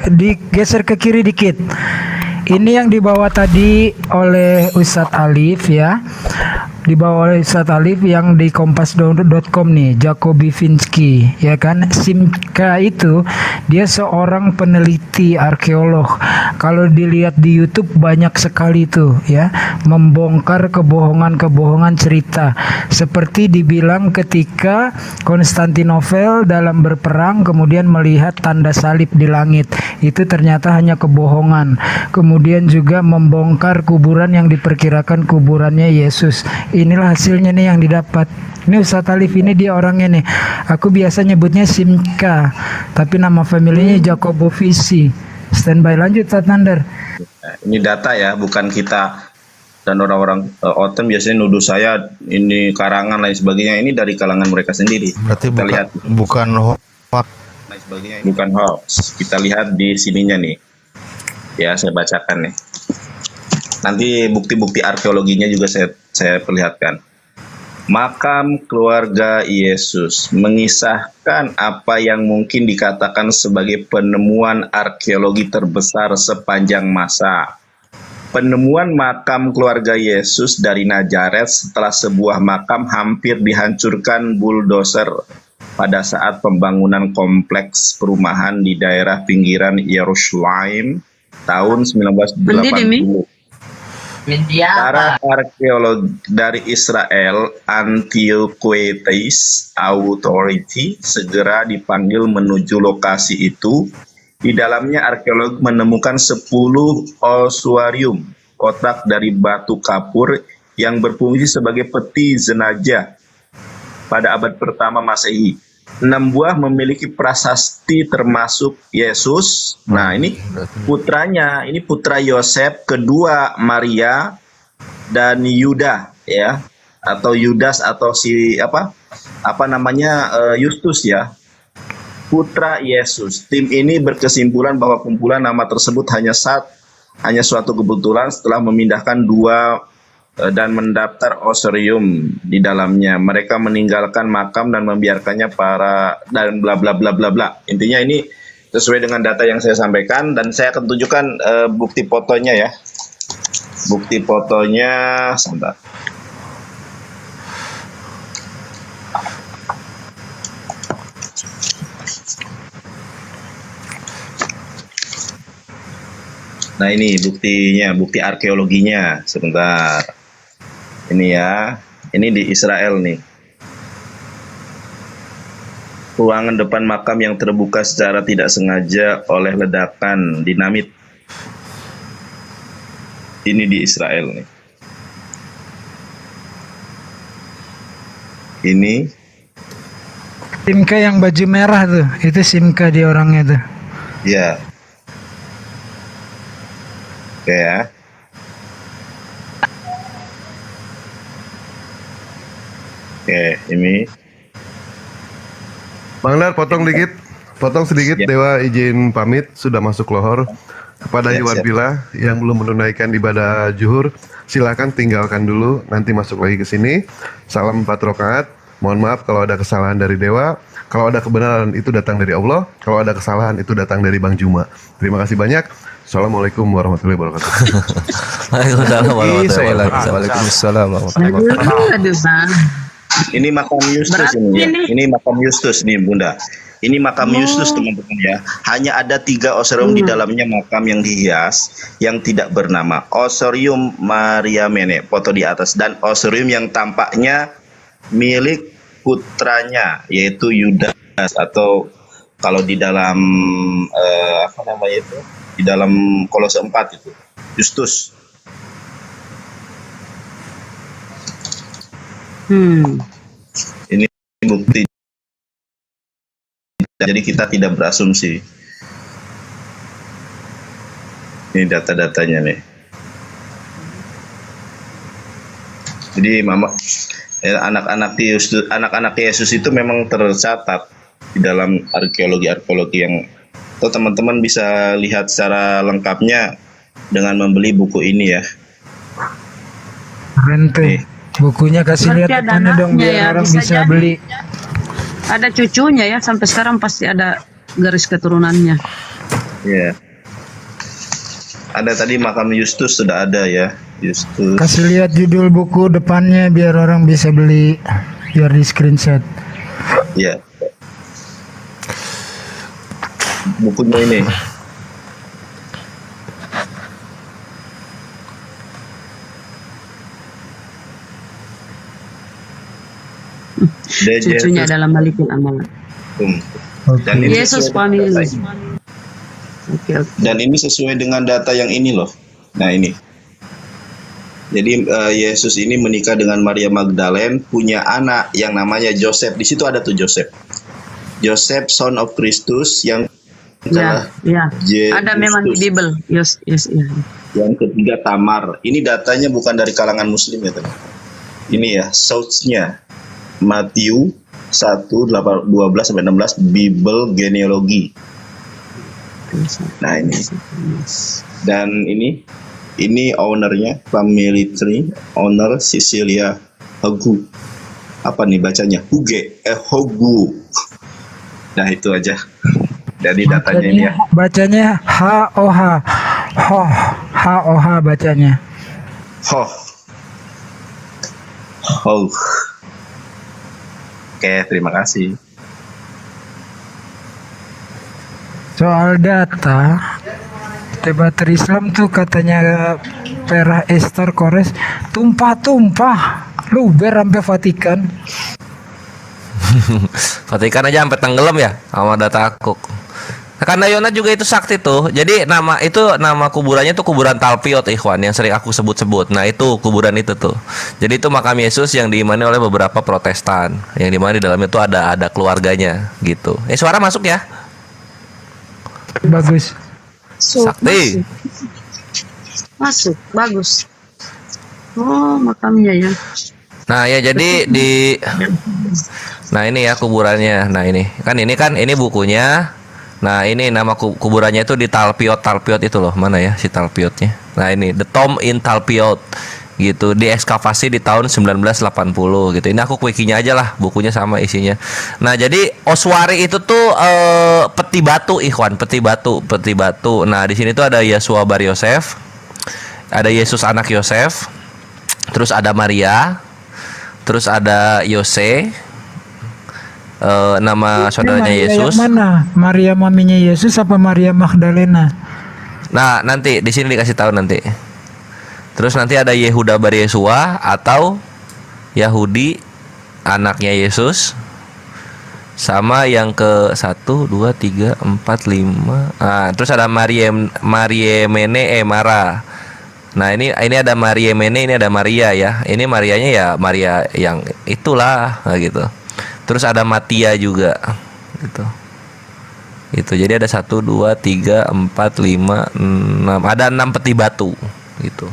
digeser ke kiri dikit. Ini yang dibawa tadi oleh Ustadz Alif ya. Dibawa oleh Ustadz Alif yang di kompas.com nih, Jacobi Finsky ya kan. Simka itu dia seorang peneliti arkeolog. Kalau dilihat di YouTube banyak sekali tuh ya, membongkar kebohongan-kebohongan cerita. Seperti dibilang ketika Konstantinopel dalam berperang kemudian melihat tanda salib di langit, itu ternyata hanya kebohongan. Kemudian juga membongkar kuburan yang diperkirakan kuburannya Yesus. Inilah hasilnya nih yang didapat. Ini Ustadz Alif ini dia orangnya nih. Aku biasa nyebutnya Simka, tapi nama familinya Jacobovici. Standby, lanjut Ustadz Nandar. Ini data ya, bukan kita dan orang-orang OTEM biasanya nuduh saya ini karangan lain sebagainya. Ini dari kalangan mereka sendiri. Berarti kita lihat bukan hoax lain sebagainya. Bukan hoax. Kita lihat di sininya nih. Ya, saya bacakan nih. Nanti bukti-bukti arkeologinya juga saya perlihatkan. Makam keluarga Yesus mengisahkan apa yang mungkin dikatakan sebagai penemuan arkeologi terbesar sepanjang masa. Penemuan makam keluarga Yesus dari Nazaret setelah sebuah makam hampir dihancurkan bulldozer pada saat pembangunan kompleks perumahan di daerah pinggiran Yerusalem tahun 1980. Para arkeolog dari Israel Antiquities Authority segera dipanggil menuju lokasi itu. Di dalamnya arkeolog menemukan 10 ossuarium, kotak dari batu kapur yang berfungsi sebagai peti jenazah pada abad pertama Masehi. 6 buah memiliki prasasti termasuk Yesus. Nah, ini putranya, ini putra Yosef, kedua Maria dan Yuda ya, atau Yudas atau si Justus ya. Putra Yesus. Tim ini berkesimpulan bahwa kumpulan nama tersebut hanya suatu kebetulan setelah memindahkan 2 dan mendaftar ossuarium di dalamnya. Mereka meninggalkan makam dan membiarkannya dan bla bla bla bla bla. Intinya ini sesuai dengan data yang saya sampaikan dan saya akan tunjukkan bukti fotonya ya. Bukti fotonya sebentar. Nah, ini buktinya, bukti arkeologinya. Sebentar. Ini ya, ini di Israel nih. Ruangan depan makam yang terbuka secara tidak sengaja oleh ledakan dinamit. Ini di Israel nih. Ini Simka yang baju merah tuh, itu Simka dia orangnya tuh. ya. Oke ya. Oke, ini Bang Lar, potong sedikit. Siap. Dewa izin pamit, sudah masuk lohor. Kepada Ya, Iwan siap. Bila yang belum menunaikan ibadah zuhur, silakan tinggalkan dulu, nanti masuk lagi ke sini. Salam 4 rakaat. Mohon maaf kalau ada kesalahan dari Dewa. Kalau ada kebenaran itu datang dari Allah. Kalau ada kesalahan itu datang dari Bang Juma. Terima kasih banyak. Assalamualaikum warahmatullahi wabarakatuh. Waalaikumsalam warahmatullahi wabarakatuh. Waalaikumsalam warahmatullahi wabarakatuh. Aduh, Bang. Ini makam Justus Berarti ini ya. ini- Ini makam Justus nih, Bunda. Ini makam Justus teman-teman ya. Hanya ada 3 ossuarium di dalamnya makam yang dihias yang tidak bernama. Ossuarium Mariamene, foto di atas, dan ossuarium yang tampaknya milik putranya yaitu Yudas, atau kalau di dalam di dalam Kolose 4 itu Justus. Ini bukti. Jadi kita tidak berasumsi. Ini data-datanya nih. Jadi anak-anak Yesus itu memang tercatat di dalam arkeologi yang, atau teman-teman bisa lihat secara lengkapnya dengan membeli buku ini ya. Keren tuh. Nih. Bukunya kasih lihat Berarti ada depannya dong anaknya biar ya, orang bisa bisa jadi. beli. Ada cucunya ya, sampai sekarang pasti ada garis keturunannya. Ya. Ada tadi makam Justus sudah ada ya. Justus. Kasih lihat judul buku depannya biar orang bisa beli, biar di screenshot. Ya. Bukunya ini. Cucunya dalam Malikul Amalan. Dan ini Yesus sesuai dengan family. data ini. Oke. Dan ini sesuai dengan data yang ini loh. Nah ini. Jadi Yesus ini menikah dengan Maria Magdalene, punya anak yang namanya Joseph. Di situ ada tuh Joseph. Joseph son of Christus yang Ya, ya. Ada memang di Bible. Yes, yes, ya. Yang ketiga Tamar. Ini datanya bukan dari kalangan muslim ya teman. Ini ya, source-nya Matius 1:12-16 Bible genealogi. Nah ini. Dan ini ownernya, family tree owner Cecilia Hogu. Apa nih bacanya? Hogu. Nah itu aja. Dari datanya ini ya. Bacanya H-O-H. H-O-H bacanya. Oke, terima kasih. Soal data, debater Islam tuh katanya Perah Esther Kores tumpah-tumpah, luber sampai Vatikan. Vatikan aja sampai tenggelam ya sama data aku. Nah, karena Yona juga itu sakti tuh. Jadi nama kuburannya tuh kuburan Talpiot ikhwan yang sering aku sebut-sebut. Nah, itu kuburan itu tuh. Jadi itu makam Yesus yang diimani oleh beberapa Protestan. Yang dimana di dalamnya tuh ada keluarganya gitu. Suara masuk ya? Bagus. Sakti. Masuk, bagus. Oh, makamnya ya. Nah, ya jadi Nah, ini ya kuburannya. Nah, ini bukunya. Nah, ini nama kuburannya itu di Talpiot itu loh. Mana ya si Talpiotnya? Nah, ini The Tomb in Talpiot gitu. Diekskavasi di tahun 1980 gitu. Ini aku wikinya aja lah, bukunya sama isinya. Nah, jadi Oswari itu tuh peti batu ikhwan, peti batu. Nah, di sini tuh ada Yesua bar Yosef. Ada Yesus anak Yosef. Terus ada Maria. Terus ada Yose. Nama saudaranya Maria Yesus. Yang mana? Maria maminya Yesus apa Maria Magdalena? Nah, nanti di sini dikasih tahu nanti. Terus nanti ada Yehuda bar Yesua atau Yahudi anaknya Yesus. Sama yang ke 1 2 3 4 5. Terus ada Mariemene Mara. Nah, ini ada Mariemene, ini ada Maria ya. Ini Marianya ya Maria yang itulah gitu. Terus ada Matia juga gitu. Itu jadi ada 1 2 3 4 5 6. Ada 6 peti batu gitu.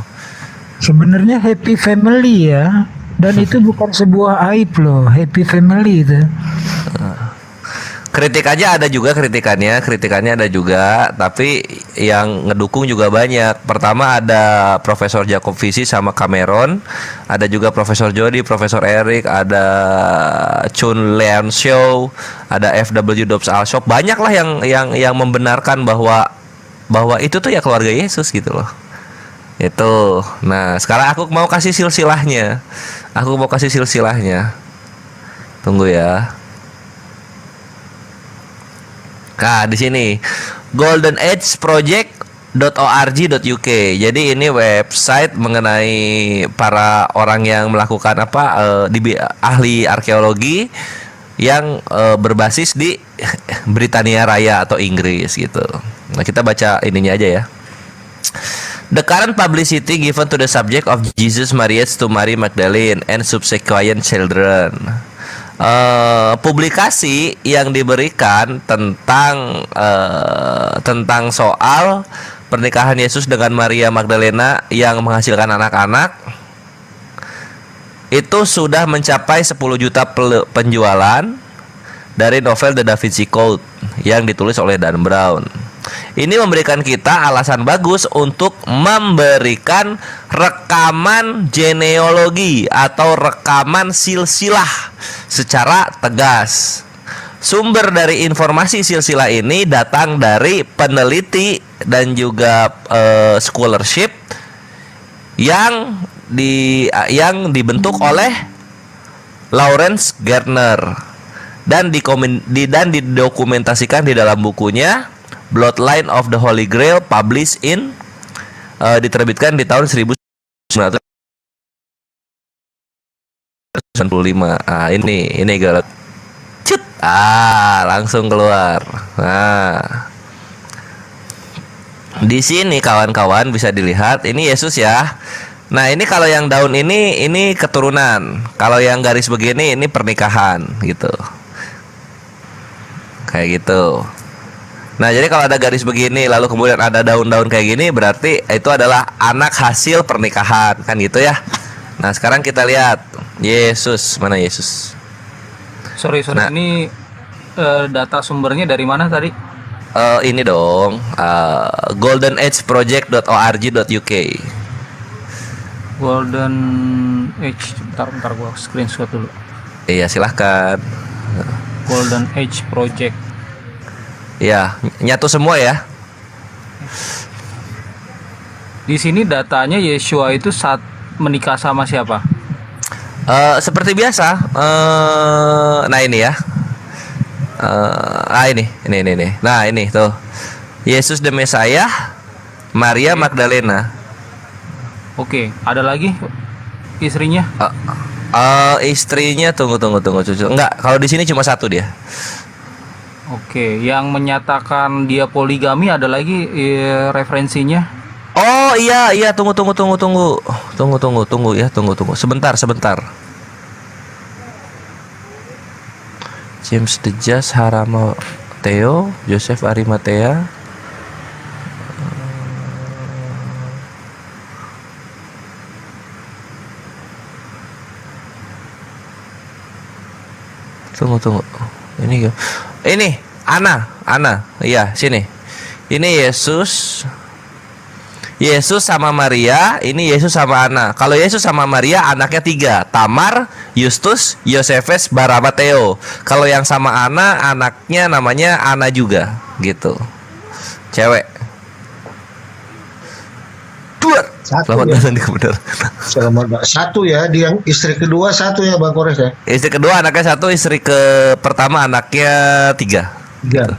Sebenarnya happy family ya. Dan itu bukan sebuah aib loh, happy family itu. Kritik aja ada juga kritikannya ada juga, tapi yang ngedukung juga banyak. Pertama ada Profesor Jacob Visi sama Cameron, ada juga Profesor Jody, Profesor Eric, ada Chun Leon Show, ada FW Dobbs Alshop. Banyak lah yang membenarkan bahwa itu tuh ya keluarga Yesus gitu loh. Itu. Nah, sekarang aku mau kasih silsilahnya. Tunggu ya. Nah, di sini goldenAgeProject.org.uk. Jadi ini website mengenai para orang yang melakukan ahli arkeologi yang berbasis di Britania Raya atau Inggris gitu. Nah, kita baca ininya aja ya. The current publicity given to the subject of Jesus' marriage to Mary Magdalene and subsequent children. Publikasi yang diberikan tentang soal pernikahan Yesus dengan Maria Magdalena yang menghasilkan anak-anak itu sudah mencapai 10 juta penjualan dari novel The Da Vinci Code yang ditulis oleh Dan Brown. Ini memberikan kita alasan bagus untuk memberikan rekaman genealogi atau rekaman silsilah secara tegas. sumber dari informasi silsilah ini datang dari peneliti dan juga scholarship yang dibentuk oleh Lawrence Gardner dan didokumentasikan di dalam bukunya Bloodline of the Holy Grail, published in diterbitkan di tahun 1995. Ini galak. Cut. Langsung keluar. Nah. Di sini kawan-kawan bisa dilihat ini Yesus ya. Nah, ini kalau yang daun ini keturunan. Kalau yang garis begini ini pernikahan gitu. Kayak gitu. Nah, jadi kalau ada garis begini lalu kemudian ada daun-daun kayak gini berarti itu adalah anak hasil pernikahan, kan gitu ya. Nah, sekarang kita lihat Yesus, mana Yesus? Sorry, Nah. ini data sumbernya dari mana tadi? Ini dong, goldenAgeProject.org.uk. Golden Age, bentar gua screenshot dulu. Iya, silahkan. Golden Age Project. Ya, nyatu semua ya. Di sini datanya Yeshua itu saat menikah sama siapa? Seperti biasa. Nah ini ya. Ini. Nah ini tuh. Yesus the Messiah, Maria Magdalena. Oke, ada lagi istrinya? Istrinya tunggu cucu. Enggak, kalau di sini cuma satu dia. Oke, yang menyatakan dia poligami ada lagi referensinya? Oh iya, tunggu ya, tunggu. Sebentar. James the Just, Harama Theo, Joseph Arimatea. Tunggu. Ini Ana. Iya, sini. Ini Yesus sama Maria, ini Yesus sama Ana. Kalau Yesus sama Maria anaknya 3, Tamar, Justus, Yosefes, Baramateo. Kalau yang sama Ana anaknya namanya Ana juga, gitu. Cewek. Selamat datang di kebenaran. Satu ya, di yang istri kedua satu ya Bang Kores ya. Istri kedua anaknya 1, istri pertama anaknya 3. 3.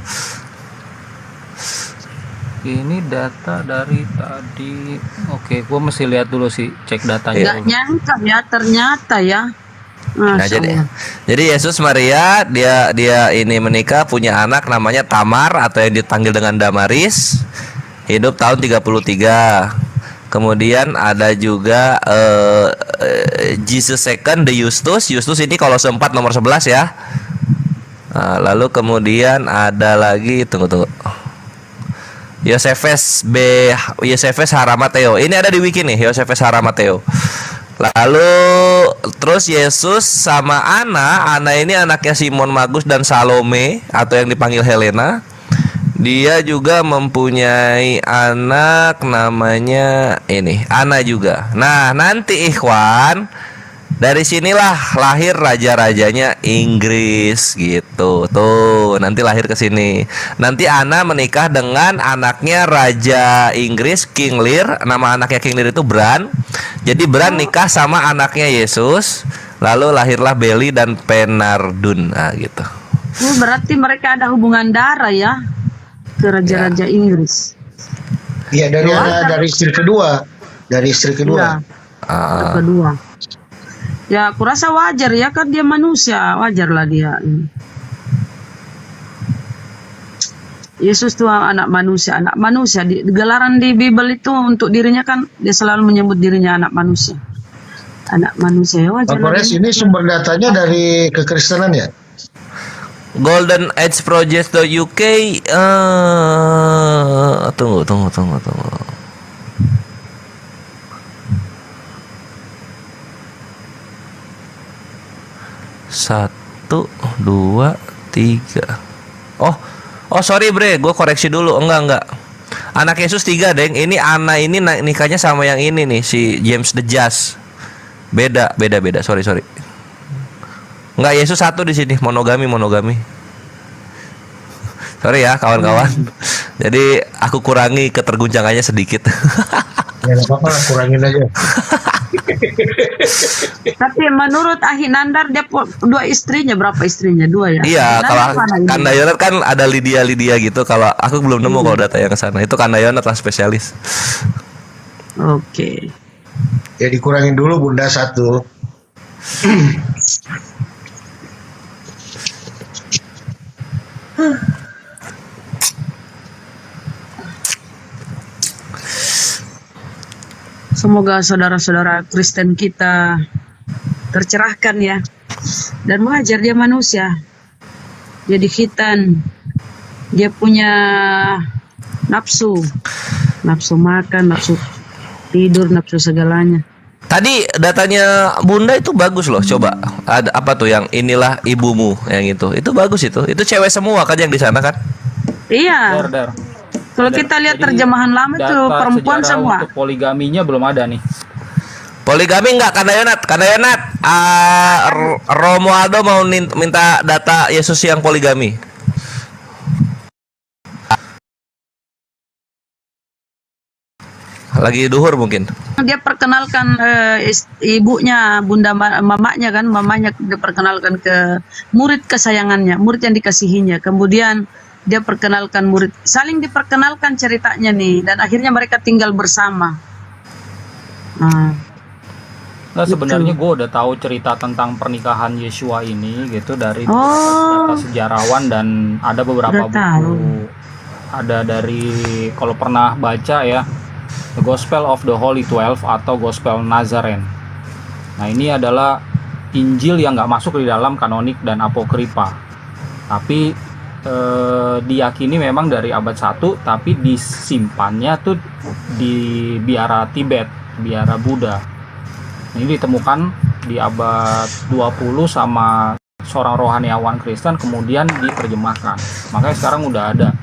Ini data dari tadi. Oke, gua mesti lihat dulu sih, cek datanya. Nggak nyangka ya, ternyata ya. Nah, Masya Allah. jadi Yesus Maria dia ini menikah, punya anak namanya Tamar atau yang dipanggil dengan Damaris, hidup tahun 33. Kemudian ada juga Jesus II the Justus ini Kolose 4 nomor 11 ya. Nah, lalu kemudian ada lagi tunggu. Yosefes Haramateo. Ini ada di wiki nih, Yosefes Haramateo. Lalu terus Yesus sama Ana ini anaknya Simon Magus dan Salome atau yang dipanggil Helena. Dia juga mempunyai anak namanya ini, Ana juga. Nah, nanti ikhwan, dari sinilah lahir raja-rajanya Inggris gitu. Tuh, nanti lahir ke sini. Nanti Ana menikah dengan anaknya Raja Inggris, King Lear. Nama anaknya King Lear itu Bran. Jadi Bran nikah sama anaknya Yesus. Lalu lahirlah Beli dan Penardun. Nah, gitu. Berarti mereka ada hubungan darah ya ke raja-raja Inggris. Iya, dari istri kedua. Dari istri kedua. Ya, kedua. Ya, aku rasa wajar ya, kan dia manusia, wajarlah dia. Yesus tuh anak manusia. Gelaran di Bible itu untuk dirinya kan dia selalu menyebut dirinya anak manusia. Anak manusia, ya wajar. Bang Kores, ini sumber datanya dari kekristenan ya? goldenAgeProject.uk. Tunggu. 1, 2, 3. Oh sorry bre, gue koreksi dulu. Enggak. Anak Yesus 3 deng. Ini Ana ini nikahnya sama yang ini nih, si James the Just. Beda. Sorry. Enggak, Yesus 1 di sini, monogami. Sorry ya kawan-kawan. Jadi aku kurangi keterguncangannya sedikit. Ya nggak apa-apa, kurangin aja. Tapi menurut Ahi Nandar dia dua istrinya, berapa istrinya? Dua ya? Iya, Nandar kalau mana ini? Kandayonat kan ada Lydia gitu. Kalau aku belum nemu kalau data yang ke sana. Itu Kandayonat lah spesialis. Oke. Ya dikurangin dulu Bunda 1. Semoga saudara-saudara Kristen kita tercerahkan ya. Dan wajar dia manusia. Dia dikhitan. Dia punya nafsu. Nafsu makan, nafsu tidur, nafsu segalanya. Tadi datanya Bunda itu bagus loh. Coba ada apa tuh yang inilah ibumu yang itu. Itu bagus itu. Itu cewek semua kan yang di sana kan? Iya. Dar. Kalau kita lihat Jadi, terjemahan lama itu data perempuan sejarah semua. untuk poligaminya belum ada nih. Poligami enggak Kandayonat. Romualdo mau minta data Yesus yang poligami. Lagi duhur mungkin. Dia perkenalkan ibunya, bunda mamanya kan, mamanya dia perkenalkan ke murid kesayangannya, murid yang dikasihinya. Kemudian dia perkenalkan murid, saling diperkenalkan ceritanya nih, dan akhirnya mereka tinggal bersama. Nah sebenarnya gue udah tahu cerita tentang pernikahan Yeshua ini gitu dari Oh. data sejarawan, dan ada beberapa Udah buku. tahu. Ada dari, kalau pernah baca ya, The Gospel of the Holy 12 atau Gospel Nazaren. Nah ini adalah Injil yang nggak masuk di dalam kanonik dan apokripa, tapi diyakini memang dari abad 1, tapi disimpannya tuh di biara Tibet, biara Buddha. Ini ditemukan di abad 20 sama seorang rohaniawan Kristen, kemudian diterjemahkan. Makanya sekarang udah ada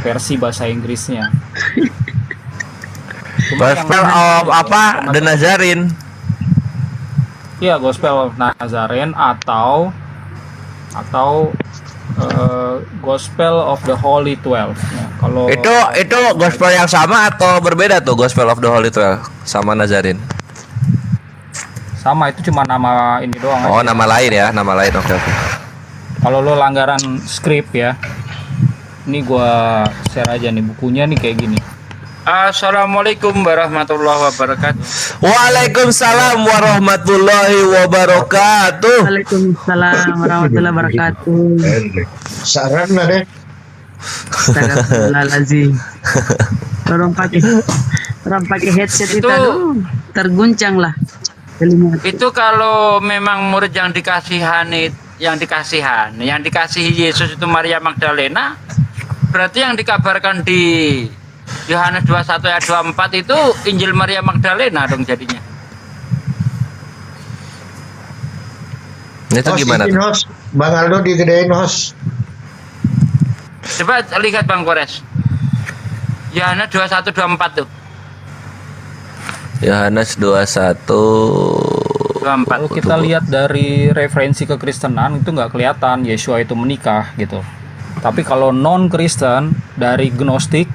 versi bahasa Inggrisnya. Gospel of apa? The Nazarene. Iya, Gospel Nazaren atau Gospel of the Holy 12. Ya, kalau Itu gospel yang sama atau berbeda tuh Gospel of the Holy 12 sama Nazarene? sama, itu cuma nama ini doang. Oh, aja. nama lain ya, nama lain. Oke. Kalau lo langgaran skrip ya, ini gua share aja nih bukunya nih kayak gini. Assalamualaikum warahmatullahi wabarakatuh. Waalaikumsalam warahmatullahi wabarakatuh. Waalaikumsalam warahmatullahi wabarakatuh. Saran lah deh. Astagfirullahaladzim. Orang pakai headset itu, aduh, terguncang lah. telinga. Itu kalau memang murid yang dikasihi Yesus itu Maria Magdalena, berarti yang dikabarkan di Yohanes 21 ayat 24 itu Injil Maria Magdalena dong jadinya. Itu gimana tuh? Host. Bang Aldo digedein host. Coba lihat Bang Kores. Yohanes 21 24 tuh. Yohanes 21 Kalau kita lihat dari referensi kekristenan itu nggak kelihatan Yeshua itu menikah gitu. Tapi kalau non Kristen dari Gnostik,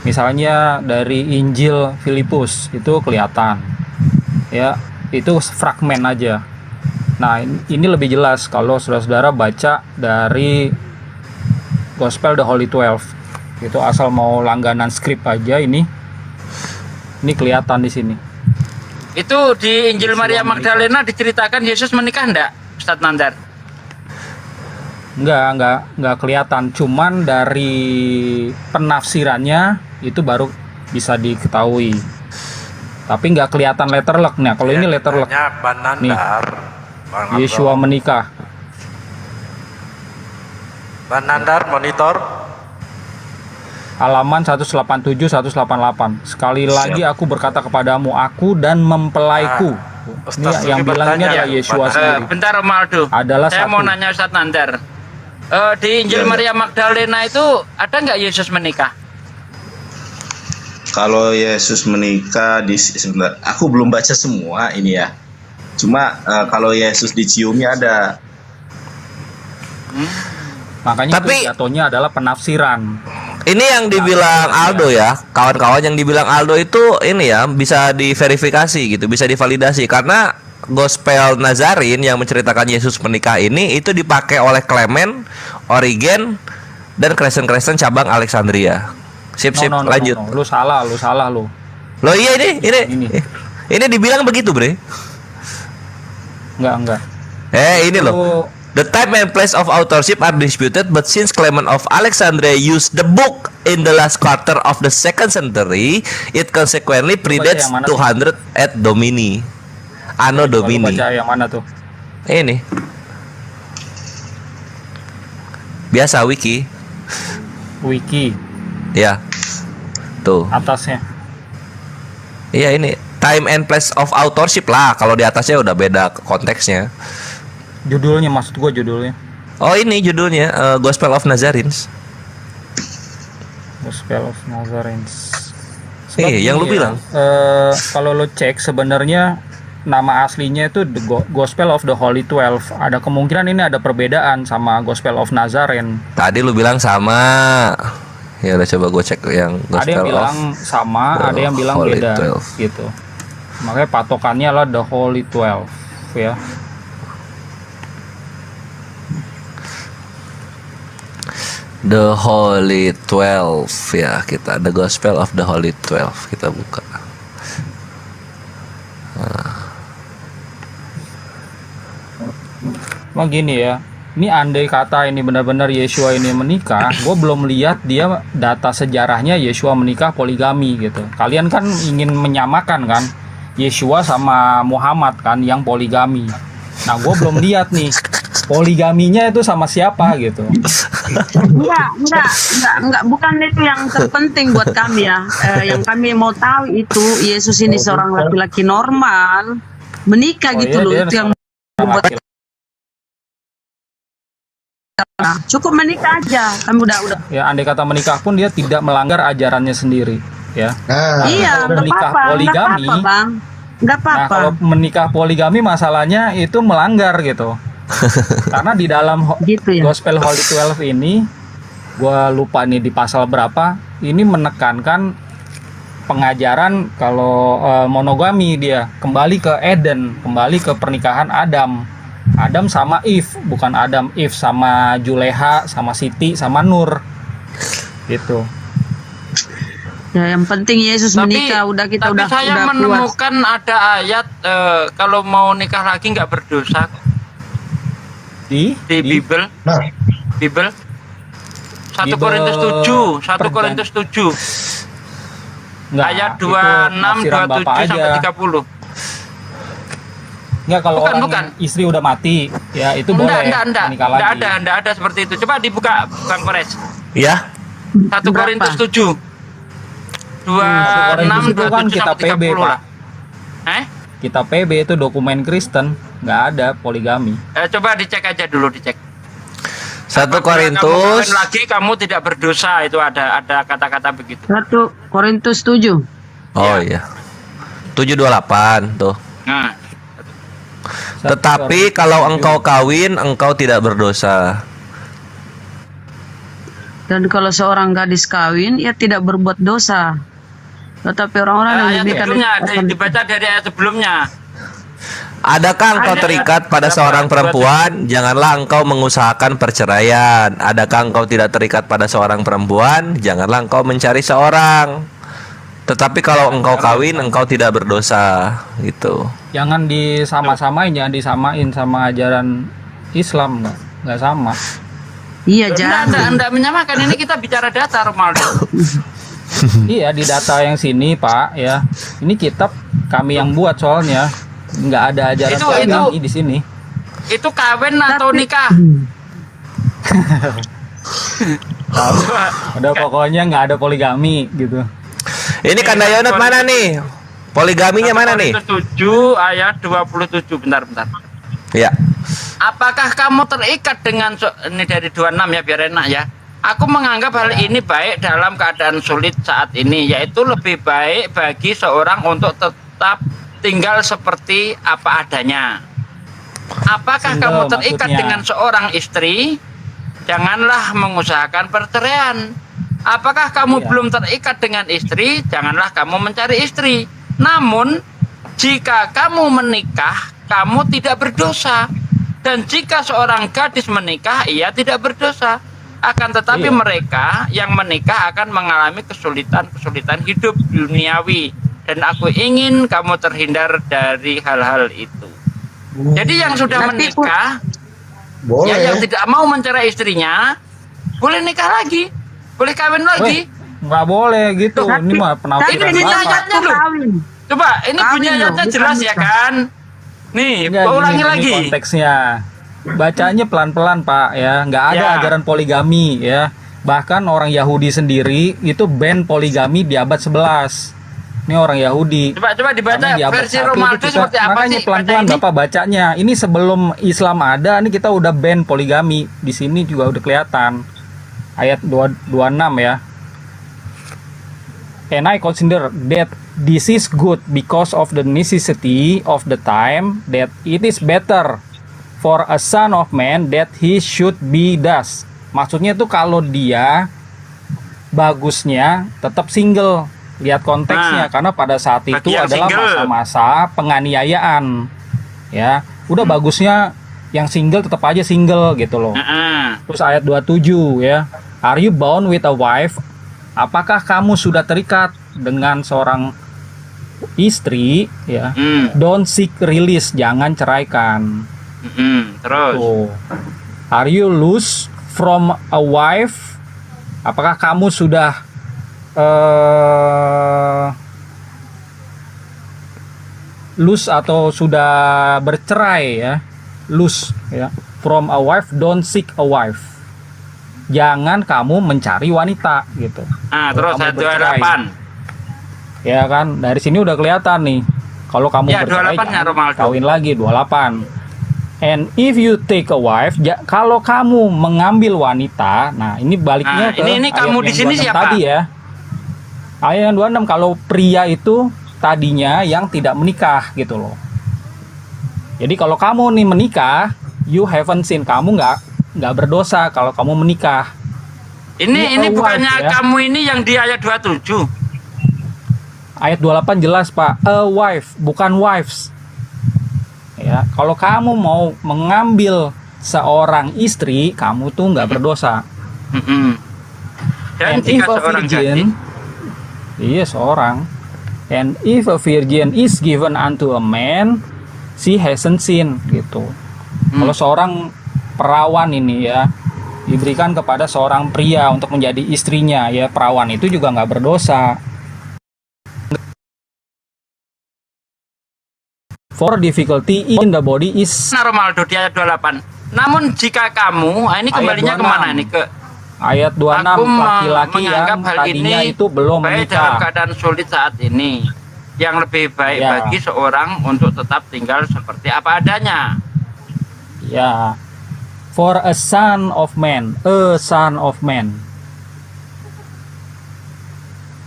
misalnya dari Injil Filipus itu kelihatan. Ya, itu fragmen aja. Nah, ini lebih jelas kalau saudara-saudara baca dari Gospel the Holy 12. Itu asal mau langganan skrip aja ini kelihatan di sini. Itu di Injil Maria Magdalena diceritakan Yesus menikah enggak, Ustadz Nandar? Enggak kelihatan, cuman dari penafsirannya itu baru bisa diketahui. Tapi nggak kelihatan letterlock. Nah, kalau ini letterlock. Nih, Yeshua menikah. Banandar monitor Halaman 187 188. Sekali lagi aku berkata kepadamu, aku dan mempelaiku. Ini yang bilangnya adalah Yeshua sendiri. Bentar Romaldo. Adalah Saya satu. mau nanya Ustadz Nandar. Di Injil Maria Magdalena itu ada nggak Yesus menikah? Kalau Yesus menikah sebentar, aku belum baca semua ini ya. Cuma kalau Yesus diciumnya ada. Makanya Tapi- itu jatuhnya adalah penafsiran. Ini yang dibilang Aldo ya, kawan-kawan yang dibilang Aldo itu ini ya bisa diverifikasi gitu, bisa divalidasi karena Gospel Nazarin yang menceritakan Yesus menikah ini itu dipakai oleh Clement, Origen, dan Kristen-Kristen cabang Alexandria. Sip, lanjut. Lu salah lu. Loh iya ini dibilang begitu, Bre. Enggak. Ini loh. The time and place of authorship are disputed, but since Clement of Alexandria used the book in the last quarter of the second century, it consequently predates yang mana 200 at Domini. Anno Lu Domini. baca yang mana tuh? Ini. Biasa wiki. Wiki Ya. Tuh. atasnya. Iya ini time and place of authorship lah. Kalau di atasnya udah beda konteksnya. Judulnya maksud gua judulnya. Oh ini judulnya Gospel of Nazarenes. Gospel of Nazarenes. Yang lu bilang. Kalau lo cek sebenarnya nama aslinya itu Gospel of the Holy 12. Ada kemungkinan ini ada perbedaan sama Gospel of Nazarene. Tadi lu bilang sama. Ya udah coba gue cek yang Gospel Ada yang bilang of sama, the ada yang bilang Holy beda 12. gitu. Makanya patokannya adalah the Holy 12 ya. The Holy 12 ya, kita The Gospel of the Holy 12 kita buka. Cuma gini ya, ini andai kata ini benar-benar Yeshua ini menikah, gue belum lihat dia data sejarahnya Yeshua menikah poligami gitu. Kalian kan ingin menyamakan kan Yeshua sama Muhammad kan yang poligami. Nah gue belum lihat nih poligaminya itu sama siapa gitu. Enggak, bukan itu yang terpenting buat kami ya. Yang kami mau tahu itu Yesus ini seorang laki-laki normal menikah gitu loh, itu yang buat cukup menikah aja. Kami udah. Ya andai kata menikah pun dia tidak melanggar ajarannya sendiri ya. Iya, enggak menikah apa-apa, poligami. enggak apa-apa, Bang. Enggak Nah apa-apa. kalau menikah poligami masalahnya itu melanggar gitu. Karena di dalam Gitu ya. Gospel Holy 12 ini, gua lupa nih di pasal berapa, ini menekankan pengajaran kalau monogami dia kembali ke Eden, kembali ke pernikahan Adam sama Eve, bukan Adam Eve sama Juleha sama Siti sama Nur gitu. Ya, yang penting Yesus menikah, udah kita tapi udah saya puas. menemukan ada ayat kalau mau nikah lagi nggak berdosa Di Bible. Bible 1 Korintus 7, 1 Korintus 7. Enggak, Ayat itu 26, nafsiran 27 Bapak sampai aja. 30. Enggak, kalau Bukan, orang bukan. istri udah mati, ya itu boleh menikah lagi. Enggak ada seperti itu. Coba dibuka Bang Kores. Ya. 1 Korintus 7. 26, itu kan 27 kita sampai 30 PB, lah. Pak. Kita PB itu dokumen Kristen, nggak ada poligami. Coba dicek aja dulu, dicek. 1 Kamu Korintus kawin lagi kamu tidak berdosa, itu ada kata-kata begitu. 1 Korintus 7. Oh iya 7:28 tuh. Nah, Tetapi kalau engkau kawin, engkau tidak berdosa. Dan kalau seorang gadis kawin, ia tidak berbuat dosa. Tetapi orang-orang yang ayat diberikan sebelumnya dibaca dari ayat sebelumnya. Adakah engkau terikat pada seorang perempuan? Janganlah engkau mengusahakan perceraian. Adakah engkau tidak terikat pada seorang perempuan? Janganlah engkau mencari seorang. Tetapi kalau engkau kawin, engkau tidak berdosa. Gitu. Jangan disama-samain, jangan disamain sama ajaran Islam, nggak sama. Iya, jangan. Anda menyamakan, ini kita bicara data, Romaldo. Iya, di data yang sini Pak ya, ini kitab kami yang buat soalnya nggak ada ajaran Itu- poligami di sini. Itu kawin atau nikah? Udah pokoknya nggak ada poligami gitu. Ini Kandayonot mana nih? Poligaminya mana nih? 7 ayat 27, bentar. Ya. Apakah kamu terikat dengan ini dari 26 ya, biar enak ya. Aku menganggap hal ini baik dalam keadaan sulit saat ini, yaitu lebih baik bagi seorang untuk tetap tinggal seperti apa adanya. Apakah Single kamu terikat maksudnya. dengan seorang istri janganlah mengusahakan perceraian. Apakah kamu belum terikat dengan istri? Janganlah kamu mencari istri. Namun, jika kamu menikah, kamu tidak berdosa. Dan jika seorang gadis menikah, ia tidak berdosa. Akan tetapi mereka yang menikah akan mengalami kesulitan-kesulitan hidup duniawi. Dan aku ingin kamu terhindar dari hal-hal itu. Jadi yang sudah menikah, ya, yang tidak mau mencerai istrinya, boleh nikah lagi, boleh kawin lagi. Nggak boleh gitu. Ini mah penafsiran Ini bunyi ayatnya loh. Coba, ini bunyi ayatnya jelas ya kan? Nih, ulangi lagi. Konteksnya. Bacanya pelan-pelan Pak ya. Nggak ada ajaran poligami ya. Bahkan orang Yahudi sendiri itu ban poligami di abad 11. Ini orang Yahudi. Coba dibaca di abad versi 1 Romaldo itu seperti apa makanya sih? pelan-pelan Bapak bacanya. Ini sebelum Islam ada, ini kita udah ban poligami. Di sini juga udah kelihatan. Ayat 26 ya. And I consider that this is good because of the necessity of the time, that it is better for a son of man that he should be thus. Maksudnya itu kalau dia bagusnya tetap single. Lihat konteksnya, karena pada saat itu adalah masa-masa penganiayaan. Ya, udah bagusnya yang single tetap aja single gitu loh. Terus ayat 27 ya. Are you bound with a wife? Apakah kamu sudah terikat dengan seorang istri ya? Don't seek release, jangan ceraikan. Terus. Are you loose from a wife? Apakah kamu sudah loose atau sudah bercerai ya? Loose ya. From a wife, don't seek a wife. Jangan kamu mencari wanita gitu. Terus ayat 28. Ya kan, dari sini udah kelihatan nih. Kalau kamu bercerai, kawin lagi 28. And if you take a wife, kalau kamu mengambil wanita, nah ini baliknya ke ini kamu di sini siapa? Tadi ya. Ayat yang 26, kalau pria itu tadinya yang tidak menikah gitu loh. Jadi kalau kamu nih menikah, you haven't sinned, kamu nggak berdosa kalau kamu menikah. Ini bukannya wife, ya? Kamu ini yang di ayat 27. Ayat 28 jelas Pak, a wife bukan wives. Ya, kalau kamu mau mengambil seorang istri, kamu tuh nggak berdosa. Dan And if a virgin, iya seorang. And if a virgin is given unto a man, she hasn't sinned gitu. Kalau seorang perawan ini ya diberikan kepada seorang pria untuk menjadi istrinya, ya perawan itu juga nggak berdosa. For difficulty in the body is Romaldo di ayat 28. Namun jika kamu, ini kembalinya kemana nih? Ke ayat 26, laki-laki yang tadinya itu belum menikah dalam keadaan sulit saat ini, yang lebih baik bagi seorang untuk tetap tinggal seperti apa adanya. Ya, for a son of man,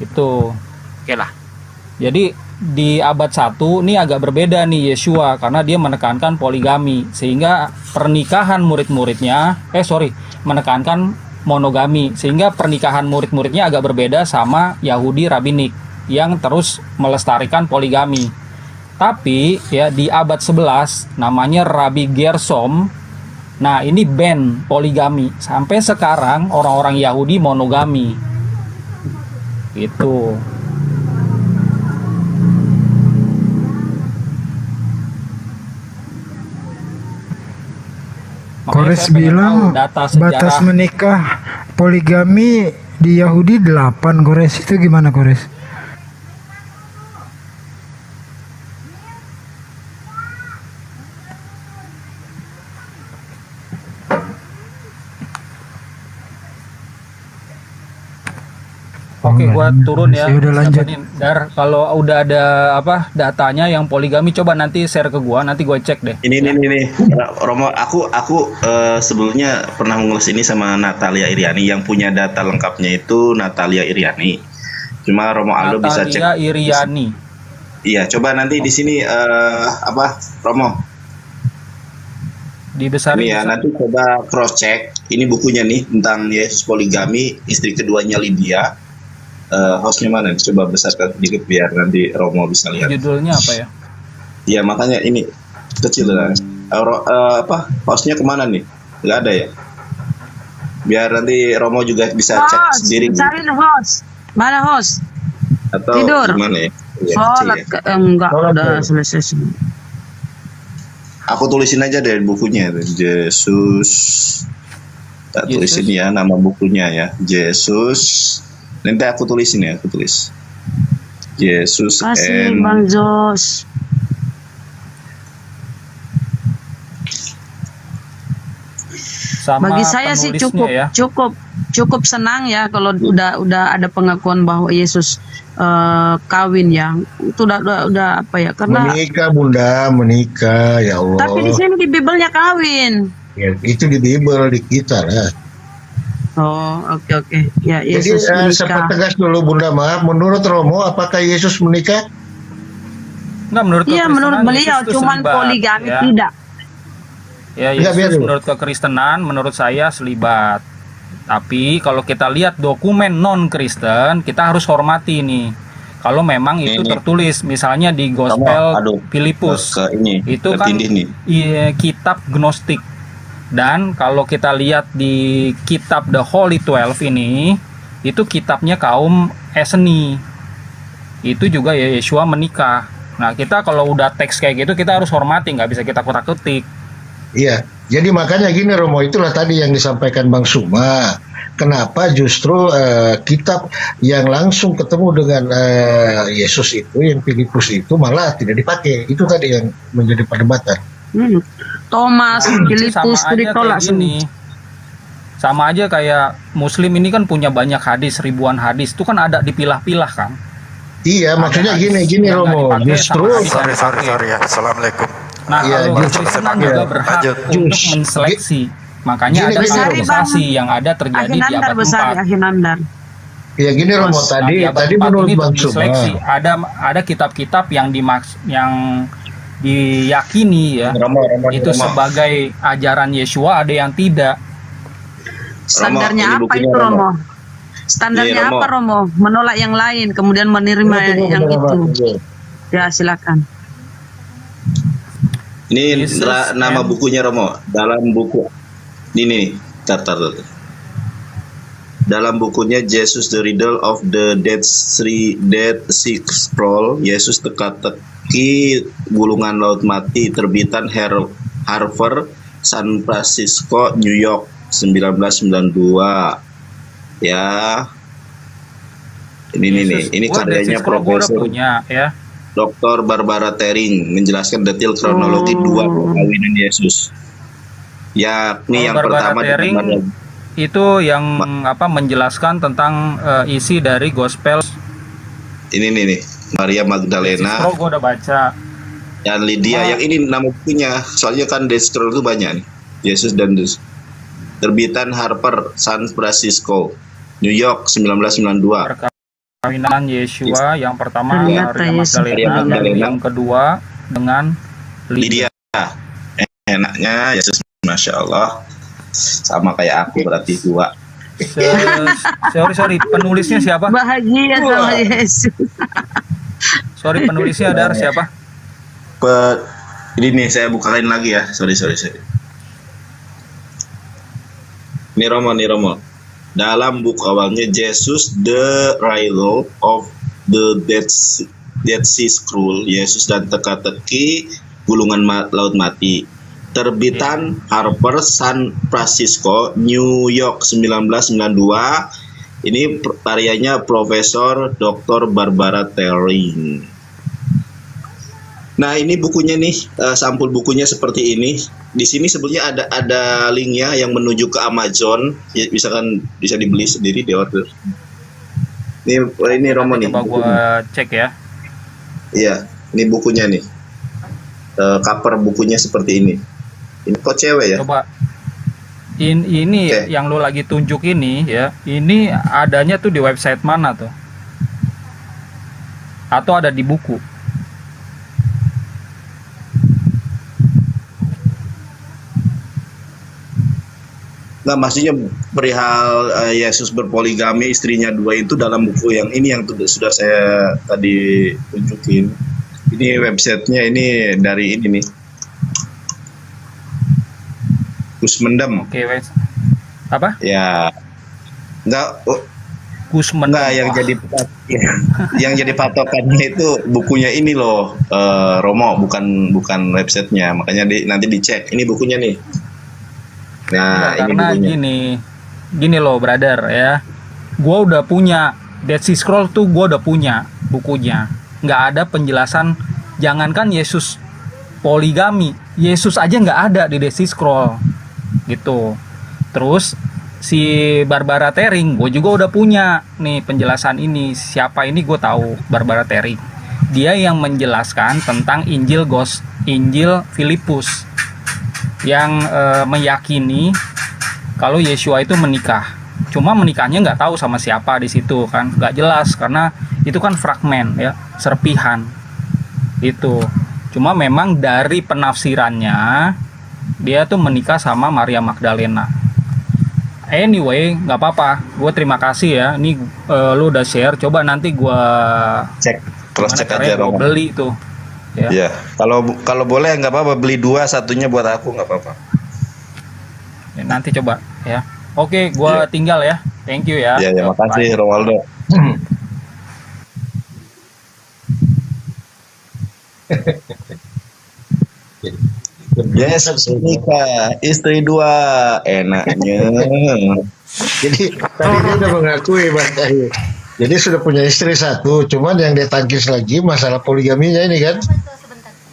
itu. Oke lah. Jadi di abad 1 ini agak berbeda nih Yeshua, karena dia menekankan poligami, sehingga pernikahan murid-muridnya menekankan monogami, sehingga pernikahan murid-muridnya agak berbeda sama Yahudi Rabinik yang terus melestarikan poligami. Tapi ya di abad 11 namanya Rabi Gersom, nah ini ban poligami. Sampai sekarang orang-orang Yahudi monogami gitu. Kores bilang batas menikah poligami di Yahudi 8. Kores itu gimana Kores? Oke, gua turun ya. Udah lanjut. Dar, kalau udah ada datanya yang poligami, coba nanti share ke gua, nanti gua cek deh. Ini Romo, aku sebelumnya pernah mengulas ini sama Natalia Iriani, yang punya data lengkapnya itu Natalia Iriani. Cuma Romo Aldo bisa cek. Natalia Iriani. Iya, coba nanti di sini Romo. Dibesarin Ini ya, bisa. nanti coba cross check. Ini bukunya nih tentang Yesus poligami, istri keduanya Lydia. Hostnya mana? Coba besarkan sedikit biar nanti Romo bisa lihat. Judulnya apa ya? Ya makanya ini kecil lah. Hostnya kemana nih? Nggak ada ya? Biar nanti Romo juga bisa cek Host, sendiri. cari host. Mana host? Atau Tidur. gimana ya? Ya, kecil Sholat ya. enggak, Sholat udah dulu. selesai semua. Aku tulisin aja dari bukunya. Yesus. Tak Yesus. tulisin ya nama bukunya ya. Yesus. Nanti aku tulisin ya. Aku tulis. Yesus Kasih and Bang Jos. Sama Bagi saya sih penulisnya cukup ya. cukup senang ya kalau udah ada pengakuan bahwa Yesus kawin ya. Itu udah apa ya? Karena Menikah Bunda, menikah ya Allah. tapi di sini di Bibelnya kawin. Ya, itu di Bible di kita lah. Oh, oke. Ya, Jadi Yesus saya menikah. tegas dulu Bunda, maaf. Menurut Romo, apakah Yesus menikah? Enggak, menurut Iya, kekristenan menurut beliau Yesus itu cuman selibat, poligami ya. tidak. Ya, Enggak, biar Yesus dulu. menurut kekristenan, menurut saya selibat. Tapi kalau kita lihat dokumen non-Kristen, kita harus hormati nih. Kalau memang itu Ini. tertulis, misalnya di Romo, Gospel aduh, Filipus, ke ini itu ke kan tindih nih. kitab Gnostik. Dan kalau kita lihat di kitab The Holy 12 ini, itu kitabnya kaum Eseni. Itu juga ya Yesua menikah. Nah, kita kalau udah teks kayak gitu, kita harus hormati, nggak bisa kita kutak-kutik. Iya. Jadi makanya gini Romo, itulah tadi yang disampaikan Bang Suma. Kenapa justru kitab yang langsung ketemu dengan Yesus itu, yang Filipus itu malah tidak dipakai. Itu tadi yang menjadi perdebatan. Thomas, Sama Filipus itu aja ditolak kayak gini. Sama aja kayak Muslim ini kan punya banyak hadis, ribuan hadis. Itu kan ada dipilah-pilah kan. Iya, maksudnya hadis gini yang nggak Romo, dipakai justru sama hadis yang Sorry dipakai. ya. Assalamualaikum. Nah, Iya, kalau justru Kristen iya. juga berhak Lanjut. untuk Just. menseleksi. Makanya Gini, ada besar, kategorisasi yang ada terjadi di Ahinandar abad besar, 4. Ahinandar. ya gini Romo, Nah, tadi di abad tadi 4 menurut ini Bang Suma. diseleksi. Ada kitab-kitab yang diyakini ya Romo, itu Romo. sebagai ajaran Yesua, ada yang tidak. Standarnya ini apa bukunya, itu Romo. Romo? Standarnya Iya, Romo. apa Romo? Menolak yang lain, kemudian menerima yang itu. Ya, silakan. Ini Yesus nama and- bukunya Romo. Dalam buku ini, tar. Dalam bukunya Jesus the Riddle of the Dead Sea Scroll, Yesus teka-teki gulungan laut mati, terbitan Harvard, San Francisco, New York, 1992. Ya. Ini karyanya Gua udah Profesor punya ya. Dr. Barbara Tering menjelaskan detail kronologi dua perkawinan Yesus. Yakni yang Barbara pertama Tering itu yang menjelaskan tentang isi dari Gospel. ini nih Maria Magdalena Gue udah baca. dan Lydia. Yang ini nama bukunya. Soalnya kan Dead Scroll itu banyak nih. Yesus dan terbitan Harper, San Francisco, New York, 1992. Perkawinan Yesua yang pertama Ternyata Maria Yesus. Magdalena, Maria Magdalena. yang kedua dengan Lydia. Enaknya Yesus, Masya Allah, sama kayak aku berarti dua. Sorry, penulisnya siapa? Bahagia sama Yesus. Sorry, penulisnya ada siapa? Ini nih saya bukain lagi ya. Sorry. Ini Romo. Dalam buku awalnya Jesus the Riddle of the Dead Sea Scroll, Yesus dan teka-teki gulungan laut mati. Terbitan Harper, San Francisco, New York, 1992. Ini karyanya Profesor Dr. Barbara Tering. Nah, ini bukunya nih, sampul bukunya seperti ini. Di sini sebetulnya ada linknya yang menuju ke Amazon. Ya, bisa dibeli sendiri, di order. Ini Romo nih. Coba gue cek ya. Iya, ini bukunya nih. Cover bukunya seperti ini. Ini kok cewek ya? Coba ini Oke. yang lo lagi tunjuk ini ya. Ini adanya tuh di website mana tuh? Atau ada di buku? Nggak, maksudnya perihal Yesus berpoligami, istrinya 2 itu dalam buku yang ini yang sudah saya tadi tunjukin. Ini websitenya ini dari ini nih. Kusmendem. Oke, wes. Apa? Ya. Enggak, Gusman. enggak yang jadi patokannya itu bukunya ini loh, Romo, bukan websitenya. Makanya nanti dicek. Ini bukunya nih. Nah, ini Karena bukunya. gini loh, brother ya. Gua udah punya Dead Sea Scroll tuh, gua udah punya bukunya. Nggak ada penjelasan, jangankan Yesus poligami, Yesus aja nggak ada di Dead Sea Scroll gitu. Terus si Barbara Tering, gue juga udah punya nih penjelasan ini. Siapa ini gue tahu, Barbara Tering. Dia yang menjelaskan tentang Injil Filipus yang meyakini kalau Yesua itu menikah. Cuma menikahnya nggak tahu sama siapa di situ kan, nggak jelas karena itu kan fragmen ya, serpihan itu. Cuma memang dari penafsirannya dia tuh menikah sama Maria Magdalena. Anyway, nggak apa-apa. Gue terima kasih ya. Ini lu udah share. Coba nanti gue Cross check aja, Romo. Romo. Beli itu. Ya. Ya, kalau boleh nggak apa-apa, beli 2, satunya buat aku nggak apa-apa. Ya, nanti coba ya. Oke, gue tinggal ya. Thank you ya. Ya, Bye. makasih Romualdo. Yes, nikah, istri 2, enaknya. Jadi tadi dia udah mengakui Mas Ayu. Jadi sudah punya istri 1, cuman yang dia tangkis lagi masalah poligaminya ini kan.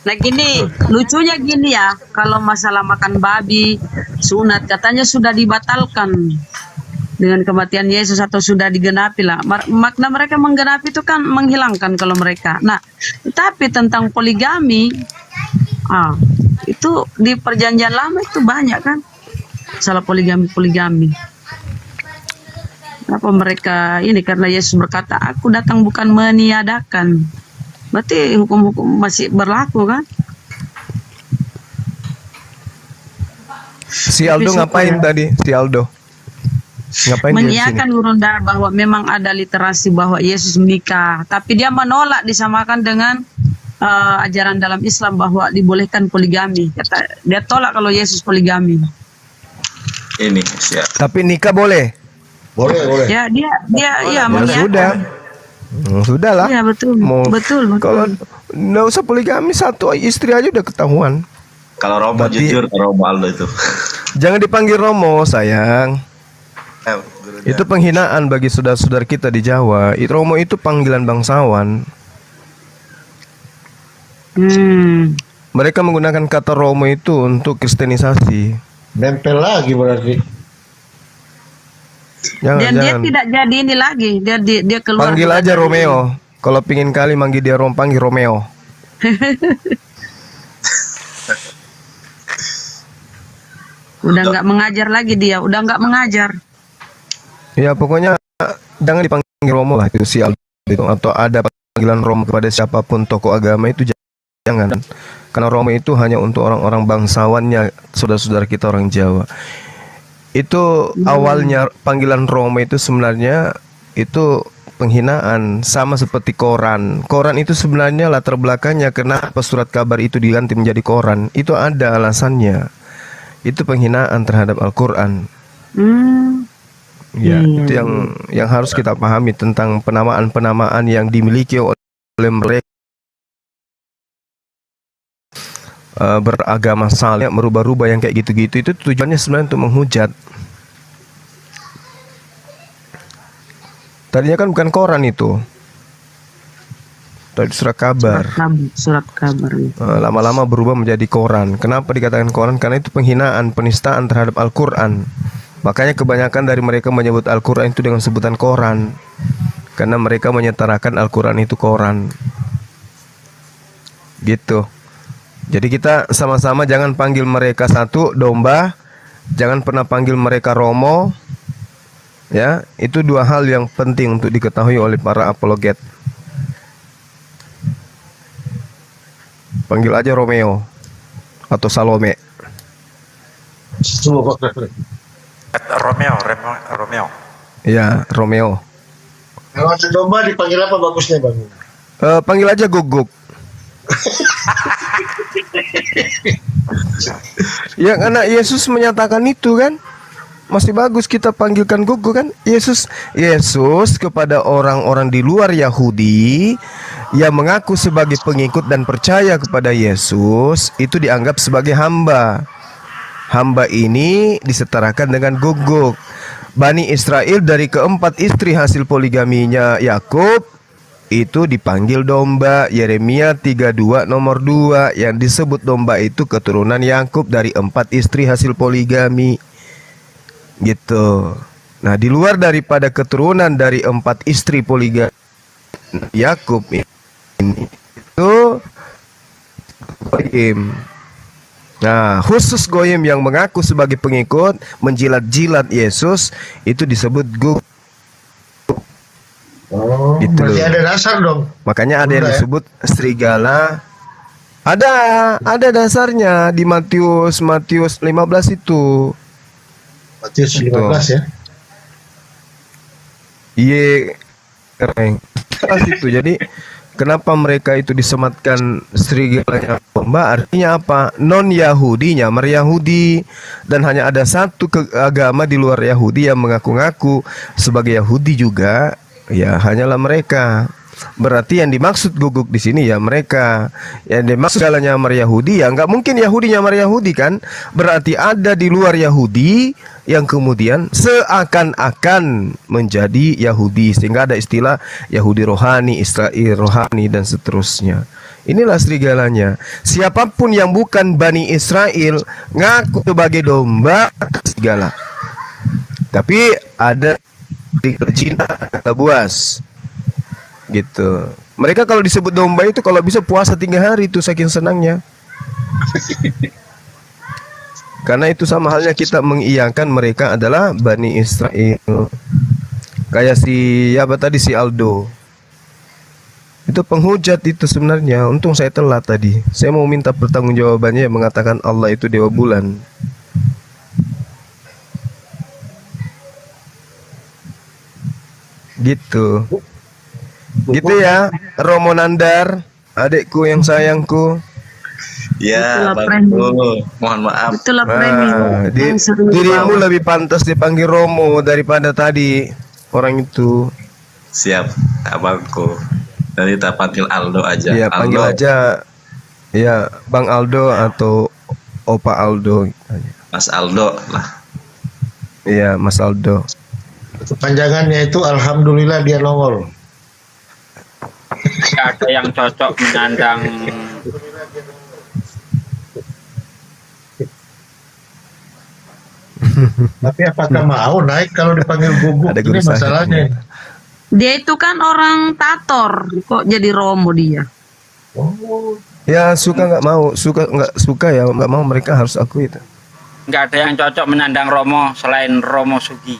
Nah gini, lucunya gini ya, kalau masalah makan babi, sunat katanya sudah dibatalkan dengan kematian Yesus atau sudah digenapi lah. Makna mereka menggenapi itu kan menghilangkan kalau mereka. Nah, tapi tentang poligami, itu di perjanjian lama itu banyak kan, salah poligami. Kenapa mereka ini? Karena Yesus berkata, aku datang bukan meniadakan. Berarti hukum-hukum masih berlaku kan? Si Aldo ngapain tadi? Si Aldo ngapain dia di sini? Mengiakan Gurunda bahwa memang ada literasi bahwa Yesus menikah, tapi dia menolak disamakan dengan ajaran dalam Islam bahwa dibolehkan poligami. Dia tolak kalau Yesus poligami. Ini siap. Tapi nikah boleh. Boleh. Ya dia Ya mengiakan. sudah. Sudah lah. Iya betul. Betul. Kalau nggak usah poligami, 1 istri aja udah ketahuan. Kalau Romo jujur, Romualdo itu. Jangan dipanggil Romo, sayang. Itu penghinaan bagi saudara-saudara kita di Jawa. Romo itu panggilan bangsawan. Mereka menggunakan kata Romo itu untuk kristenisasi. Nempel lagi berarti. Jangan. Dia tidak jadi ini lagi. Dia keluar. Panggil aja Romeo. Kalau pingin kali manggil dia panggil Romeo. Udah nggak mengajar lagi dia. Udah nggak mengajar. Ya pokoknya jangan dipanggil Romo lah itu si Aldo itu. Atau ada panggilan Romo kepada siapapun tokoh agama itu jangan. Karena Romo itu hanya untuk orang-orang bangsawannya, saudara-saudara kita orang Jawa. Itu awalnya panggilan Romo itu sebenarnya itu penghinaan, sama seperti koran. Koran itu sebenarnya latar belakangnya kenapa surat kabar itu diganti menjadi koran. Itu ada alasannya. Itu penghinaan terhadap Al-Quran. Ya, itu yang harus kita pahami tentang penamaan-penamaan yang dimiliki oleh mereka beragama saleh, merubah-rubah yang kayak gitu-gitu. Itu tujuannya sebenarnya untuk menghujat. Tadinya kan bukan koran itu, tadi surat kabar. Surat kabar. Lama-lama berubah menjadi koran. Kenapa dikatakan koran? Karena itu penghinaan, penistaan terhadap Al-Quran. Makanya kebanyakan dari mereka menyebut Al-Quran itu dengan sebutan koran, karena mereka menyetarakan Al-Quran itu koran. Gitu. Jadi kita sama-sama jangan panggil mereka 1 domba, jangan pernah panggil mereka Romo. Ya, itu 2 hal yang penting untuk diketahui oleh para apologet. Panggil aja Romeo atau Salome. Romeo. Ya, Romeo. Kalau ada domba dipanggil apa bagusnya Bang? Panggil aja Guguk. Ya, karena Yesus menyatakan itu kan. Masih bagus kita panggilkan Guguk kan. Yesus kepada orang-orang di luar Yahudi yang mengaku sebagai pengikut dan percaya kepada Yesus itu dianggap sebagai hamba. Hamba ini disetarakan dengan Guguk. Bani Israel dari keempat istri hasil poligaminya Yakub itu dipanggil domba. Yeremia 32 nomor 2 yang disebut domba itu keturunan Yakub dari 4 istri hasil poligami. Gitu. Nah, di luar daripada keturunan dari 4 istri poligami Yakub ini itu goyim. Nah, khusus goyim yang mengaku sebagai pengikut menjilat-jilat Yesus itu disebut Guguk. Oh, Gitu berarti loh. ada dasar dong. Makanya ada yang Bunda ya? disebut serigala. Ada dasarnya di Matius 15 itu. Matius Gitu. 15 ya. Iya, keren. Pas itu. Jadi kenapa mereka itu disematkan serigalanya domba? Artinya apa? Non Yahudi nyamar Yahudi, dan hanya ada satu agama di luar Yahudi yang mengaku-ngaku sebagai Yahudi juga. Ya, hanyalah mereka. Berarti yang dimaksud Guguk di sini ya mereka. Yang dimaksud segala nyamar Yahudi ya nggak mungkin Yahudi nyamar Yahudi kan? Berarti ada di luar Yahudi yang kemudian seakan-akan menjadi Yahudi, sehingga ada istilah Yahudi rohani, Israel rohani, dan seterusnya. Inilah serigalanya. Siapapun yang bukan Bani Israel ngaku sebagai domba serigala. Tapi ada di Cina kata buas. Gitu. Mereka kalau disebut domba itu kalau bisa puasa 3 hari itu saking senangnya. Karena itu sama halnya kita mengiyakan mereka adalah Bani Israel. Kayak si si Aldo. Itu penghujat itu sebenarnya. Untung saya telat tadi. Saya mau minta pertanggungjawabannya yang mengatakan Allah itu dewa bulan. Gitu. Gitu ya, Romo Nandar, adikku yang sayangku. Ya, Itulah Bang. Mohon maaf. Itulah premi yang sering Dirimu dibawa. lebih pantas dipanggil Romo daripada tadi orang itu. Siap, abangku. Nanti kita panggil Aldo aja. Iya, panggil Aldo, aja. Ya, Bang Aldo atau Opa Aldo. Mas Aldo lah. Iya, Mas Aldo. Panjangannya itu alhamdulillah dia nongol. Nggak ada yang cocok menyandang Tapi apakah mau naik kalau dipanggil Guguk? Ada Ini guru saya. masalahnya. Dia itu kan orang Tator, kok jadi Romo dia. Oh, Ya, suka nggak mau, suka nggak suka ya nggak mau, mereka harus akui itu. nggak ada yang cocok menyandang Romo selain Romo Sugi.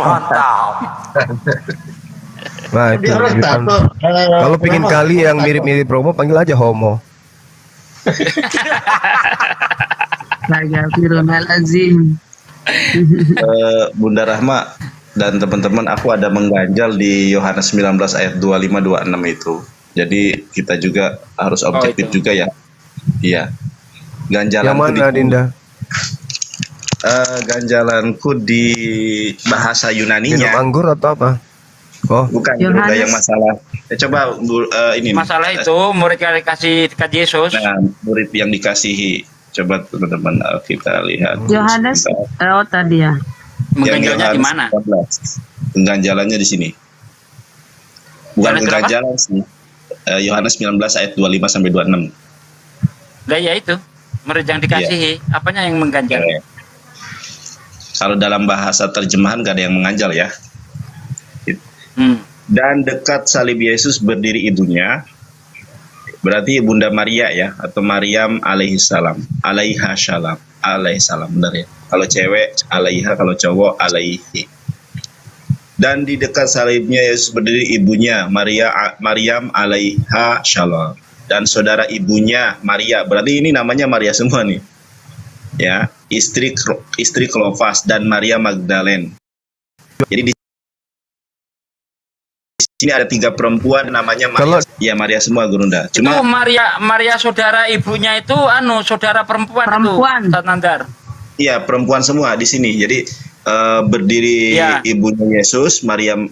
Mantap. Nah, itu. dia orang tato. Kalau pingin kali yang mirip-mirip Romo, panggil aja Homo. Astagfirullahaladzim. Bunda Rahma dan teman-teman, aku ada mengganjal di Yohanes 19 ayat 25-26 itu. Jadi kita juga harus objektif itu. juga ya. Iya. Ganjalanku Yang mana, Dinda? Ganjalanku di bahasa Minum Yunaninya. anggur atau apa? Oh, Bukan Yohanes. juga yang masalah. Coba ini. Masalah itu murid kasih dekat Yesus. Nah, murid yang dikasihi. Coba teman-teman kita lihat. Yohanes, oh tadi ya. Mengganjalnya di Yohanes mana? 14. Pengganjalannya di sini. Bukan Yohanes berapa? pengganjalan sih. Yohanes 19 ayat 25 sampai 26. Lah ya itu, murid yang dikasihi, apanya yang mengganjal? Kalau dalam bahasa terjemahan gak ada yang menganjal ya. Hmm. Dan dekat salib Yesus berdiri ibunya, berarti Bunda Maria ya, atau Maryam alaihissalam, alaihissalam, benar ya. Kalau cewek alaiha, kalau cowok alaihi. Dan di dekat salibnya Yesus berdiri ibunya Maryam alaiha shalom, dan saudara ibunya Maria, berarti ini namanya Maria semua nih ya. istri Klofas, dan Maria Magdalene. Jadi di sini ada 3 perempuan namanya Maria. Ya Maria semua Gurunda. Itu Maria saudara ibunya itu saudara perempuan itu, Ustaz Nandar. Iya, perempuan semua di sini. Jadi berdiri ibunya Yesus, Maryam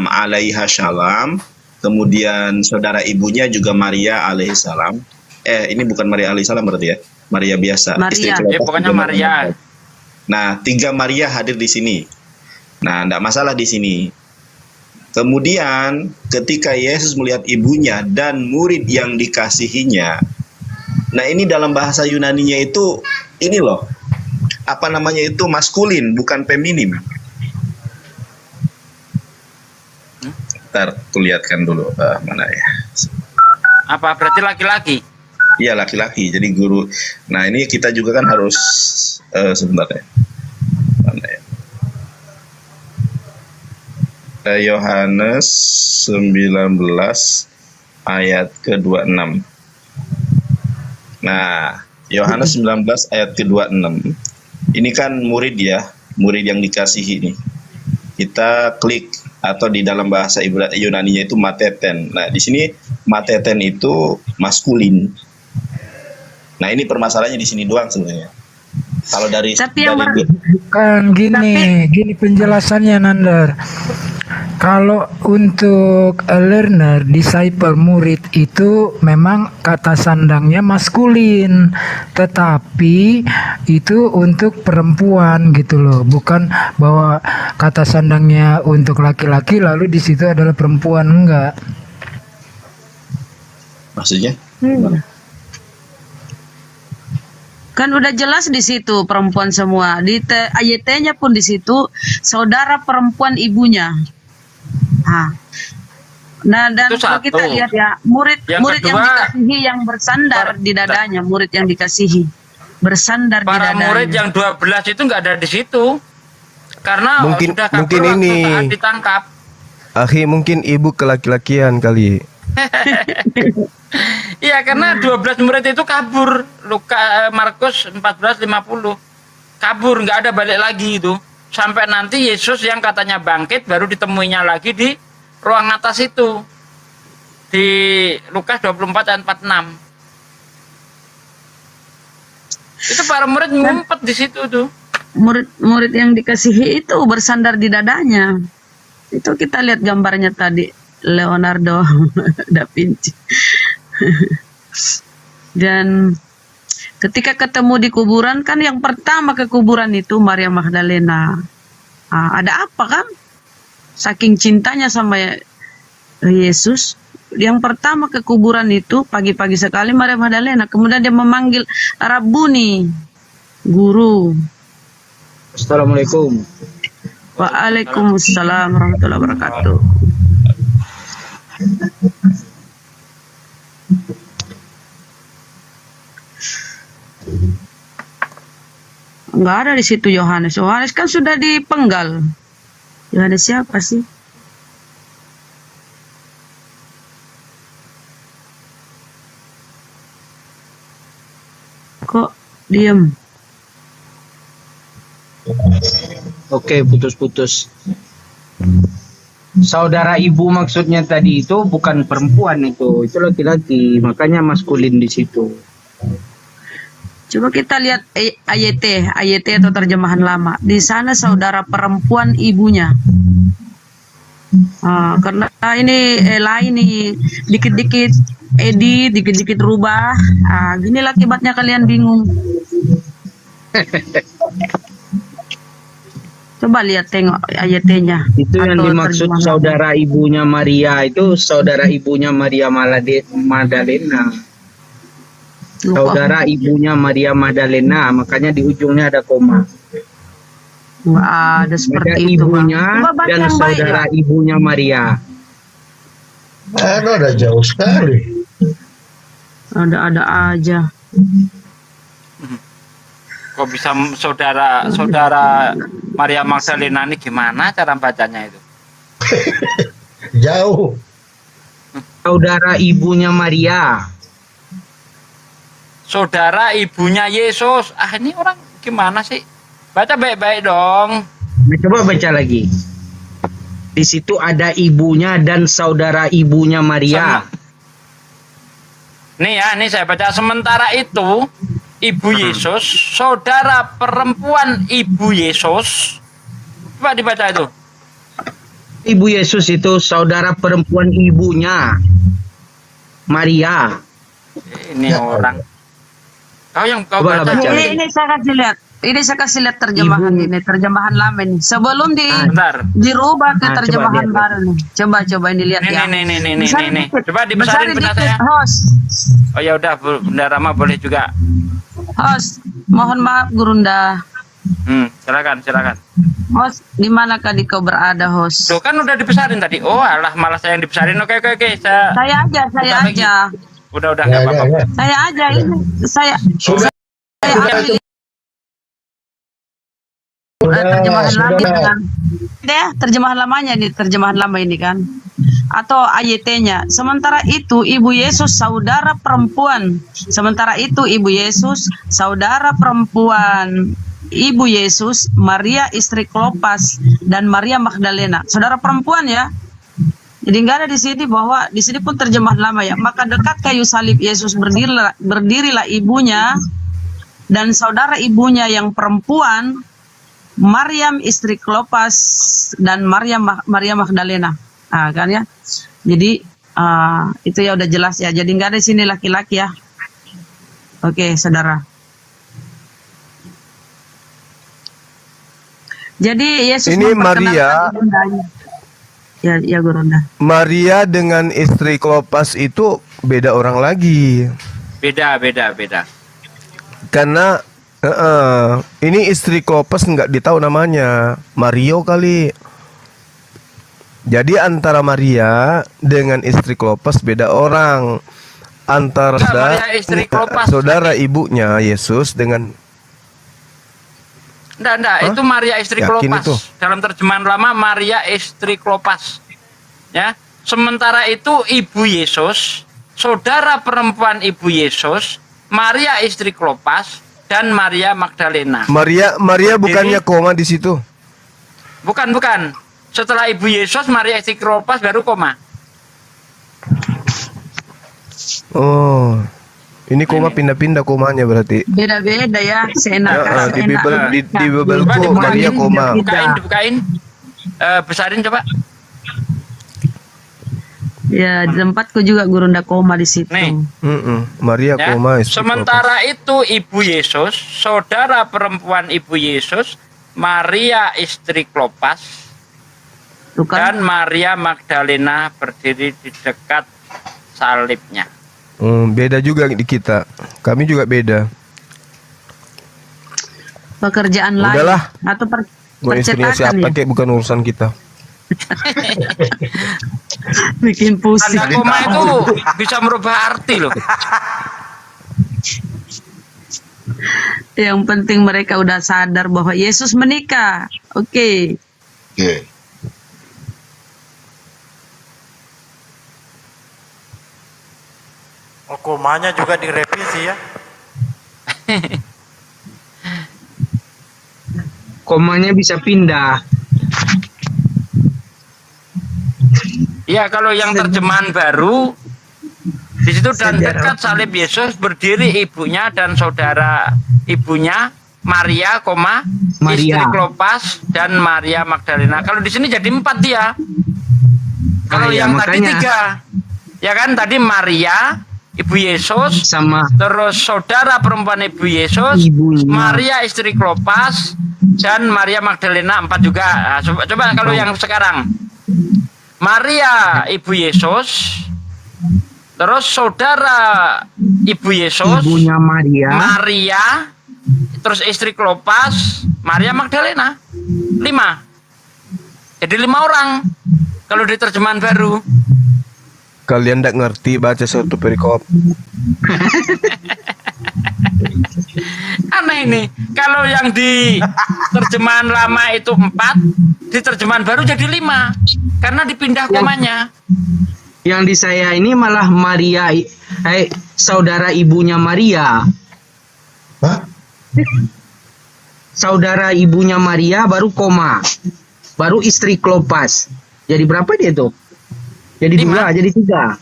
alaiha salam. Kemudian saudara ibunya juga Maria alaihi salam. Ini bukan Maria alaihi salam berarti ya. Maria biasa. Maria. Pokoknya Maria. Nah, 3 Maria hadir di sini. Nah, enggak masalah di sini. Kemudian ketika Yesus melihat ibunya dan murid yang dikasihinya. Nah, ini dalam bahasa Yunaninya itu ini loh. Apa namanya itu maskulin, bukan feminim. Ntar kulihatkan dulu mana ya. Apa berarti laki-laki? Iya, laki-laki. Jadi guru. Nah, ini kita juga kan harus sebentar ya. Mana ya? Yohanes 19 ayat ke-26. Nah, Yohanes 19 ayat ke-26. Ini kan murid ya, murid yang dikasihi nih. Kita klik atau di dalam bahasa Yunaninya itu mateten. Nah, di sini mateten itu maskulin. Nah, ini permasalahannya di sini doang sebenarnya. Kalau dari bukan gini penjelasannya Nandar. Kalau untuk learner, disciple, murid itu memang kata sandangnya maskulin, tetapi itu untuk perempuan gitu loh, bukan bahwa kata sandangnya untuk laki-laki lalu di situ adalah perempuan, enggak. Maksudnya? Kan udah jelas di situ perempuan semua. Di ayat-nya pun di situ saudara perempuan ibunya. Nah, dan kalau kita lihat ya, murid yang dikasihi yang bersandar di dadanya, murid yang dikasihi bersandar di dadanya. Para murid yang 12 itu nggak ada di situ. Karena mungkin ini saat ditangkap. Mungkin ibu kelaki-lakian kali. Iya, karena 12 murid itu kabur. Markus 14:50. Kabur, nggak ada balik lagi itu. Sampai nanti Yesus yang katanya bangkit baru ditemuinya lagi di ruang atas itu. Di Lukas 24 ayat 46. Itu para murid ngumpet di situ tuh. Murid yang dikasihi itu bersandar di dadanya. Itu kita lihat gambarnya tadi, Leonardo da Vinci. Dan ketika ketemu di kuburan kan yang pertama ke kuburan itu Maria Magdalena. Ada apa kan? Saking cintanya sama Yesus, yang pertama ke kuburan itu pagi-pagi sekali Maria Magdalena. Kemudian dia memanggil Rabuni, guru. Assalamualaikum. Waalaikumsalam warahmatullahi wabarakatuh. Enggak ada di situ Yohanes. Yohanes kan sudah dipenggal. Yohanes siapa sih? Kok diem? Oke, putus-putus. Saudara ibu maksudnya tadi itu bukan perempuan itu laki-laki, makanya maskulin di situ. Coba kita lihat ayat atau terjemahan lama. Di sana saudara perempuan ibunya. Karena ini lain nih, dikit-dikit edit, dikit-dikit rubah. Ginilah akibatnya kalian bingung. Coba lihat tengok ayatnya. Itu yang dimaksud saudara ibunya Maria itu saudara ibunya Maria Magdalena. Saudara ibunya Maria Magdalena, makanya di ujungnya ada koma. Ada seperti ada itu. Ibunya dan saudara ibunya Maria. Ada jauh sekali. Ada aja. Kok bisa saudara Maria Magdalena ini gimana cara bacanya itu? Jauh. Saudara ibunya Maria. saudara ibunya Yesus. Ah, ini orang gimana sih? Baca baik-baik dong. Nah, coba baca lagi. Di situ ada ibunya dan saudara ibunya Maria. Nih ya, ini saya baca. Sementara itu, ibu Yesus, saudara perempuan ibu Yesus. Coba dibaca itu. Ibu Yesus itu saudara perempuan ibunya Maria. Ini orang. Kau Coba baca. baca. Ini saya kasih lihat. Ini saya kasih lihat terjemahan ini, terjemahan lama ini. Sebelum Bentar. dirubah ke Coba terjemahan lihat. baru nih. Coba ini lihat ya. Nih. Coba dibesarin benar saya. Host. Oh ya udah, Bunda Rama boleh juga. Host, mohon maaf Gurunda. Silakan. Host, di manakah kau berada, host? Tuh kan udah dibesarin tadi. Oh, alah malah saya yang dibesarin. Oke. Saya aja. Udah enggak apa-apa. Saya aja ini. Saya ambil terjemahan lama kan. Terjemahan lamanya nih, terjemahan lama ini kan. Atau AYT-nya. Sementara itu ibu Yesus saudara perempuan. Ibu Yesus, Maria istri Klopas dan Maria Magdalena. Saudara perempuan ya. Jadi nggak ada di sini bahwa di sini pun terjemahan lama ya. Maka dekat kayu salib Yesus berdirilah ibunya dan saudara ibunya yang perempuan, Maryam istri Klopas dan Maria Magdalena. Nah, kan ya. Jadi itu ya udah jelas ya. Jadi nggak ada di sini laki-laki ya. Oke, saudara. Jadi Yesus Ini Maria. Ya Gurunda. Maria dengan istri Klopas itu beda orang lagi. Beda. Karena ini istri Klopas nggak ditahu namanya, Mario kali. Jadi antara Maria dengan istri Klopas beda orang. Antara Maria istri Klopas. saudara ibunya Yesus dengan Enggak, itu Maria istri Yakin Klopas. itu? Dalam terjemahan lama Maria istri Klopas. Ya. Sementara itu ibu Yesus, saudara perempuan ibu Yesus, Maria istri Klopas dan Maria Magdalena. Maria bukannya koma di situ. Bukan. Setelah ibu Yesus, Maria istri Klopas baru koma. Oh. Ini koma pindah-pindah komanya berarti. Beda-beda ya, seenak. Di Bibelku Maria koma. Dibukain. Besarin coba. Ya, di tempatku juga Gurunda koma di situ. Nih. Maria Ya. koma. istri Sementara itu ibu Yesus, saudara perempuan ibu Yesus, Maria istri Klopas dan Maria Magdalena berdiri di dekat salibnya. Beda juga di kita. Kami juga beda. Pekerjaan lain Udahlah. atau Mau istrinya percetakan siapa ya? kayak bukan urusan kita. Bikin pusing. Tanda koma itu bisa merubah arti loh. Yang penting mereka udah sadar bahwa Yesus menikah. Oke. Komanya juga direvisi ya. Komanya bisa pindah. Ya, kalau yang terjemahan baru di situ dan dekat salib Yesus berdiri ibunya dan saudara ibunya Maria, istri Klopas dan Maria Magdalena. Kalau di sini jadi 4 dia. Kalau yang tadi 3, ya kan tadi Maria ibu Yesus sama terus saudara perempuan ibu Yesus, Maria istri Klopas dan Maria Magdalena 4 juga. Nah, coba kalau yang sekarang Maria ibu Yesus, terus saudara ibu Yesus, ibunya Maria, terus istri Klopas, Maria Magdalena, 5. Jadi 5 orang kalau di terjemahan baru. Kalian tidak ngerti baca suatu perikop. Aneh ini. Kalau yang di terjemahan lama itu 4, di terjemahan baru jadi 5. Karena dipindah komanya. Yang di saya ini malah Maria, saudara ibunya Maria. Hah? Saudara ibunya Maria baru koma. Baru istri Klopas. Jadi berapa dia tuh? Jadi 2, jadi 3.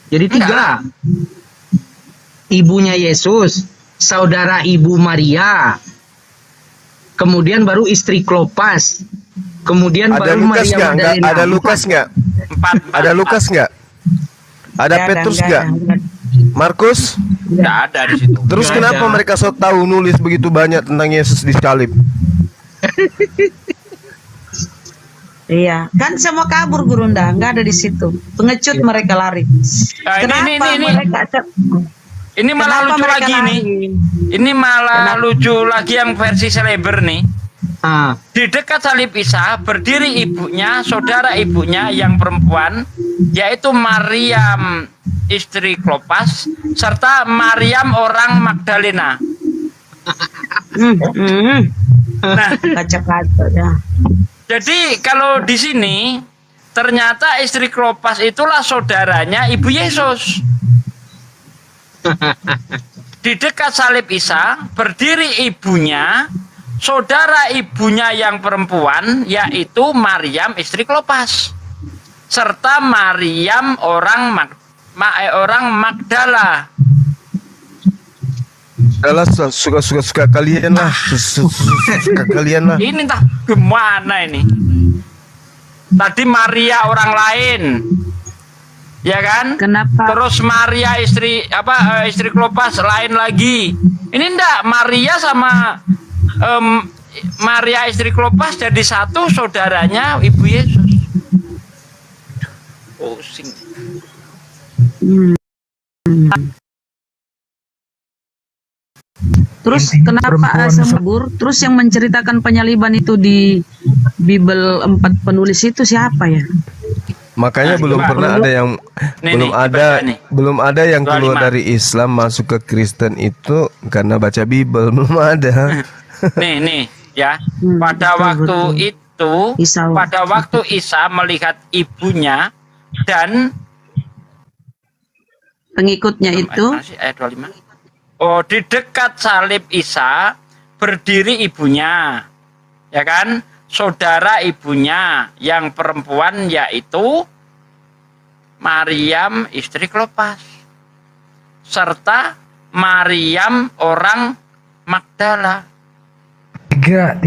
Jadi 3. Ibunya Yesus, saudara ibu Maria. Kemudian baru istri Klopas. Kemudian Ada baru Lukas Maria nggak? Magdalena. Ada Lukas nggak? Ada Lukas nggak? Ada Petrus nggak? Markus? Nggak ada di situ. Terus Nggak kenapa ada. mereka so tahu nulis begitu banyak tentang Yesus disalib? Iya, kan semua kabur Gurunda, nggak ada di situ. Pengecut mereka lari. Nah, Kenapa mereka? Ini malah Kenapa lucu mereka lagi nih. lari? Ini malah lucu lagi yang versi seleber nih. Di dekat salib Isa berdiri ibunya, saudara ibunya yang perempuan, yaitu Maryam istri Klopas serta Maryam orang Magdalena. Nah, Kaca-kaca ya. jadi kalau di sini ternyata istri Klopas itulah saudaranya ibu Yesus. Di dekat salib Isa berdiri ibunya, saudara ibunya yang perempuan, yaitu Maryam istri Klopas serta Maryam orang Magdala. Adalah suka kalian lah, suka kalian lah. Ini entah gimana ini. Tadi Maria orang lain, ya kan? Kenapa? Terus Maria istri Klopas lain lagi. Ini enggak, Maria sama Maria istri Klopas jadi satu, saudaranya ibu Yesus. Pusing. Terus Ini kenapa perempuan sembur? Terus yang menceritakan penyaliban itu di Bible 4 penulis itu siapa ya? Makanya Nah, belum coba. pernah ada yang Nih, belum nih, ada dibaca nih. belum ada yang 25. keluar dari Islam masuk ke Kristen itu karena baca Bible belum ada. Nih ya. betul, Pada waktu betul. itu, Isa. pada waktu Isa melihat ibunya dan Pengikutnya itu Masih ayat 25. Oh, di dekat salib Isa berdiri ibunya, ya kan? Saudara ibunya yang perempuan yaitu Maryam istri Klopas serta Maryam orang Magdala. 3.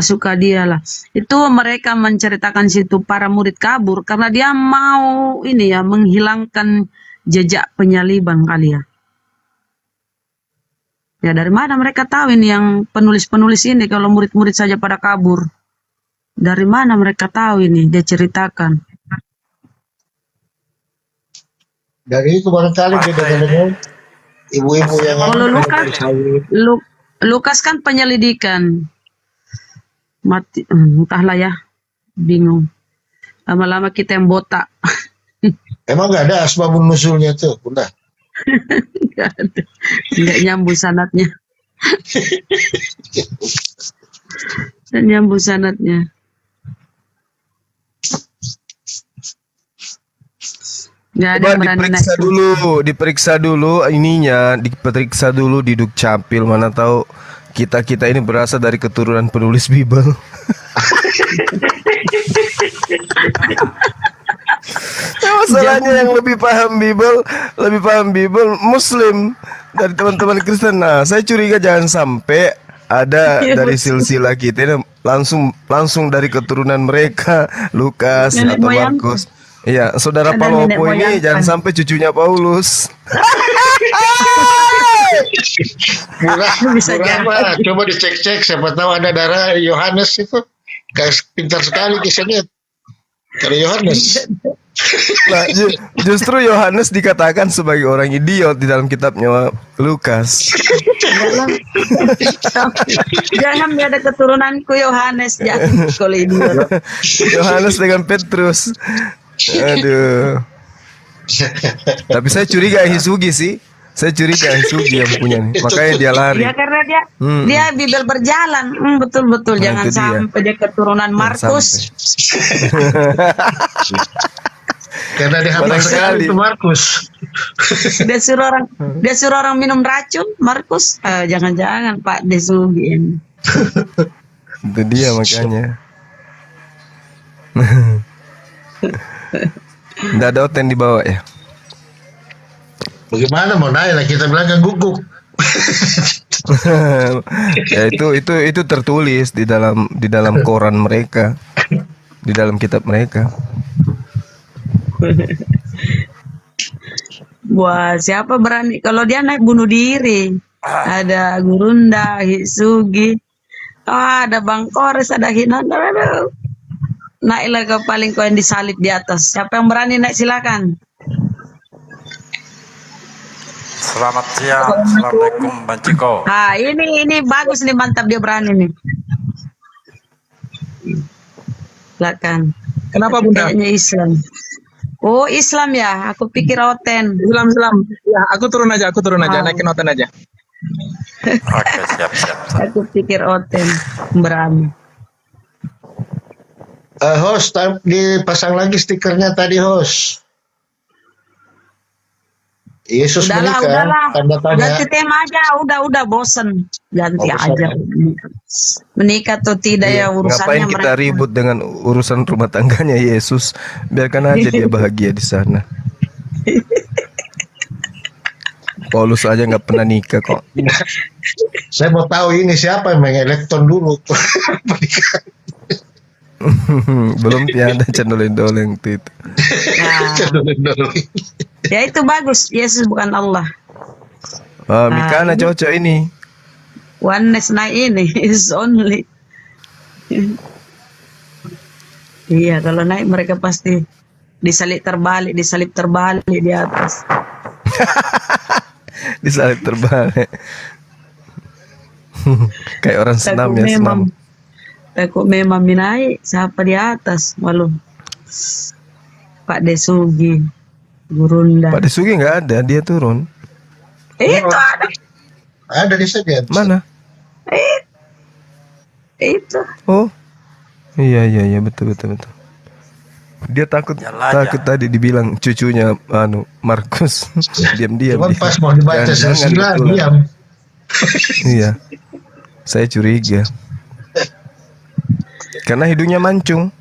suka dia lah. Itu mereka menceritakan situ para murid kabur karena dia mau ini ya menghilangkan jejak penyaliban kali ya. Ya dari mana mereka tahu ini yang penulis-penulis ini kalau murid-murid saja pada kabur. Dari mana mereka tahu ini? Dia ceritakan. Dari itu barangkali dia dengan ibu-ibu yang Kalau Lukas kan penyelidikan. Mati, entahlah ya, bingung. Lama-lama kita yang botak. emang nggak ada asbabun nuzulnya tuh, Bunda. Nggak ada. Nggak nyambung sanatnya. Dan nyambung sanatnya. Nggak ada Coba yang berani naik. diperiksa dulu ininya, diperiksa dulu di Dukcapil, mana tahu kita ini berasal dari keturunan penulis Bible. Masalahnya yang lebih paham Bible Muslim dari teman-teman Kristen. Nah, saya curiga jangan sampai ada dari silsilah kita ini langsung dari keturunan mereka, Lukas Nenek atau moyang. Markus. Iya, saudara Ada Palopo nenek ini moyang jangan kan. sampai cucunya Paulus. Bisa jadi. Murah, coba dicek-cek, siapa tahu ada darah Yohanes itu. Kayak pintar sekali kisahnya. Kalau Yohanes. Nah, justru Yohanes dikatakan sebagai orang idiot di dalam kitabnya Lukas. Jangan ada keturunanku Yohanes, jangan kalau ini. Yohanes dengan Petrus. Aduh. Tapi saya curiga Hisugi sih. Saya curiga Sugi yang punya nih. Makanya dia lari. Ya karena dia Bible berjalan. Betul-betul. Nah, Jangan itu dia. sampai dia keturunan Markus. Karena dia hafal sekali itu Markus. Dia suruh orang minum racun, Markus. Jangan-jangan Pak Desugi ini. Itu dia makanya. Nggak ada oten di bawah ya. Bagaimana mau naik lah, kita bilang kan guguk. Ya itu tertulis di dalam koran mereka, di dalam kitab mereka. Wah, siapa berani? Kalau dia naik bunuh diri. Ada Gurunda, Hisugi. Ada Bang Kores, ada Hinanda. Aduh. Naiklah ke paling kau yang disalib di atas. Siapa yang berani naik silakan. Selamat siang, assalamualaikum Bang Ciko. Ini bagus nih, mantap dia berani nih. Silakan. Kenapa Bunda? Kayaknya Islam. Oh Islam ya, aku pikir Oten. Islam. Ya, aku turun aja, naikin Oten aja. Oke, siap. Aku pikir Oten berani. Host, dipasang lagi stikernya tadi, host. Yesus menikah, tanda tanya. Ganti tema aja, udah bosen. Ganti aja. Menikah atau tidak ya urusannya Ngapain kita ribut dengan urusan rumah tangganya Yesus? Biarkan aja dia bahagia di sana. Paulus aja nggak pernah nikah kok. Saya mau tahu ini siapa yang mengelekton dulu. Belum tiada cendolin-doleng itu. Ya itu bagus. Yesus bukan Allah. Mikana cocok ini. Oneness naik ini is only. Iya, kalau naik mereka pasti disalib terbalik di atas. Disalib terbalik. Kayak orang senam ya, senam. Takut memang naik, siapa di atas, malu. Pak Desugi, Gurunda. Pak Desugi nggak ada, dia turun. Itu ada. Ada di sana. Mana? Itu. Oh, iya betul. Dia takut tadi dibilang cucunya Markus. Diam-diam. Cuman pas mau dibaca silsilah diam. Iya. Saya curiga. Karena hidungnya mancung.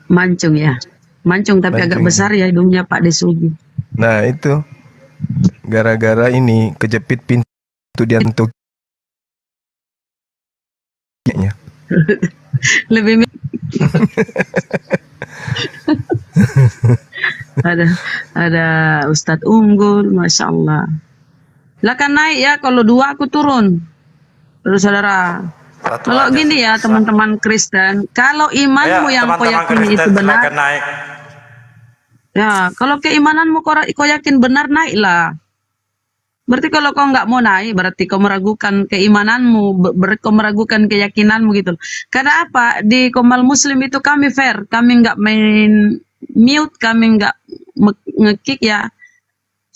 Mancung ya. Mancung tapi agak besar ya hidungnya Pak Desugi. Nah, itu. Gara-gara ini kejepit pintu di antuk. Lebih ada Ustadz Unggul, Masya Allah. Lah kan naik ya, kalau dua aku turun. Terus saudara, kalau gini ya teman-teman Kristen, kalau imanmu yang kau yakini itu benar, ya kalau keimananmu kau yakin benar, naiklah. Berarti kalau kau nggak mau naik, berarti kau meragukan keimananmu, kau meragukan keyakinanmu gitu. Karena apa? Di Komal Muslim itu kami fair, kami nggak main mute, kami nggak ngekick ya.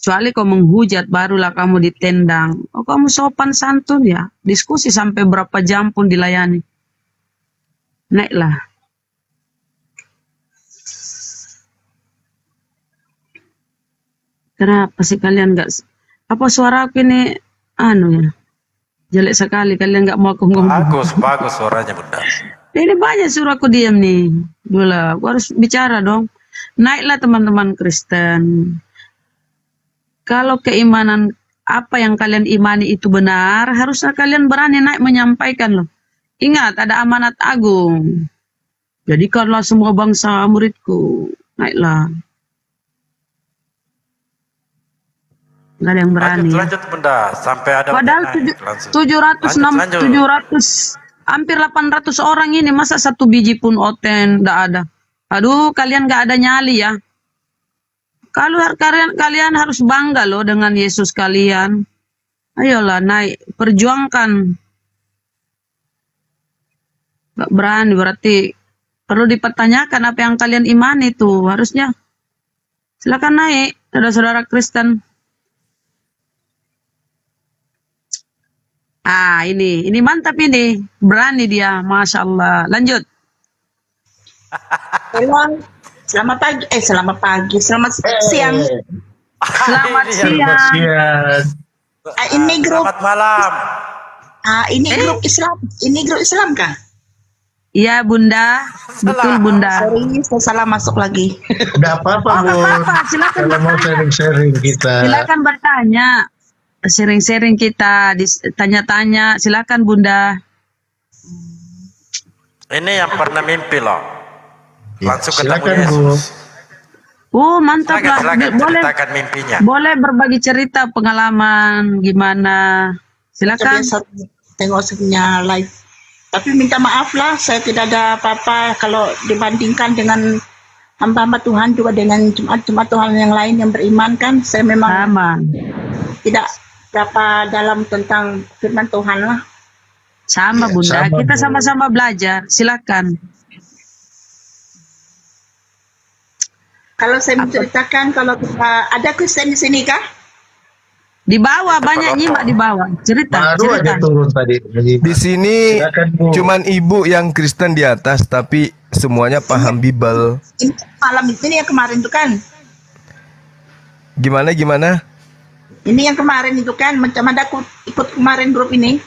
Kecuali kau menghujat, barulah kamu ditendang. Oh, kamu sopan santun ya. Diskusi sampai berapa jam pun dilayani. Naiklah. Kenapa sih kalian nggak? Apa suara aku ini ya? Jelek sekali, kalian nggak mau aku ngomong. Bagus suaranya Bunda. Ini banyak suruh aku diam nih. Dula, aku harus bicara dong. Naiklah teman-teman Kristen. Kalau keimanan apa yang kalian imani itu benar, harusnya kalian berani naik menyampaikan loh. Ingat, ada amanat agung. Jadikanlah semua bangsa muridku. Naiklah. Nggak ada yang berani. Lanjut Bunda, sampai ada. Padahal 700, hampir 800 orang ini, masa satu biji pun oten nggak ada. Aduh, kalian nggak ada nyali ya. Kalau kalian harus bangga loh dengan Yesus kalian. Ayolah naik, perjuangkan. Gak berani berarti perlu dipertanyakan apa yang kalian imani itu. Harusnya Silakan naik, saudara-saudara Kristen. Ini mantap ini, berani dia, masya Allah. Lanjut. Selamat pagi, selamat siang. Selamat siang. Ini grup. Selamat malam. Ini grup Islam. Ini grup Islam kah? Iya Bunda, betul Bunda. Sorry, saya salah masuk lagi. Tidak apa-apa, Bu. Silakan Kalau mau sharing-sharing kita. Silakan bertanya, sharing-sharing kita, tanya-tanya. Silakan Bunda. Ini yang pernah mimpi loh. Langsung ketemu Silakan, Bu. Yesus. Mantap lah. Silakan Boleh, ceritakan mimpinya. boleh berbagi cerita pengalaman gimana. Silakan. Biasa tengok sebenarnya live. Tapi minta maaf lah, saya tidak ada apa-apa kalau dibandingkan dengan hamba-hamba Tuhan juga dengan jemaat-jemaat Tuhan yang lain yang beriman kan. Saya memang tidak berapa dalam tentang firman Tuhan lah. Sama Bunda, sama, kita Bu. sama-sama belajar. Silakan. Kalau saya menceritakan, kalau kita ada Kristen di sini kah? Di bawah banyak nyimak di bawah. Cerita. Baru aja turun tadi. Di sini cuman ibu yang Kristen di atas, tapi semuanya paham Bible. Ini malam ini yang kemarin itu kan? Gimana? Ini yang kemarin itu kan, macam ada aku ikut kemarin grup ini.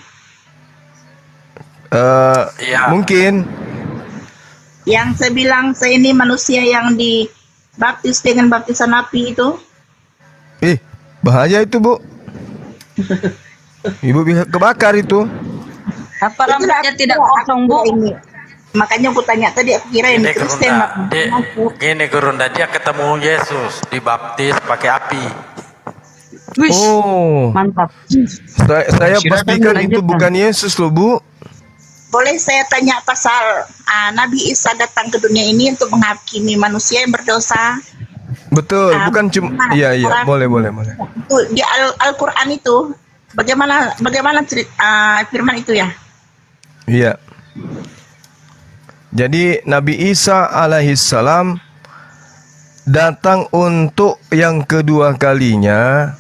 Mungkin. Yang saya bilang saya ini manusia yang dibaptis dengan baptisan api itu. Bahaya itu, Bu. Ibu bisa kebakar itu. Apa rambutnya tidak kosong, Bu? Makanya aku tanya tadi, aku kira ini Kristen. Gini Gurunda, dia ketemu Yesus, dibaptis pakai api. Mantap. Saya pastikan itu bukan Yesus loh, Bu. Boleh saya tanya pasal Nabi Isa datang ke dunia ini untuk menghakimi manusia yang berdosa? Betul, bukan cuma iya, boleh. Itu di Al-Qur'an itu bagaimana cerita firman itu ya? Iya. Jadi Nabi Isa alaihissalam datang untuk yang kedua kalinya.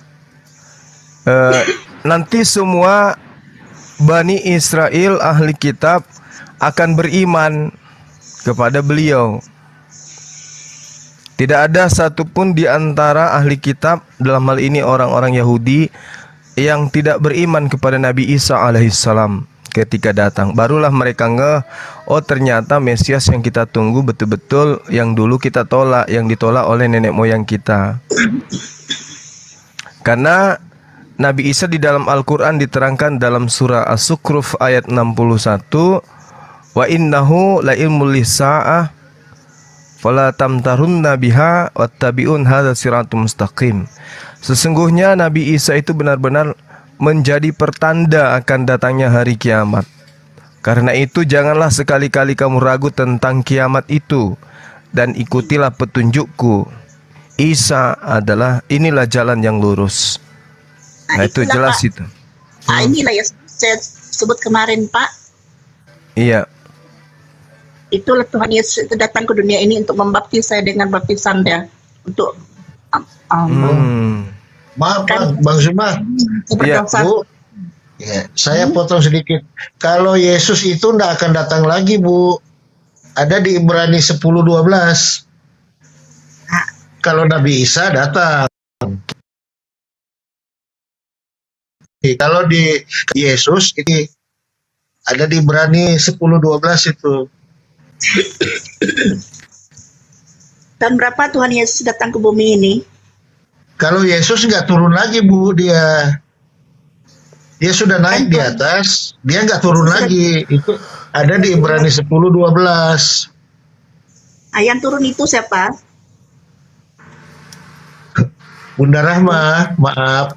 Nanti semua Bani Israel ahli kitab akan beriman kepada beliau. Tidak ada satupun di antara ahli kitab, dalam hal ini orang-orang Yahudi, yang tidak beriman kepada Nabi Isa alaihissalam ketika datang. Barulah mereka ternyata Mesias yang kita tunggu betul-betul yang dulu kita tolak, yang ditolak oleh nenek moyang kita. Karena Nabi Isa di dalam Al-Quran diterangkan dalam surah As-Sukruf ayat 61, wa innahu la ilmul lisa'ah fala tamtarunna biha wattabi'un hadza siratum mustaqim. Sesungguhnya Nabi Isa itu benar-benar menjadi pertanda akan datangnya hari kiamat. Karena itu janganlah sekali-kali kamu ragu tentang kiamat itu, dan ikutilah petunjukku. Isa inilah jalan yang lurus. Nah itu jelas Pak. Itu. Inilah yang saya sebut kemarin Pak. Iya. Itulah Tuhan Yesus itu datang ke dunia ini untuk membaptis saya dengan baptisan dia. Untuk Maaf Bang Zuma. Iya, Bu. Ya, saya potong sedikit. Kalau Yesus itu tidak akan datang lagi, Bu. Ada di Ibrani 10:12. Kalau Nabi Isa datang. Kalau di Yesus ini ada di Ibrani 10:12 itu. Dan berapa Tuhan Yesus datang ke bumi ini? Kalau Yesus nggak turun lagi, Bu, dia sudah naik di atas, dia nggak turun lagi. Itu ada di Ibrani 10:12. Yang turun itu siapa? Bunda Rahma, maaf.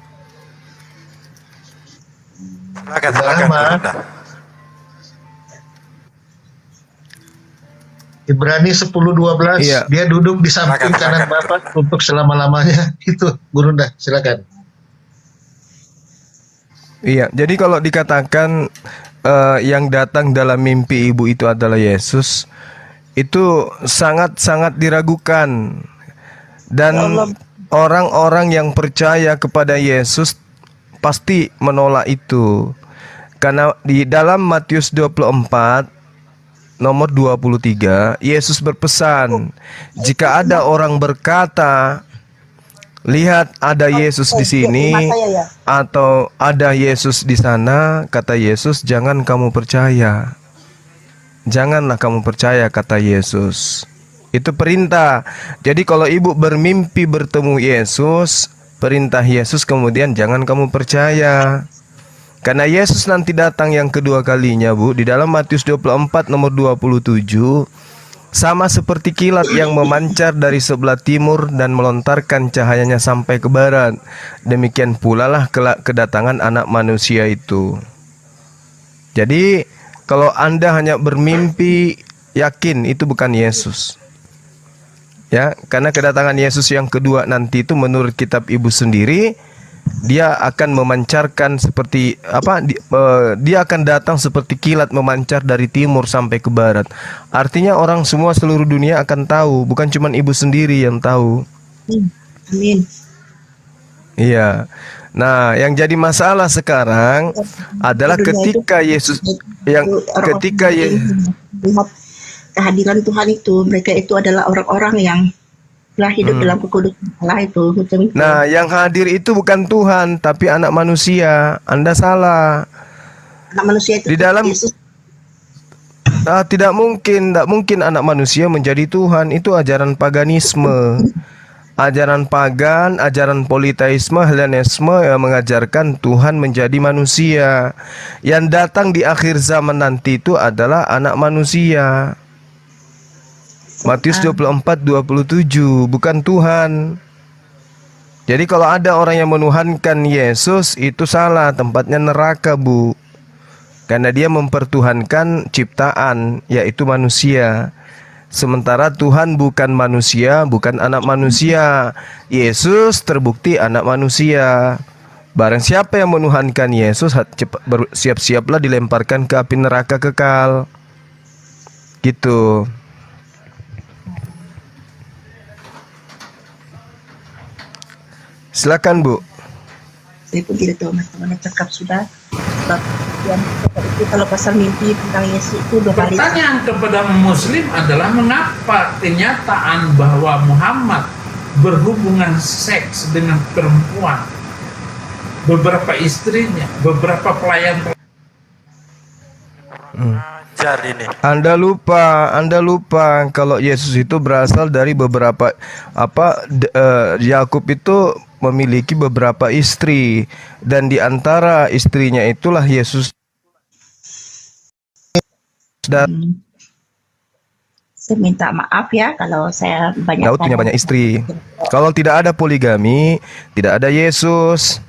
Silakan. Ibrani 10:12, dia duduk di samping kanan Bapak untuk selama-lamanya. Itu, Burunda, silakan. Iya, jadi kalau dikatakan yang datang dalam mimpi ibu itu adalah Yesus, itu sangat-sangat diragukan. Dan orang-orang yang percaya kepada Yesus pasti menolak itu. Karena di dalam Matius 24 nomor 23, Yesus berpesan, jika ada orang berkata, lihat ada Yesus di sini atau ada Yesus di sana, kata Yesus, jangan kamu percaya. Janganlah kamu percaya, kata Yesus. Itu perintah. Jadi kalau ibu bermimpi bertemu Yesus, perintah Yesus kemudian jangan kamu percaya. Karena Yesus nanti datang yang kedua kalinya, Bu, di dalam Matius 24 nomor 27, sama seperti kilat yang memancar dari sebelah timur dan melontarkan cahayanya sampai ke barat. Demikian pula lah kelak kedatangan Anak Manusia itu. Jadi kalau Anda hanya bermimpi, yakin itu bukan Yesus. Ya, karena kedatangan Yesus yang kedua nanti itu menurut kitab ibu sendiri, dia akan memancarkan seperti apa? Dia akan datang seperti kilat memancar dari timur sampai ke barat. Artinya orang semua seluruh dunia akan tahu, bukan cuma ibu sendiri yang tahu. Amin. Iya. Nah, yang jadi masalah sekarang adalah ketika Yesus ketika Lihat kehadiran Tuhan itu, mereka itu adalah orang-orang yang telah hidup dalam kekudusan Allah itu. Nah, yang hadir itu bukan Tuhan, tapi anak manusia. Anda salah. Anak manusia itu Di dalam Yesus. tidak mungkin anak manusia menjadi Tuhan. Itu ajaran paganisme. Ajaran pagan, ajaran politeisme, Hellenisme yang mengajarkan Tuhan menjadi manusia. Yang datang di akhir zaman nanti itu adalah anak manusia. Matius 24:27, bukan Tuhan. Jadi kalau ada orang yang menuhankan Yesus, itu salah, tempatnya neraka, Bu. Karena dia mempertuhankan ciptaan, yaitu manusia. Sementara Tuhan bukan manusia, bukan anak manusia. Yesus terbukti anak manusia. Barang siapa yang menuhankan Yesus, siap-siaplah dilemparkan ke api neraka kekal. Gitu. Silakan, Bu. Saya pun tidak tahu mas-temannya cakap sudah. Sebab yang itu kalau pasal mimpi tentang Yesus itu 2 kali. Pertanyaan kepada Muslim adalah mengapa kenyataan bahwa Muhammad berhubungan seks dengan perempuan, beberapa istrinya, beberapa pelayan. Anda lupa kalau Yesus itu berasal dari beberapa Yakub itu memiliki beberapa istri, dan di antara istrinya itulah Yesus. Dan Saya minta maaf ya kalau saya Daud punya banyak istri. Kalau tidak ada poligami, tidak ada Yesus.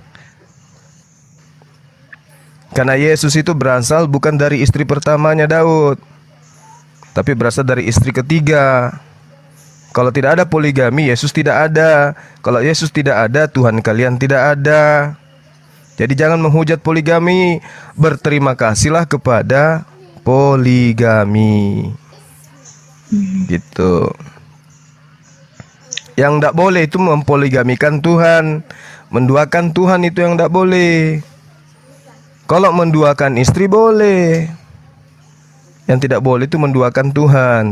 Karena Yesus itu berasal bukan dari istri pertamanya Daud, tapi berasal dari istri ketiga. Kalau tidak ada poligami, Yesus tidak ada. Kalau Yesus tidak ada, Tuhan kalian tidak ada. Jadi jangan menghujat poligami. Berterima kasihlah kepada poligami. Gitu. Yang tidak boleh itu mempoligamikan Tuhan. Menduakan Tuhan itu yang tidak boleh. Kalau menduakan istri boleh. Yang tidak boleh itu menduakan Tuhan.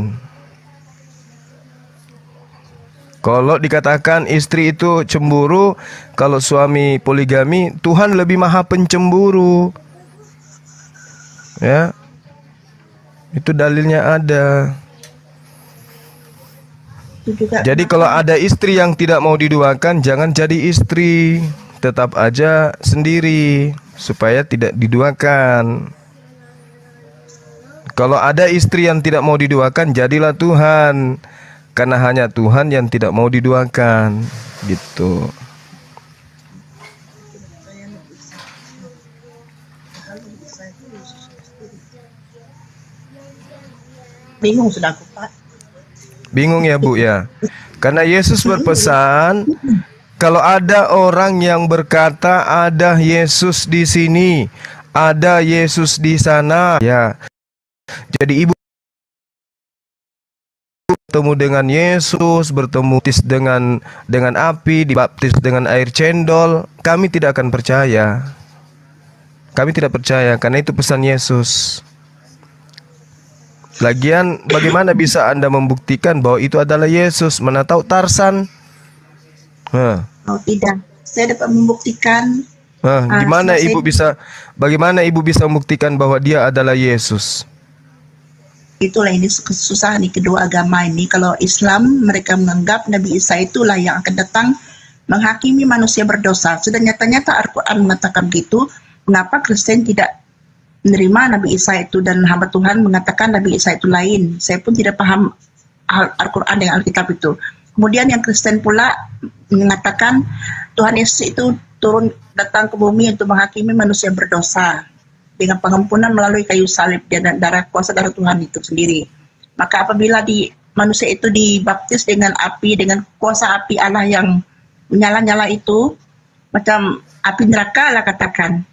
Kalau dikatakan istri itu cemburu, kalau suami poligami, Tuhan lebih maha pencemburu. Ya. Itu dalilnya ada. Jadi kalau ada istri yang tidak mau diduakan, jangan jadi istri. Tetap aja sendiri supaya tidak diduakan. Kalau ada istri yang tidak mau diduakan, jadilah Tuhan. Karena hanya Tuhan yang tidak mau diduakan. Gitu. Bingung sudah aku, Pak. Bingung ya, Bu ya. Karena Yesus berpesan, kalau ada orang yang berkata ada Yesus di sini, ada Yesus di sana, ya. Jadi ibu bertemu dengan Yesus, bertemu dengan api, dibaptis dengan air cendol, kami tidak akan percaya. Kami tidak percaya karena itu pesan Yesus. Lagian bagaimana bisa Anda membuktikan bahwa itu adalah Yesus? Mana tahu Tarsan? Oh tidak, saya dapat membuktikan. Gimana selesai- Ibu bagaimana Ibu bisa membuktikan bahwa dia adalah Yesus? Itulah ini susah nih kedua agama ini. Kalau Islam mereka menganggap Nabi Isa itulah yang akan datang menghakimi manusia berdosa. Sudah nyata-nyata Al-Quran mengatakan begitu. Mengapa Kristen tidak menerima Nabi Isa itu, dan hamba Tuhan mengatakan Nabi Isa itu lain. Saya pun tidak paham Al-Quran dengan Alkitab itu. Kemudian yang Kristen pula mengatakan Tuhan Yesus itu turun datang ke bumi untuk menghakimi manusia berdosa dengan pengampunan melalui kayu salib dan kuasa darah Tuhan itu sendiri. Maka apabila manusia itu dibaptis dengan api, dengan kuasa api Allah yang menyala-nyala itu, macam api neraka lah katakan.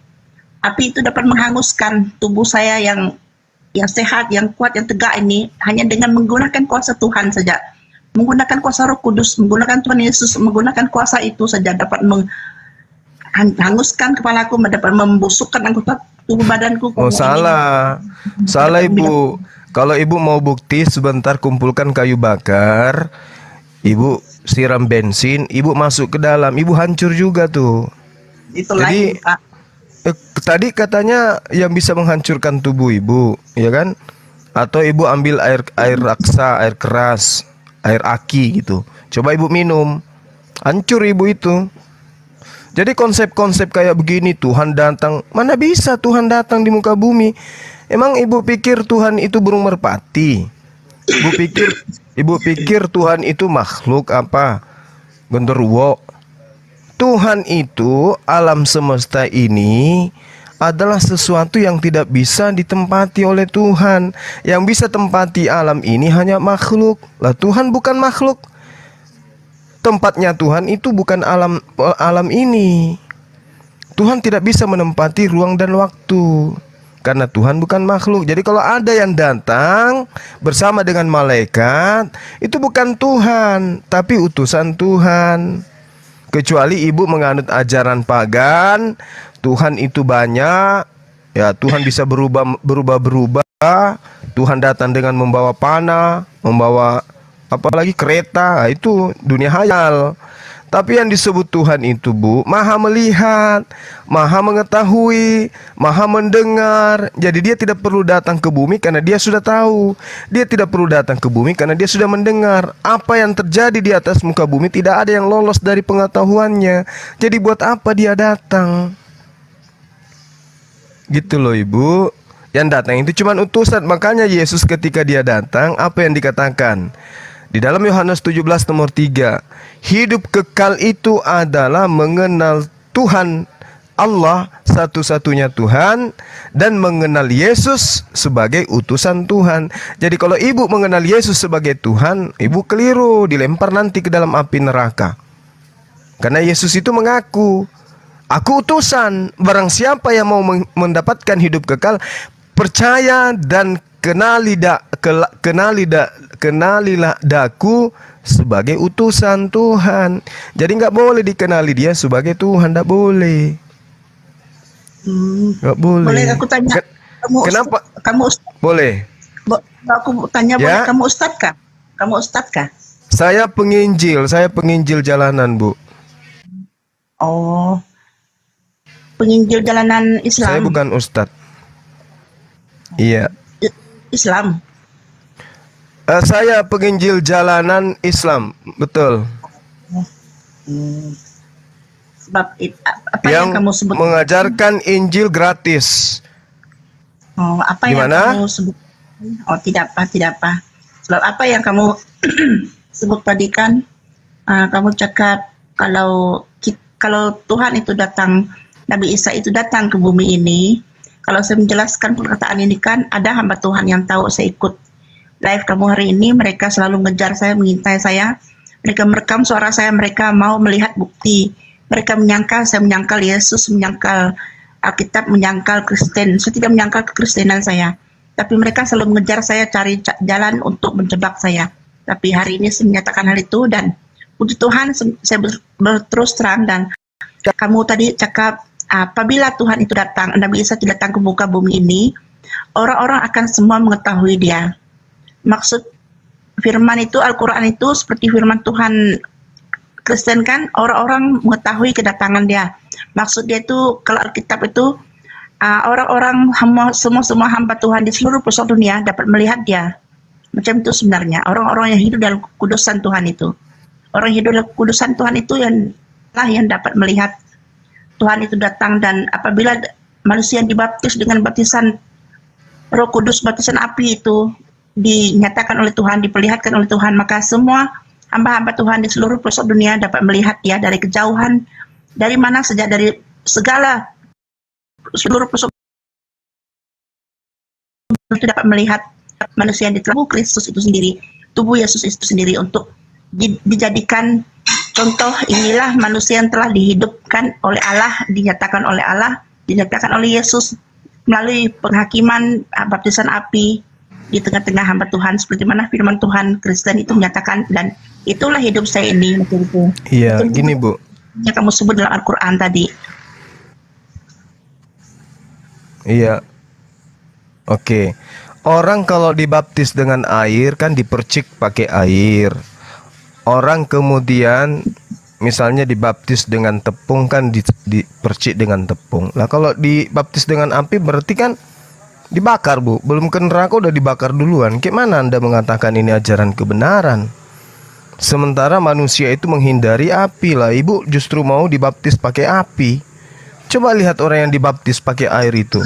Api itu dapat menghanguskan tubuh saya yang sehat, yang kuat, yang tegak ini hanya dengan menggunakan kuasa Tuhan saja. Menggunakan kuasa Roh Kudus, menggunakan Tuhan Yesus, menggunakan kuasa itu saja dapat menghanguskan kepalaku, dapat membusukkan anggota tubuh badanku. Oh, salah Ibu. Kalau Ibu mau bukti, sebentar kumpulkan kayu bakar, Ibu siram bensin, Ibu masuk ke dalam, Ibu hancur juga tuh. Itulah Jadi Pak. Tadi katanya yang bisa menghancurkan tubuh Ibu, ya kan? Atau Ibu ambil air raksa, air keras, air aki gitu. Coba Ibu minum, hancur Ibu itu. Jadi konsep-konsep kayak begini, Tuhan datang, mana bisa Tuhan datang di muka bumi? Emang Ibu pikir Tuhan itu burung merpati? Ibu pikir Tuhan itu makhluk apa? Genderuwo. Tuhan itu, alam semesta ini adalah sesuatu yang tidak bisa ditempati oleh Tuhan. Yang bisa tempati alam ini hanya makhluk. Lah Tuhan bukan makhluk. Tempatnya Tuhan itu bukan alam ini. Tuhan tidak bisa menempati ruang dan waktu karena Tuhan bukan makhluk. Jadi kalau ada yang datang bersama dengan malaikat, itu bukan Tuhan, tapi utusan Tuhan. Kecuali Ibu menganut ajaran pagan, Tuhan itu banyak, ya Tuhan bisa berubah. Tuhan datang dengan membawa panah, membawa apalagi kereta, itu dunia hayal. Tapi yang disebut Tuhan itu, Bu, maha melihat, maha mengetahui, maha mendengar. Jadi dia tidak perlu datang ke bumi karena dia sudah tahu. Dia tidak perlu datang ke bumi karena dia sudah mendengar. Apa yang terjadi di atas muka bumi tidak ada yang lolos dari pengetahuannya. Jadi buat apa dia datang? Gitu loh Ibu. Yang datang itu cuma utusan. Makanya Yesus ketika dia datang, apa yang dikatakan? Di dalam Yohanes 17 nomor 3, hidup kekal itu adalah mengenal Tuhan Allah satu-satunya Tuhan dan mengenal Yesus sebagai utusan Tuhan. Jadi kalau Ibu mengenal Yesus sebagai Tuhan, Ibu keliru, dilempar nanti ke dalam api neraka. Karena Yesus itu mengaku, aku utusan, barang siapa yang mau mendapatkan hidup kekal, percaya dan kenalilah daku sebagai utusan Tuhan. Jadi nggak boleh dikenali dia sebagai Tuhan, nggak boleh. Nggak boleh. Boleh aku tanya? Kenapa? Kamu Ustaz? Boleh. Aku tanya, Ya. boleh kamu Ustadz kah? Kamu Ustadz kah? Saya penginjil jalanan, Bu. Oh, penginjil jalanan Islam. Saya bukan ustadz. Iya. Islam. Saya penginjil jalanan Islam, betul. Sebab apa yang kamu sebut? Mengajarkan Injil gratis. Oh, apa Gimana? yang kamu sebut? Oh, tidak apa. Sebab apa yang kamu sebut tadi kan? Kamu cakap kalau Tuhan itu datang, Nabi Isa itu datang ke bumi ini. Kalau saya menjelaskan perkataan ini kan, ada hamba Tuhan yang tahu saya ikut live kamu hari ini, mereka selalu mengejar saya, mengintai saya. Mereka merekam suara saya, mereka mau melihat bukti. Mereka menyangkal, saya menyangkal Yesus, menyangkal Alkitab, menyangkal Kristen. Saya tidak menyangkal kekristenan saya. Tapi mereka selalu mengejar saya, cari jalan untuk menjebak saya. Tapi hari ini saya menyatakan hal itu, dan puji Tuhan saya berterus terang. Dan kamu tadi cakap apabila Tuhan itu datang, Nabi Isa itu datang ke muka bumi ini, orang-orang akan semua mengetahui dia. Maksud firman itu, Al-Quran itu seperti firman Tuhan Kristen kan, orang-orang mengetahui kedatangan dia. Maksud dia itu, kalau Alkitab itu, orang-orang semua hamba Tuhan di seluruh pelosok dunia dapat melihat dia. Macam itu sebenarnya, orang-orang yang hidup dalam kudusan Tuhan itu. Orang yang hidup dalam kudusan Tuhan itu yang dapat melihat Tuhan itu datang. Dan apabila manusia yang dibaptis dengan baptisan Roh Kudus, baptisan api itu dinyatakan oleh Tuhan, diperlihatkan oleh Tuhan, maka semua hamba-hamba Tuhan di seluruh pelosok dunia dapat melihat dia dari kejauhan, dari mana saja, dari segala seluruh pelosok itu dapat melihat manusia yang di tubuh Kristus itu sendiri, tubuh Yesus itu sendiri, untuk dijadikan contoh. Inilah manusia yang telah dihidupkan oleh Allah, dinyatakan oleh Allah, dinyatakan oleh Yesus melalui penghakiman baptisan api di tengah-tengah hamba Tuhan, seperti mana firman Tuhan Kristen itu menyatakan. Dan itulah hidup saya ini, macam itu. Iya, gini Bu. Yang kamu sebut dalam Al-Quran tadi. Iya. Oke. Orang kalau dibaptis dengan air kan dipercik pakai air. Orang kemudian misalnya dibaptis dengan tepung kan dipercik dengan tepung. Nah, kalau dibaptis dengan api berarti kan dibakar, Bu. Belum ke neraka udah dibakar duluan. Gimana Anda mengatakan ini ajaran kebenaran? Sementara manusia itu menghindari api lah. Ibu justru mau dibaptis pakai api. Coba lihat orang yang dibaptis pakai air itu.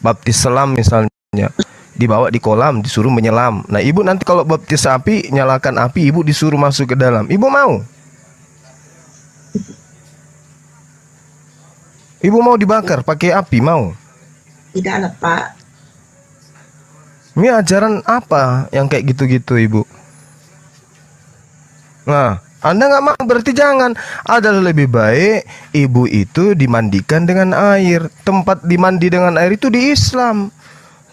Baptis selam misalnya, dibawa di kolam, disuruh menyelam. Nah, ibu nanti kalau baptis api, nyalakan api, ibu disuruh masuk ke dalam. Ibu mau? Ibu mau dibakar pakai api, mau? Tidak lah, Pak. Ini ajaran apa yang kayak gitu-gitu, Ibu? Nah, Anda nggak mau, berarti jangan. Adalah lebih baik ibu itu dimandikan dengan air. Tempat dimandi dengan air itu di Islam.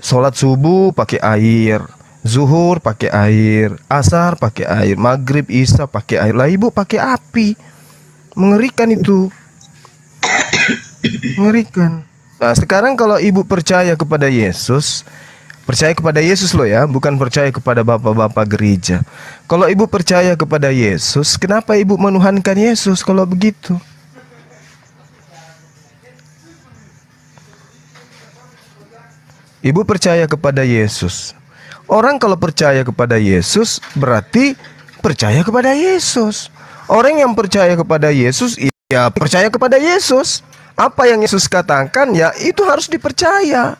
Sholat subuh pakai air, zuhur pakai air, asar pakai air, maghrib, isya pakai air. Lah ibu pakai api. Mengerikan itu. Mengerikan. Nah, sekarang kalau ibu percaya kepada Yesus, percaya kepada Yesus loh ya, bukan percaya kepada bapak-bapak gereja. Kalau ibu percaya kepada Yesus, kenapa ibu menuhankan Yesus kalau begitu? Ibu percaya kepada Yesus. Orang kalau percaya kepada Yesus berarti percaya kepada Yesus. Orang yang percaya kepada Yesus, ya percaya kepada Yesus. Apa yang Yesus katakan, ya itu harus dipercaya.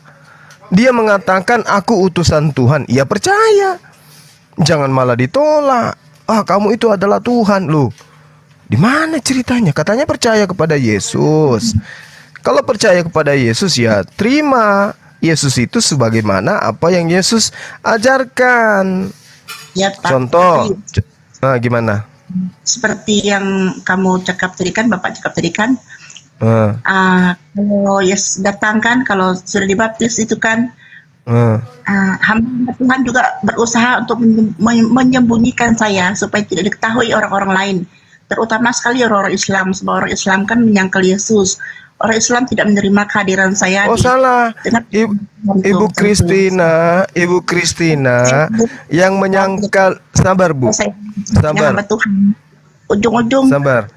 Dia mengatakan aku utusan Tuhan, ya percaya. Jangan malah ditolak. Ah, kamu itu adalah Tuhan loh. Di mana ceritanya? Katanya percaya kepada Yesus. Kalau percaya kepada Yesus, ya terima Yesus itu sebagaimana apa yang Yesus ajarkan. Ya, Pak. Contoh, gimana? Seperti yang kamu cakap tadi kan, Bapak cakap tadi kan, kalau Yesus datang kan, kalau sudah dibaptis itu kan, hamba Tuhan juga berusaha untuk menyembunyikan saya supaya tidak diketahui orang-orang lain, terutama sekali orang-orang Islam. Sebab orang Islam kan menyangkal Yesus. Orang Islam tidak menerima kehadiran saya. Oh salah, Ibu Kristina, yang menyangkal. Sabar Bu, sabar. Ujung-ujung sabar.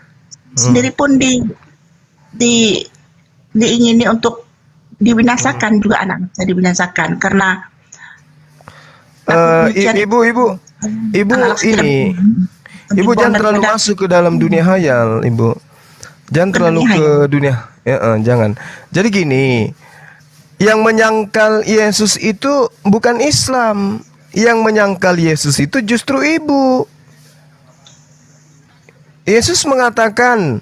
Sendiri pun diingini untuk dibinasakan juga, anak saya dibinasakan karena ibu ini, ibu jangan terlalu masuk ke dalam dunia hayal, Ibu. Jangan terlalu ke dunia, jangan. Jadi gini, yang menyangkal Yesus itu bukan Islam. Yang menyangkal Yesus itu justru ibu. Yesus mengatakan,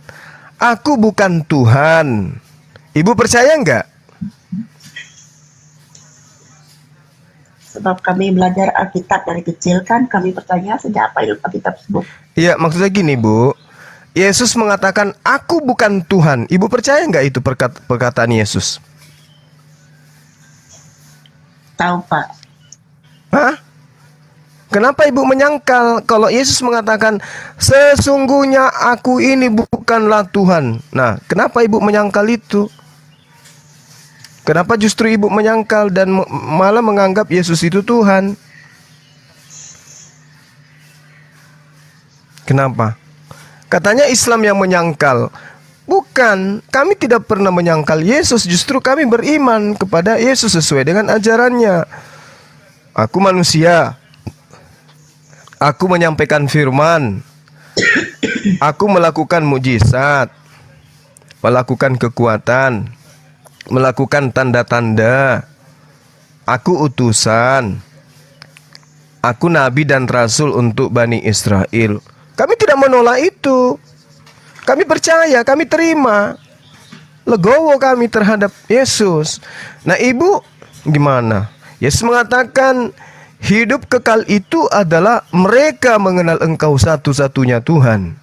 aku bukan Tuhan. Ibu percaya enggak? Sebab kami belajar Alkitab dari kecil kan, kami pertanyaan sejak apa itu Alkitab tersebut. Iya, maksudnya gini Bu, Yesus mengatakan aku bukan Tuhan. Ibu percaya enggak itu perkataan Yesus? Tahu Pak. Hah? Kenapa ibu menyangkal kalau Yesus mengatakan sesungguhnya aku ini bukanlah Tuhan? Nah, kenapa ibu menyangkal itu? Kenapa justru ibu menyangkal dan malah menganggap Yesus itu Tuhan? Kenapa? Katanya Islam yang menyangkal. Bukan, kami tidak pernah menyangkal Yesus, justru kami beriman kepada Yesus sesuai dengan ajarannya. Aku manusia, aku menyampaikan firman, aku melakukan mujizat, melakukan kekuatan, melakukan tanda-tanda, aku utusan, aku nabi dan rasul untuk Bani Israel. Kami tidak menolak itu. Kami percaya, kami terima. Legowo kami terhadap Yesus. Nah, ibu gimana? Yesus mengatakan hidup kekal itu adalah mereka mengenal engkau satu-satunya Tuhan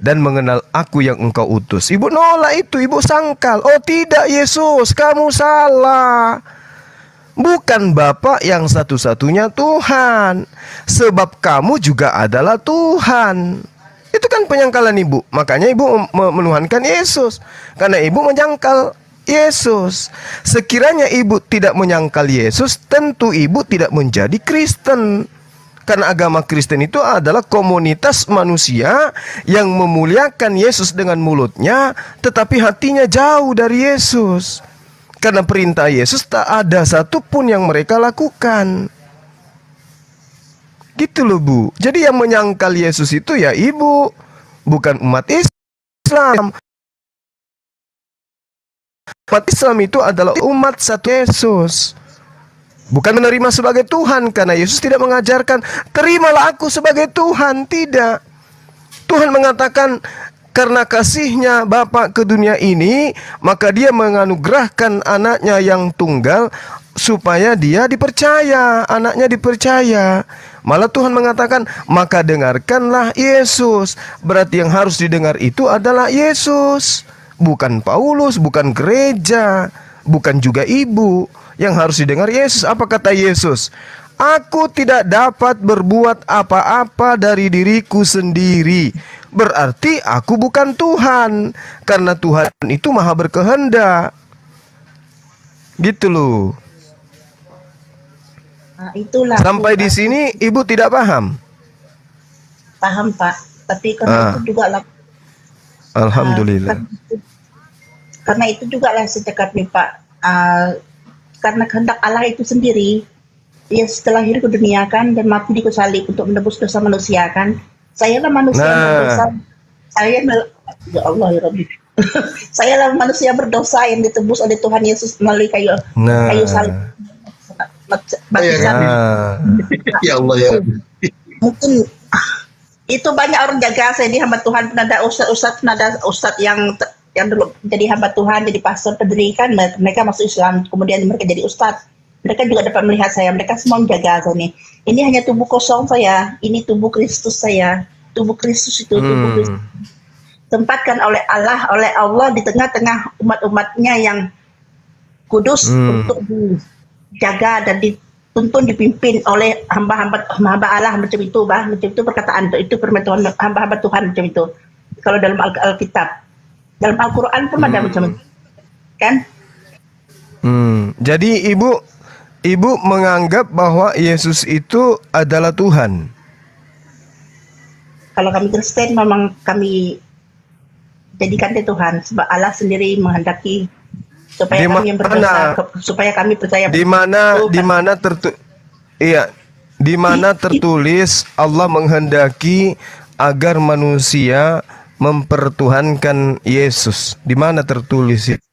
dan mengenal aku yang engkau utus. Ibu nolak itu, ibu sangkal. Oh tidak Yesus, kamu salah. Bukan Bapa yang satu-satunya Tuhan, sebab kamu juga adalah Tuhan. Itu kan penyangkalan ibu. Makanya ibu menuhankan Yesus, karena ibu menyangkal Yesus. Sekiranya ibu tidak menyangkal Yesus, tentu ibu tidak menjadi Kristen. Karena agama Kristen itu adalah komunitas manusia yang memuliakan Yesus dengan mulutnya, tetapi hatinya jauh dari Yesus. Karena perintah Yesus tak ada satupun yang mereka lakukan. Gitu loh Bu. Jadi yang menyangkal Yesus itu ya ibu, bukan umat Islam. Umat Islam itu adalah umat satu Yesus, bukan menerima sebagai Tuhan. Karena Yesus tidak mengajarkan terimalah aku sebagai Tuhan. Tidak. Tuhan mengatakan karena kasihnya Bapa ke dunia ini, maka dia menganugerahkan anaknya yang tunggal supaya dia dipercaya, anaknya dipercaya. Malah Tuhan mengatakan, maka dengarkanlah Yesus. Berarti yang harus didengar itu adalah Yesus, bukan Paulus, bukan gereja, bukan juga ibu. Yang harus didengar Yesus. Apa kata Yesus? Aku tidak dapat berbuat apa-apa dari diriku sendiri. Berarti aku bukan Tuhan, karena Tuhan itu maha berkehendak. Gitu loh. Nah, itulah. Sampai di sini ibu tidak paham? Paham Pak, tapi karena itu juga lah. Alhamdulillah. Karena itu juga lah sejak nih Pak. Karena kehendak Allah itu sendiri, ia setelah lahir ke dunia kan dan mati di kayu salib untuk menebus dosa manusia kan. Saya lah manusia yang berdosa. Ya Allah ya Rabbi. Saya lah manusia berdosa yang ditebus oleh Tuhan Yesus melalui kayu salib. Ya Allah ya Rabbi. Mungkin itu banyak orang jaga saya di hamba Tuhan. Pernah ada ustadz yang dulu jadi hamba Tuhan, jadi pastor, pendirikan, mereka masuk Islam, kemudian mereka jadi ustadz. Mereka juga dapat melihat saya, mereka semua menjaga saya nih. Ini hanya tubuh kosong saya, ini tubuh Kristus saya. Tubuh Kristus itu tubuh Kristus. Tempatkan oleh Allah di tengah-tengah umat-umatnya yang kudus untuk dijaga dan dituntun dipimpin oleh hamba Allah macam itu, macam itu perkataan itu firman Tuhan, hamba-hamba Tuhan macam itu. Kalau dalam Alkitab, dalam Al-Quran pun ada macam itu, kan? Jadi ibu menganggap bahwa Yesus itu adalah Tuhan. Kalau kami Kristen memang kami jadikan dia Tuhan, sebab Allah sendiri menghendaki supaya kami yang berdosa, supaya kami percaya. Di mana tertulis Allah menghendaki agar manusia mempertuhankan Yesus? Di mana tertulis itu?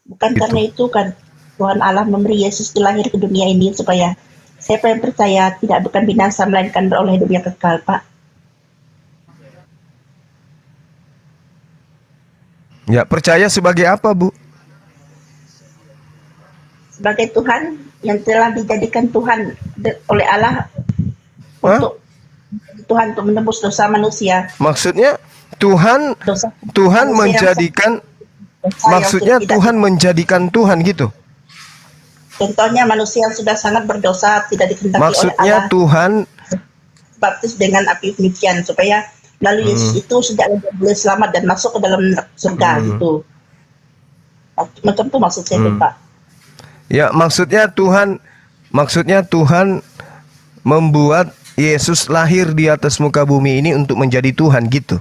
Bukan karena itu kan Tuhan Allah memberi Yesus dilahir ke dunia ini supaya siapa yang percaya tidak bukan binasa melainkan beroleh hidup yang kekal, Pak. Ya, percaya sebagai apa, Bu? Sebagai Tuhan yang telah dijadikan Tuhan oleh Allah untuk Tuhan untuk menebus dosa manusia. Maksudnya Tuhan menjadikan, maksudnya Tuhan menjadikan Tuhan gitu. Contohnya manusia yang sudah sangat berdosa tidak dikehendaki oleh Maksudnya Allah Tuhan baptis dengan api demikian supaya melalui Yesus itu sejak dia boleh selamat dan masuk ke dalam surga gitu. Macam itu maksud saya tuh, Pak. ya maksudnya Tuhan membuat Yesus lahir di atas muka bumi ini untuk menjadi Tuhan gitu.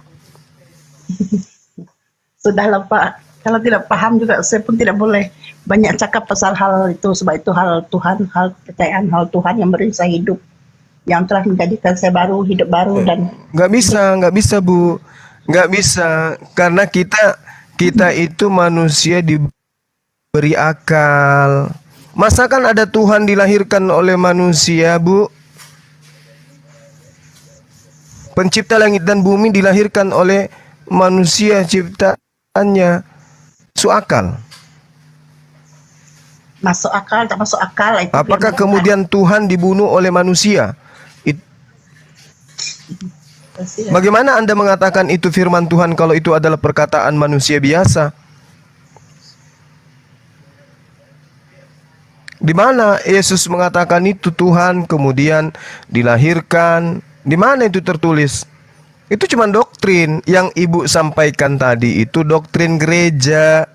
Sudahlah Pak, kalau tidak paham juga saya pun tidak boleh banyak cakap pasal hal itu, sebab itu hal Tuhan, hal kepercayaan, hal Tuhan yang beri saya hidup, yang telah menjadikan saya baru, hidup baru. Dan Nggak bisa Bu, nggak bisa, karena kita itu manusia diberi akal. Masa kan ada Tuhan dilahirkan oleh manusia, Bu? Pencipta langit dan bumi dilahirkan oleh manusia ciptaannya. Masuk akal. masuk akal, tak masuk akal itu. Apakah kemudian Tuhan dibunuh oleh manusia? Bagaimana Anda mengatakan itu firman Tuhan kalau itu adalah perkataan manusia biasa? Di mana Yesus mengatakan itu Tuhan kemudian dilahirkan? Di mana itu tertulis? Itu cuma doktrin yang Ibu sampaikan tadi, itu doktrin gereja.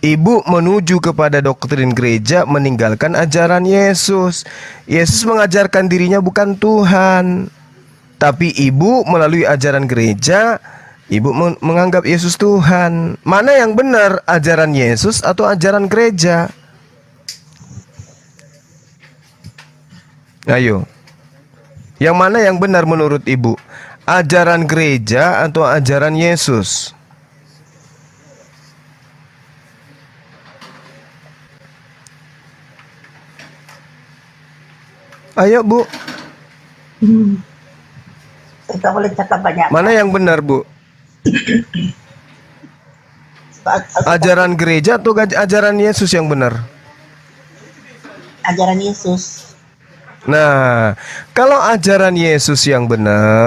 Ibu menuju kepada doktrin gereja, meninggalkan ajaran Yesus. Yesus mengajarkan dirinya bukan Tuhan. Tapi ibu melalui ajaran gereja, ibu menganggap Yesus Tuhan. Mana yang benar, ajaran Yesus atau ajaran gereja? Ayo. Yang mana yang benar menurut ibu? Ajaran gereja atau ajaran Yesus? Ayo Bu. Kita boleh cakap banyak. Mana yang benar Bu? Ajaran gereja atau ajaran Yesus yang benar? Ajaran Yesus. Nah, kalau ajaran Yesus yang benar,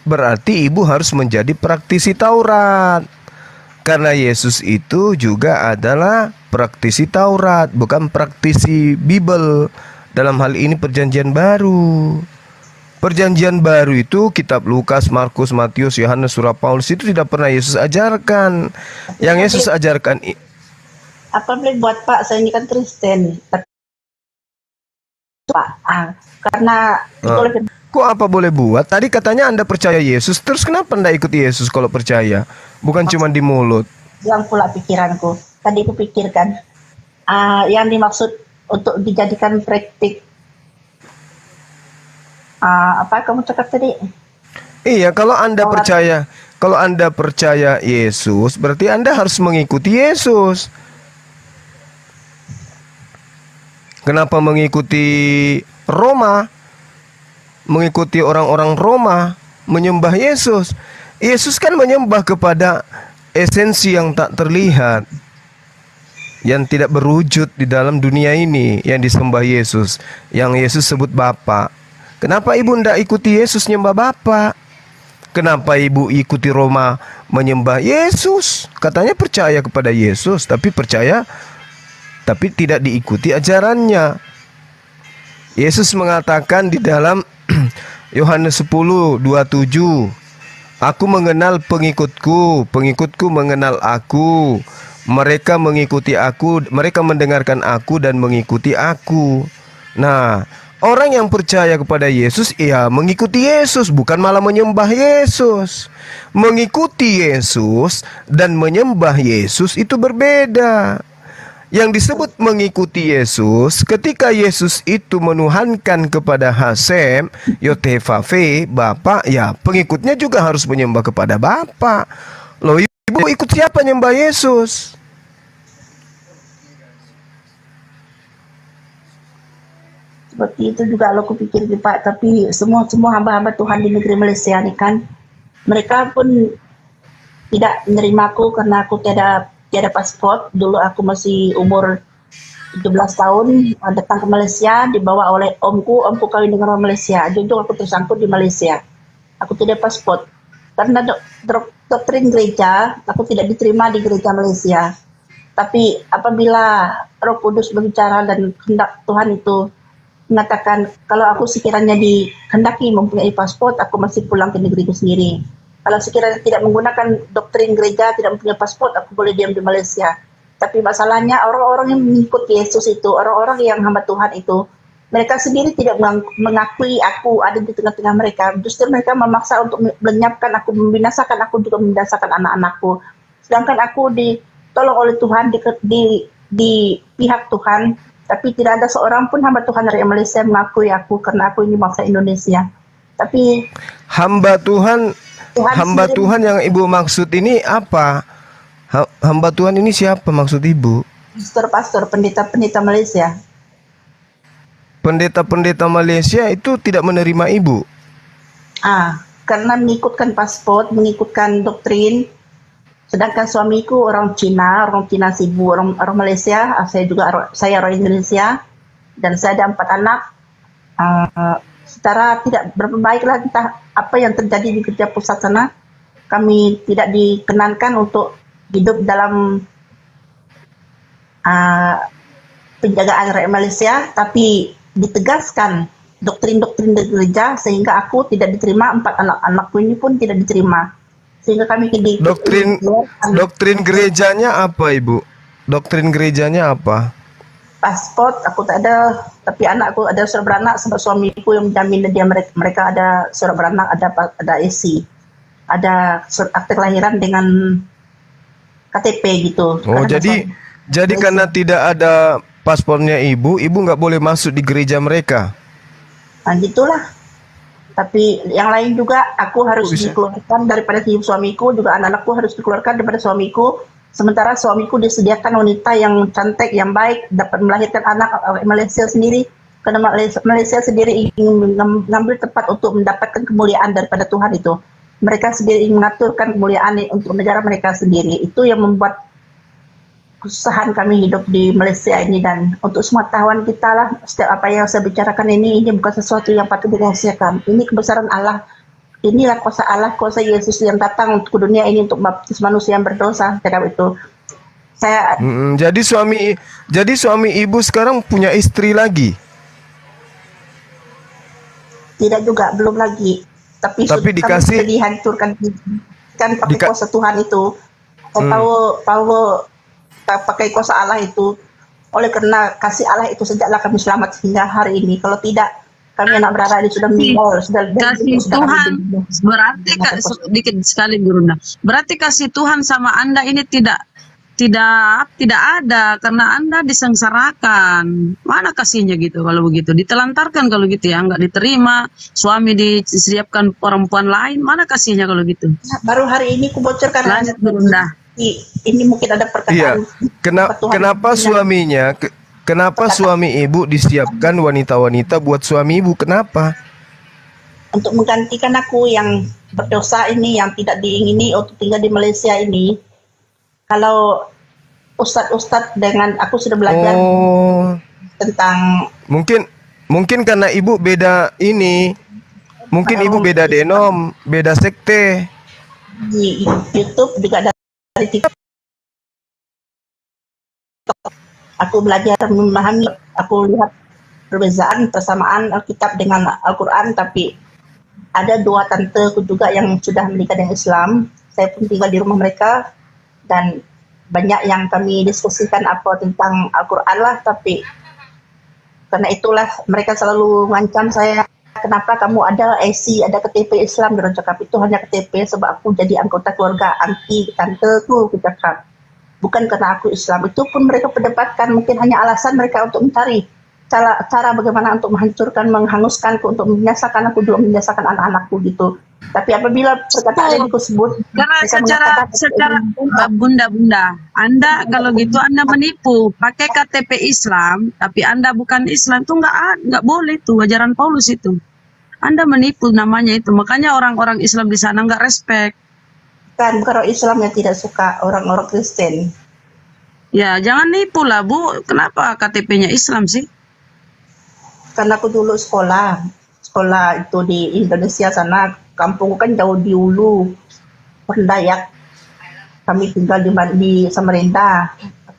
berarti ibu harus menjadi praktisi Taurat. Karena Yesus itu juga adalah praktisi Taurat, bukan praktisi Bible. Dalam hal ini perjanjian baru. Perjanjian baru itu kitab Lukas, Markus, Matius, Yohanes, Surah Paulus itu tidak pernah Yesus ajarkan. Yang Yesus ajarkan Apa boleh buat Pak? Saya ini kan Kristen. Pak, karena kok apa boleh buat? Tadi katanya Anda percaya Yesus, terus kenapa Anda ikut Yesus kalau percaya? Bukan cuma di mulut. Yang pula pikiranku. Tadi aku pikirkan yang dimaksud untuk dijadikan praktik. Apa kamu cakap tadi? Iya, kalau Anda percaya Yesus, berarti Anda harus mengikuti Yesus. Kenapa mengikuti Roma? Mengikuti orang-orang Roma menyembah Yesus. Yesus kan menyembah kepada esensi yang tak terlihat, yang tidak berwujud di dalam dunia ini, yang disembah Yesus, yang Yesus sebut Bapa. Kenapa ibu tidak ikuti Yesus nyembah Bapa? Kenapa ibu ikuti Roma menyembah Yesus? Katanya percaya kepada Yesus, tapi tidak diikuti ajarannya. Yesus mengatakan di dalam Yohanes 10:27, Aku mengenal pengikutku, pengikutku mengenal aku. Mereka mengikuti aku, mereka mendengarkan aku dan mengikuti aku. Nah, orang yang percaya kepada Yesus, ya mengikuti Yesus, bukan malah menyembah Yesus. Mengikuti Yesus dan menyembah Yesus itu berbeda. Yang disebut mengikuti Yesus, ketika Yesus itu menuhankan kepada Hasem, Yotevave, Bapa, ya pengikutnya juga harus menyembah kepada Bapa. Loh, ibu ikut siapa nyembah Yesus? Seperti itu juga lo kupikir Pak, tapi semua hamba-hamba Tuhan di negeri Malaysia ini kan, mereka pun tidak menerimaku karena aku tiada paspor. Dulu aku masih umur 17 tahun, datang ke Malaysia, dibawa oleh omku kawin dengan orang Malaysia. Jujur aku tersangkut di Malaysia. Aku tidak paspor. Karena doktrin gereja, aku tidak diterima di gereja Malaysia. Tapi apabila Roh Kudus berbicara dan kehendak Tuhan itu mengatakan kalau aku sekiranya dikehendaki mempunyai paspor, aku masih pulang ke negeriku sendiri. Kalau sekiranya tidak menggunakan doktrin gereja, tidak mempunyai paspor, aku boleh diam di Malaysia. Tapi masalahnya orang-orang yang mengikut Yesus itu, orang-orang yang hamba Tuhan itu, mereka sendiri tidak mengakui aku ada di tengah-tengah mereka. Justru mereka memaksa untuk melenyapkan aku, membinasakan aku, juga membinasakan anak-anakku. Sedangkan aku ditolong oleh Tuhan di pihak Tuhan, tapi tidak ada seorang pun hamba Tuhan dari Malaysia mengakui aku karena aku ini bangsa Indonesia. Tapi Hamba Tuhan sendiri- Tuhan yang Ibu maksud ini apa? Hamba Tuhan ini siapa maksud Ibu? pastor-pastor, pendeta-pendeta Malaysia. Pendeta-pendeta Malaysia itu tidak menerima Ibu. Karena mengikutkan paspor, mengikutkan doktrin. Sedangkan suamiku orang Cina sibuk, orang Malaysia, saya orang Indonesia, dan saya ada 4 anak. Secara tidak berapa baiklah entah apa yang terjadi di gereja pusat sana. Kami tidak dikenankan untuk hidup dalam penjagaan rakyat Malaysia, tapi ditegaskan doktrin-doktrin dari gereja sehingga aku tidak diterima, 4 anak-anakku ini pun tidak diterima. Sehingga kami Doktrin gerejanya apa, Ibu? Doktrin gerejanya apa? paspor aku tak ada, tapi anakku ada surat beranak sebab suamiku yang menjamin mereka ada surat beranak, ada AC, ada surat akte kelahiran dengan KTP gitu. Oh, jadi karena tidak ada paspornya Ibu nggak boleh masuk di gereja mereka. Nah, gitulah. Tapi yang lain juga aku harus dikeluarkan daripada suamiku, juga anak-anakku harus dikeluarkan daripada suamiku. Sementara suamiku disediakan wanita yang cantik, yang baik, dapat melahirkan anak Malaysia sendiri. Karena Malaysia sendiri ingin mengambil tempat untuk mendapatkan kemuliaan daripada Tuhan itu. Mereka sendiri ingin mengaturkan kemuliaan untuk negara mereka sendiri. Itu yang membuat kesusahan kami hidup di Malaysia ini, dan untuk semua tahuan kita lah, setiap apa yang saya bicarakan ini bukan sesuatu yang patut dirahasiakan. Ini kebesaran Allah. Inilah kuasa Allah, kuasa Yesus yang datang ke dunia ini untuk baptis manusia yang berdosa. Itu saya jadi suami Ibu sekarang punya istri lagi? Tidak juga, belum lagi. Tapi dikasih, sudah dihancurkan kan pakai kuasa Tuhan itu. Saya tahu pakai kuasa Allah itu. Oleh karena kasih Allah itu sejaklah kami selamat hingga hari ini. Kalau tidak, kami anak berada sudah meninggal. Kasih Tuhan berarti sedikit sekali Gurunda. Berarti kasih Tuhan sama Anda ini tidak ada karena Anda disengsarakan. Mana kasihnya gitu kalau begitu? Ditelantarkan kalau gitu ya, nggak diterima, suami disiapkan perempuan lain, mana kasihnya kalau gitu? Baru hari ini kubocorkan. Lanjut Gurunda. Ini mungkin ada perkataan. Iya. Kenapa suami Ibu disiapkan wanita-wanita buat suami Ibu? Kenapa? Untuk menggantikan aku yang berdosa ini, yang tidak diingini untuk tinggal di Malaysia ini. Kalau ustadz dengan aku sudah belajar tentang mungkin karena Ibu beda ini, mungkin Ibu beda denom, beda sekte. Di YouTube juga ada dari TikTok. Aku belajar memahami, aku lihat perbezaan persamaan Alkitab dengan Al-Quran, tapi ada 2 tanteku juga yang sudah menikah dengan Islam. Saya pun tinggal di rumah mereka dan banyak yang kami diskusikan apa tentang Al-Quran lah, tapi karena itulah mereka selalu mengancam saya, kenapa kamu ada IC, ada KTP Islam. Dia cakap itu hanya KTP sebab aku jadi anggota keluarga anti tanteku, aku cakap. Bukan karena aku Islam. Itu pun mereka perdebatkan, mungkin hanya alasan mereka untuk mencari cara bagaimana untuk menghancurkan, menghanguskanku, untuk membinasakan aku, juga membinasakan anak-anakku gitu. Tapi apabila perkataan yang disebut, karena secara bunda, Anda kalau gitu Anda menipu, pakai KTP Islam, tapi Anda bukan Islam, itu nggak boleh tuh ajaran Paulus itu. Anda menipu namanya itu, makanya orang-orang Islam di sana nggak respect. Bukan orang Islam yang tidak suka, orang-orang Kristen. Ya jangan nipu lah Bu, kenapa KTP-nya Islam sih? Karena aku dulu sekolah itu di Indonesia sana, kampung kan jauh di Hulu, Dayak. Kami tinggal di Samarinda.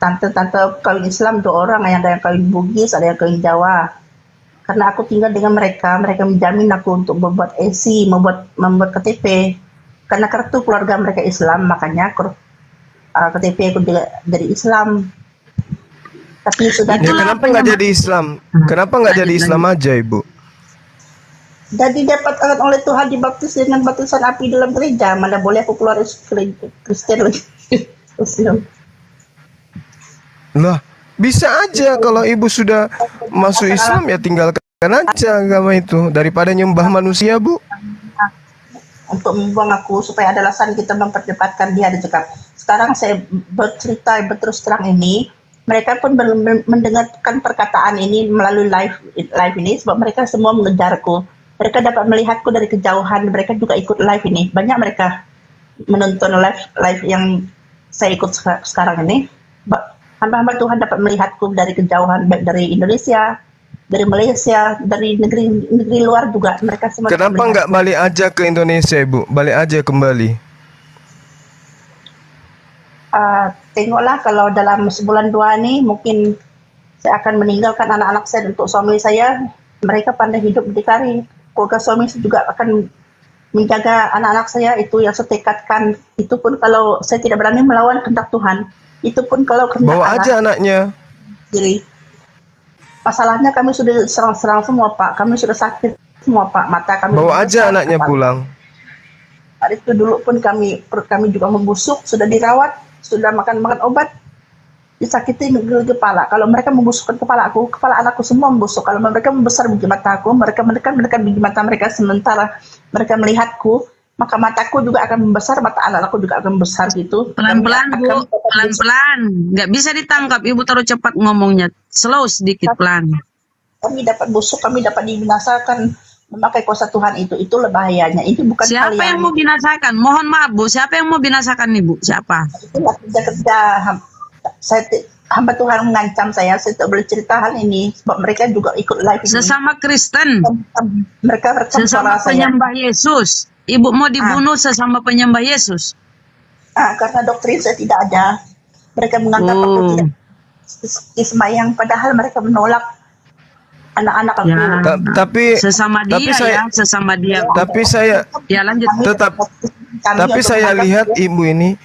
tante-tante kawin Islam 2 orang, ada yang kawin Bugis, ada yang kawin Jawa. Karena aku tinggal dengan mereka menjamin aku untuk membuat ESI, membuat KTP. Karena kartu keluarga mereka Islam, makanya KTP aku dari Islam. Tapi sudah Kenapa nggak jadi Islam? Kenapa nggak jadi Islam aja, Ibu? Jadi dapatkan oleh Tuhan dibaptis dengan baptisan api dalam gereja. Mana boleh aku keluar Kristen lagi. Lah, bisa aja kalau ibu sudah masuk Islam ya tinggalkan aja agama itu daripada nyembah manusia, Bu. Untuk membuang aku supaya ada alasan kita memperdebatkan dia cakap. Sekarang saya bercerita berterus terang ini, mereka pun mendengarkan perkataan ini melalui live ini sebab mereka semua mengejarku. Mereka dapat melihatku dari kejauhan, mereka juga ikut live ini. Banyak mereka menonton live yang saya ikut sekarang ini. Hamba-hamba Tuhan dapat melihatku dari kejauhan, baik dari Indonesia, dari Malaysia, dari negeri luar juga. Mereka semua. Kenapa nggak balik aja ke Indonesia, Ibu? Balik aja kembali. Tengoklah kalau dalam sebulan 2 ini mungkin saya akan meninggalkan anak-anak saya untuk suami saya. Mereka pandai hidup berdikari. Keluarga suami saya juga akan menjaga anak-anak saya, itu yang saya tekadkan. Itu pun kalau saya tidak berani melawan kehendak Tuhan. Itu pun kalau kehendak Bawa aja anaknya. Jadi masalahnya kami sudah serang-serang semua, Pak. Kami sudah sakit semua, Pak. Mata kami Bawa aja anaknya pulang. Hari itu dulu pun perut kami juga membusuk, sudah dirawat, sudah makan obat, disakiti di kepala. Kalau mereka membusukkan kepala anakku semua membusuk. Kalau mereka membesar biji mata aku, mereka menekan biji mata mereka sementara mereka melihatku, maka mataku juga akan membesar, mata anak-anakku juga akan membesar gitu. Pelan-pelan, Bu. Pelan-pelan. Nggak bisa ditangkap. Ibu terlalu cepat ngomongnya. Slow sedikit, pelan. Kami dapat busuk, kami dapat dibinasakan memakai kuasa Tuhan itu. Itulah bahayanya. Ini bukan Siapa yang mau binasakan? Mohon maaf, Bu. Siapa yang mau binasakan nih, Bu? Siapa? Itulah kerja-kerja hamba Tuhan mengancam saya tidak boleh cerita hal ini sebab mereka juga ikut live ini. Sesama Kristen. Mereka rekam sesama suara saya. penyembah Yesus. Ibu mau dibunuh sesama penyembah Yesus. Karena doktrin saya tidak ada. Mereka menganggap aku tidak sembahyang, padahal mereka menolak anak-anak aku. Tapi sesama dia sesama dia. Tapi saya ya lanjut. Tapi saya lihat ibu ini,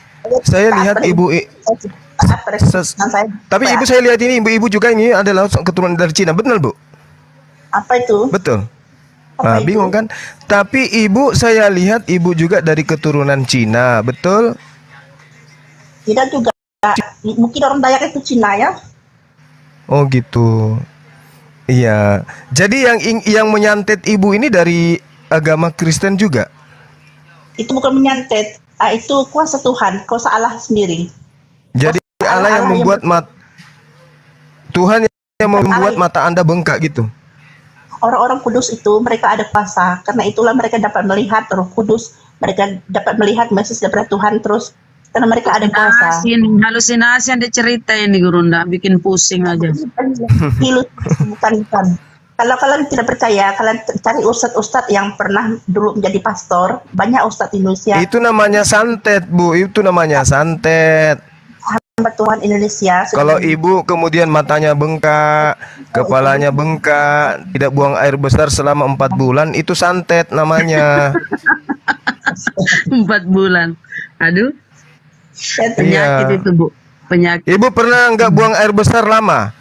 tapi ibu saya lihat ini ibu-ibu juga ini adalah keturunan dari Cina, benar, Bu? Apa itu? Betul. Nah, bingung kan? Tapi ibu saya lihat ibu juga dari keturunan Cina, betul? Tidak juga. Mungkin orang Dayak itu Cina ya. Oh gitu. Iya. Jadi yang menyantet ibu ini dari agama Kristen juga? Itu bukan menyantet. Itu kuasa Tuhan, kuasa Allah sendiri. Jadi Allah yang membuat Tuhan yang membuat mata Anda bengkak gitu. Orang-orang kudus itu mereka ada kuasa, karena itulah mereka dapat melihat Roh Kudus, mereka dapat melihat Mesias daripada Tuhan terus, karena mereka ada kuasa. Halusinasi yang dicerita ini Gurunda, bikin pusing aja. Bukan. Kalau kalian tidak percaya, kalian cari ustadz-ustadz yang pernah dulu menjadi pastor, banyak ustadz Indonesia. Itu namanya santet, Bu. Itu namanya santet. Hamba Tuhan Indonesia. Kalau ibu kemudian matanya bengkak, kepalanya bengkak, tidak buang air besar selama 4 bulan, itu santet namanya. 4 bulan. Aduh. Penyakit itu, Bu. Penyakit. Ibu pernah nggak buang air besar lama?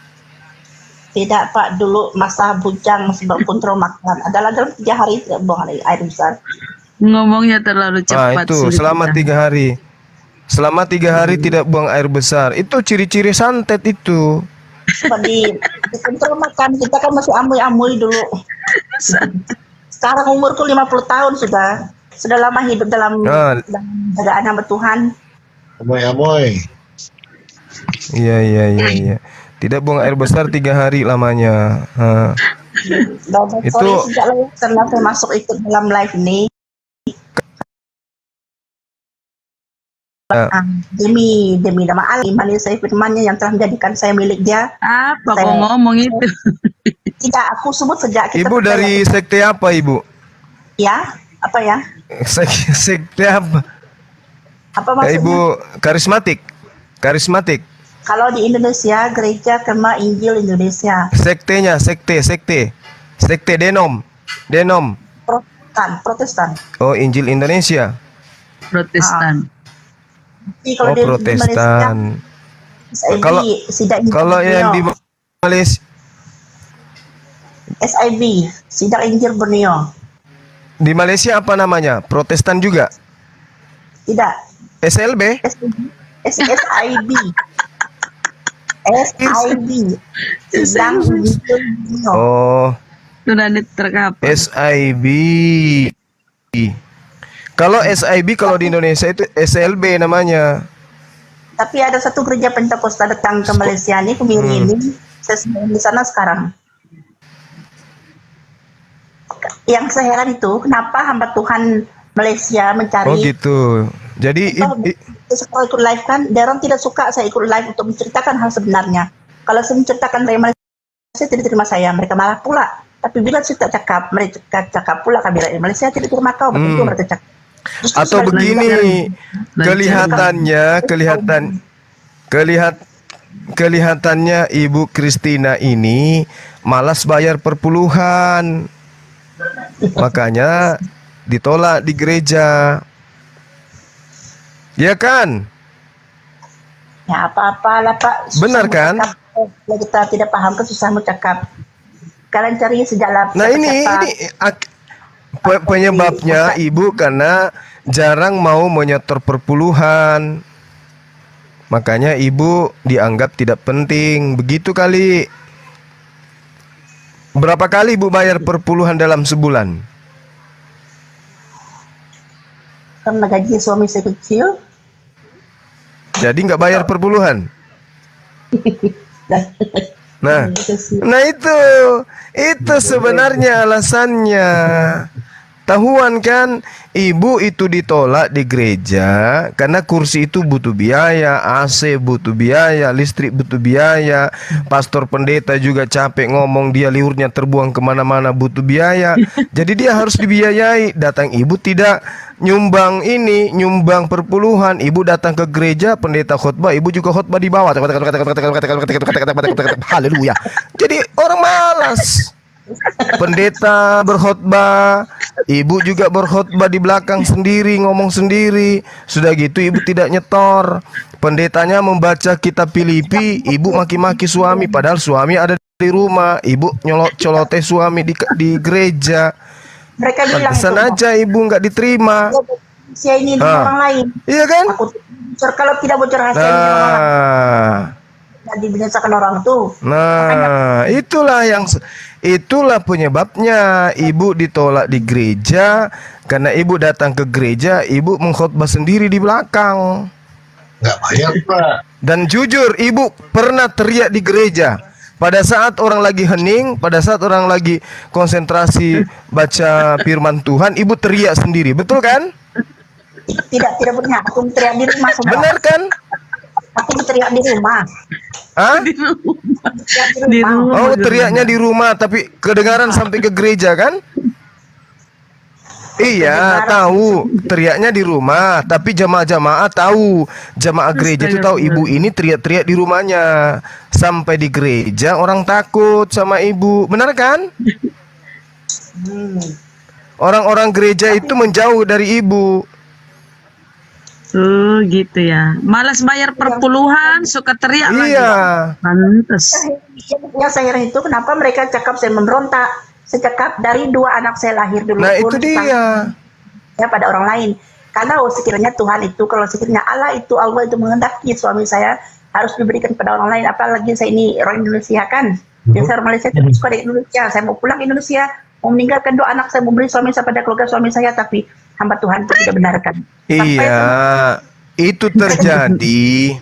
Tidak, Pak. Dulu masa bujang sebab kontrol makan. Adalah dalam 3 hari tidak buang air besar. Ngomongnya terlalu cepat. Itu selama 3 hari. Selama 3 hari tidak buang air besar. Itu ciri-ciri santet itu. Di kontrol makan. Kita kan masih amuy-amuy dulu. Sekarang umurku 50 tahun sudah. Sudah lama hidup dalam jagaan hamba Tuhan. Amoy-amoy. Iya. Tidak buang air besar 3 hari lamanya. Itu karena saya masuk ikut dalam live ini. Demi nama Allah, iman saya firman-Nya yang telah menjadikan saya milik Dia. Apa kau ngomong itu? Tidak, aku sebut sejak kita. Ibu dari sekte apa, Ibu? Ya, apa ya? Sekte apa? Apa maksudnya? Ibu karismatik. Kalau di Indonesia, Gereja Kema Injil Indonesia. Sektenya, sekte Denom. Protestan. Oh, Injil Indonesia. Protestan. Jadi kalau Oh, di Protestan. SIB, Kalau Sidak Injil kalau yang di Borneo. Malaysia, SIB, Sidak Injil Borneo. di Malaysia apa namanya? Protestan juga. Tidak. SLB? SIB. SIB. Sidang Injil Borneo. Oh, Sudah terkapa. SIB. Kalau SIB kalau di Indonesia itu SLB namanya. Tapi ada satu gereja Pentakosta datang ke Malaysia nih, Kemiri ini. Saya sedang di sana sekarang. Yang saya heran itu, kenapa hamba Tuhan Malaysia mencari. Oh gitu. Jadi Kalau ikut live kan, dia orang tidak suka saya ikut live untuk menceritakan hal sebenarnya. Kalau saya menceritakan dari Malaysia, tidak terima saya. Mereka marah pula. Tapi bila saya tak cakap, mereka cakap pula kami dari Malaysia tidak terima kau. Begitu mereka cakap. Justru atau sebaliknya. begini, kelihatannya Ibu Kristina ini malas bayar perpuluhan. Makanya ditolak di gereja. Ya kan? Ya apa-apalah Pak. Susah Benar kan? Kalau kita tidak paham kan susah mau cakap. Kalian cari sejak Nah ini penyebabnya Ibu karena jarang mau menyetor perpuluhan. Makanya Ibu dianggap tidak penting. Begitu kali. Berapa kali Ibu bayar perpuluhan dalam sebulan? Karena gaji suami saya kecil. Jadi nggak bayar perpuluhan? Nah itu sebenarnya alasannya. Tahuan kan, Ibu itu ditolak di gereja karena kursi itu butuh biaya, AC butuh biaya, listrik butuh biaya, pastor pendeta juga capek ngomong, dia liurnya terbuang kemana-mana butuh biaya. Jadi dia harus dibiayai. Datang Ibu tidak nyumbang nyumbang perpuluhan. Ibu datang ke gereja, pendeta khotbah, Ibu juga khotbah di bawah. Haleluya. Jadi orang malas. Pendeta berkhotbah, Ibu juga berkhotbah di belakang sendiri, ngomong sendiri. Sudah gitu Ibu tidak nyetor. Pendetanya membaca kitab Filipi, Ibu maki-maki suami padahal suami ada di rumah. Ibu colote suami di gereja. Mereka bilang pantesan aja Ibu nggak diterima. Saya ini dengan orang lain. Iya kan? Aku kalau tidak bocor rahasia ini dengan orang lain. Dibinasakan orang tuh. Nah, itulah penyebabnya Ibu ditolak di gereja karena Ibu datang ke gereja, Ibu mengkhotbah sendiri di belakang. Nggak bayar Pak. Dan jujur, Ibu pernah teriak di gereja pada saat orang lagi hening, pada saat orang lagi konsentrasi baca firman Tuhan, Ibu teriak sendiri, betul kan? Tidak pernah. Aku teriak di rumah. Benar kan? Aku teriak di rumah. Hah? Di rumah. Oh, teriaknya di rumah tapi kedengaran sampai ke gereja kan? Iya, tahu. Teriaknya di rumah, tapi jamaah-jamaah tahu. Jamaah gereja itu tahu Ibu ini teriak-teriak di rumahnya. Sampai di gereja orang takut sama Ibu. Benar kan? Orang-orang gereja itu menjauh dari Ibu. Oh gitu ya. Malas bayar perpuluhan, suka teriak lagi. Iya. Pantes. Yang saya heran itu kenapa mereka cakap saya memberontak. Saya cakap dari 2 anak saya lahir dulu. Nah itu dia. Ya pada orang lain. Karena sekiranya Tuhan itu, kalau sekiranya Allah itu menghendaki suami saya harus diberikan pada orang lain. Apalagi saya ini orang Indonesia kan. Biasa orang Malaysia tidak suka di Indonesia. Saya mau pulang ke Indonesia, mau meninggalkan 2 anak saya, memberi suami saya pada keluarga suami saya, tapi hamba Tuhan itu tidak benarkan. Iya, itu terjadi.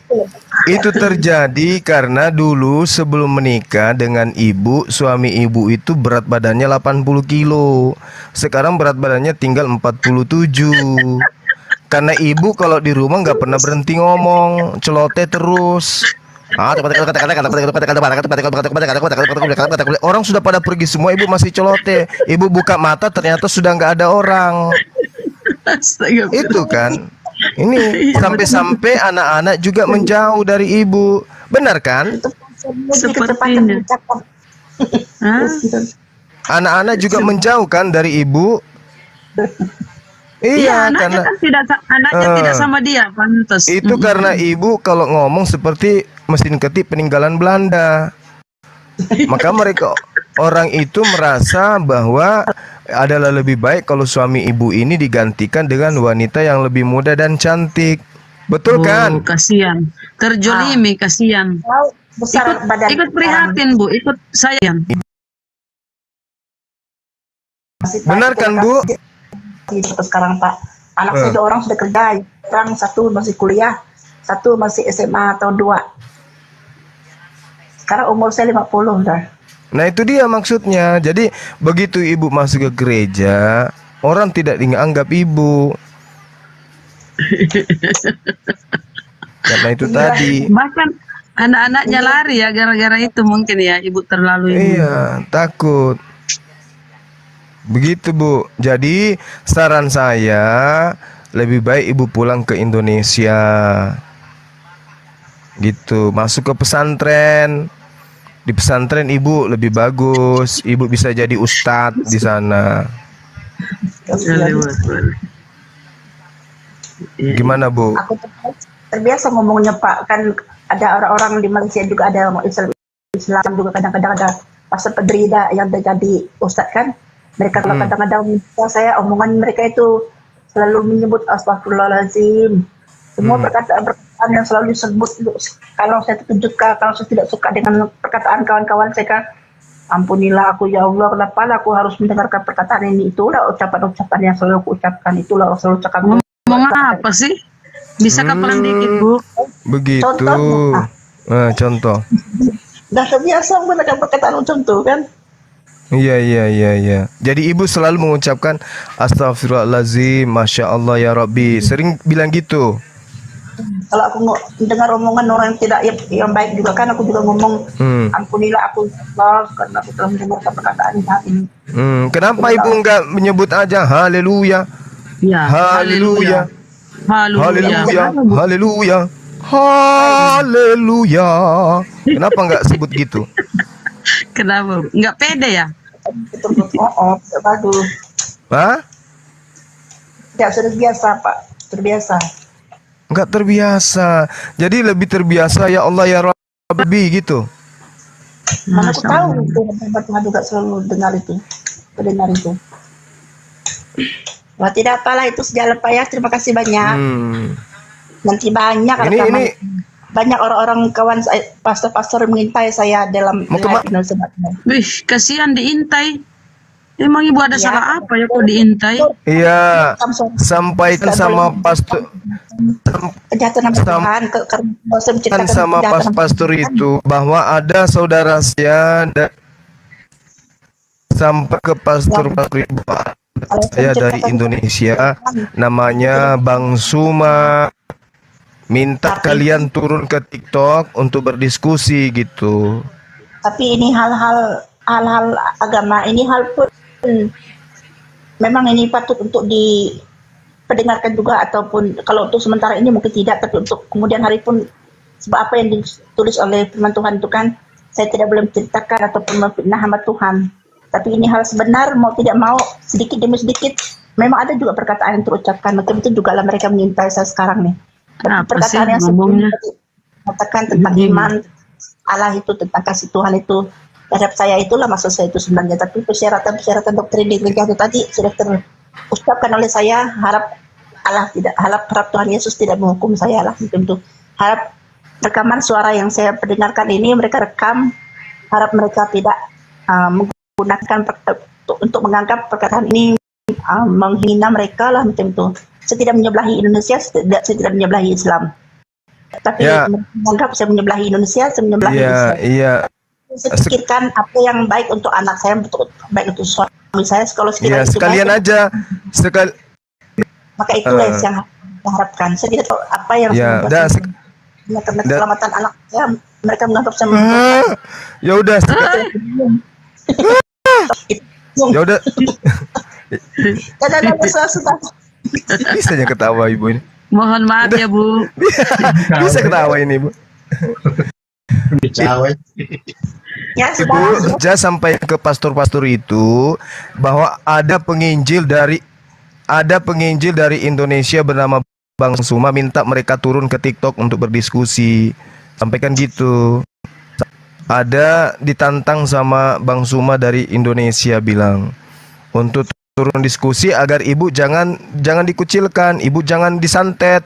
Itu terjadi karena dulu sebelum menikah dengan Ibu, suami Ibu itu berat badannya 80 kilo. Sekarang berat badannya tinggal 47. Karena Ibu kalau di rumah nggak pernah berhenti ngomong, celoteh terus. Orang sudah pada pergi semua, Ibu masih celoteh. Ibu buka mata ternyata sudah nggak ada orang. Itu kan. Ini sampai-sampai anak-anak juga menjauh dari ibu. Benar kan? Sepertinya. Hah? Anak-anak juga menjauh kan dari ibu? Iya, Iya, anaknya karena kan anaknya tidak sama dia, pantas. itu karena ibu kalau ngomong seperti mesin ketik peninggalan Belanda. Maka mereka orang itu merasa bahwa adalah lebih baik kalau suami ibu ini digantikan dengan wanita yang lebih muda dan cantik. Betul kan? Kasihan. Terjolimi, kasihan. Besar badan. Ikut prihatin, Bu. Ikut sayang. Benar kan, Bu? Sekarang Pak, anak saya 2 orang sudah kerja, orang 1 masih kuliah, 1 masih SMA tahun 2. Sekarang umur saya 50 udah. Nah itu dia maksudnya. Jadi begitu ibu masuk ke gereja, orang tidak dianggap ibu. Karena itu tadi. Bahkan anak-anaknya lari ya gara-gara itu mungkin ya, ibu terlalu ini. Iya, takut. Begitu Bu. Jadi saran saya lebih baik ibu pulang ke Indonesia. Gitu, masuk ke pesantren. Di pesantren ibu lebih bagus. Ibu bisa jadi ustadz di sana. Gimana Bu? Aku terbiasa ngomongnya Pak, kan ada orang-orang di Malaysia juga ada orang Islam juga kadang-kadang ada pastor pedrida yang jadi ustadz kan. Mereka kalau kadang-kadang minta saya omongan mereka itu selalu menyebut astagfirullahaladzim. Semua perkataan yang selalu disebut, kalau saya terkejut, kalau saya tidak suka dengan perkataan kawan-kawan saya kan, ampunilah aku ya Allah, kenapa aku harus mendengarkan perkataan ini. Itulah ucapan-ucapan yang selalu aku ucapkan, itulah selalu ucapan. Ngomong apa sih? Bisa kapan dikit Bu? Begitu. Contoh. Dah terbiasa menggunakan perkataan contoh kan. Iya. Jadi ibu selalu mengucapkan astagfirullahaladzim, masya Allah ya Rabbi. Sering bilang gitu. Kalau aku dengar omongan orang yang tidak yang baik juga kan, aku juga ngomong ampunilah aku Allah karena aku telah mendengarkan perkataan ini. Kenapa ibu enggak menyebut aja haleluya? Ya, Haleluya. Haleluya. Haleluya. Haleluya. Kenapa enggak sebut gitu? Kenapa? Enggak pede ya? Bagus. Hah? Ya sudah biasa Pak, terbiasa. Enggak terbiasa. Jadi lebih terbiasa ya Allah ya Rabbi gitu. Mana aku tahu itu Tuhan juga selalu dengar itu. Mendengar itu. Wah, tidak apalah itu sejalan Pak ya. Terima kasih banyak. Nanti banyak banyak orang-orang kawan saya, pastor-pastor mengintai saya dalam Wih, kasihan diintai. Emang ibu ada salah apa ya kok diintai? Iya. Sampaikan sama pastor. Sama pastor itu bahwa ada saudara saya sampai ke pastor ibu saya dari Indonesia, namanya Bang Suma, minta kalian turun ke TikTok untuk berdiskusi gitu. Tapi ini hal-hal agama, ini hal pun memang ini patut untuk diperdengarkan juga, ataupun kalau untuk sementara ini mungkin tidak, tapi untuk kemudian hari pun, sebab apa yang ditulis oleh firman Tuhan itu kan saya tidak boleh menceritakan ataupun memfitnah hamba Tuhan. Tapi ini hal sebenar, mau tidak mau sedikit demi sedikit memang ada juga perkataan yang terucapkan. Macam itu juga lah mereka mengintai saya sekarang nih. Perkataan yang sebelumnya mengatakan tentang iman Allah itu, tentang kasih Tuhan itu terhadap saya, itulah maksud saya itu sebenarnya. Tapi persyaratan doktrin di gereja itu tadi sudah terucapkan oleh saya. Harap Tuhan Yesus tidak menghukum saya lah, tentu. Harap rekaman suara yang saya perdengarkan ini mereka rekam, harap mereka tidak menggunakan untuk menganggap perkataan ini menghina mereka lah, macam itu. Saya tidak menyebelahi Indonesia, saya tidak menyebelahi Islam. Tapi menganggap saya menyebelahi Indonesia, saya menyebelahi Islam. Iya. Saya pikirkan apa yang baik untuk anak saya, baik untuk suami saya. Kalau sekalian baik, aja maka itulah yang saya harapkan. Saya tidak tahu apa yang karena keselamatan anak saya, mereka menganggap saya ya udah ya udah sudah bisa aja ketawa ibu ini. Mohon maaf ya Bu. Bisa ketawa ini, Bu. Ya, Ibu, saya sampai ke pastor-pastor itu bahwa ada penginjil dari Indonesia bernama Bang Suma minta mereka turun ke TikTok untuk berdiskusi. Sampaikan gitu. Ada ditantang sama Bang Suma dari Indonesia bilang untuk turun diskusi agar ibu jangan dikucilkan, ibu jangan disantet,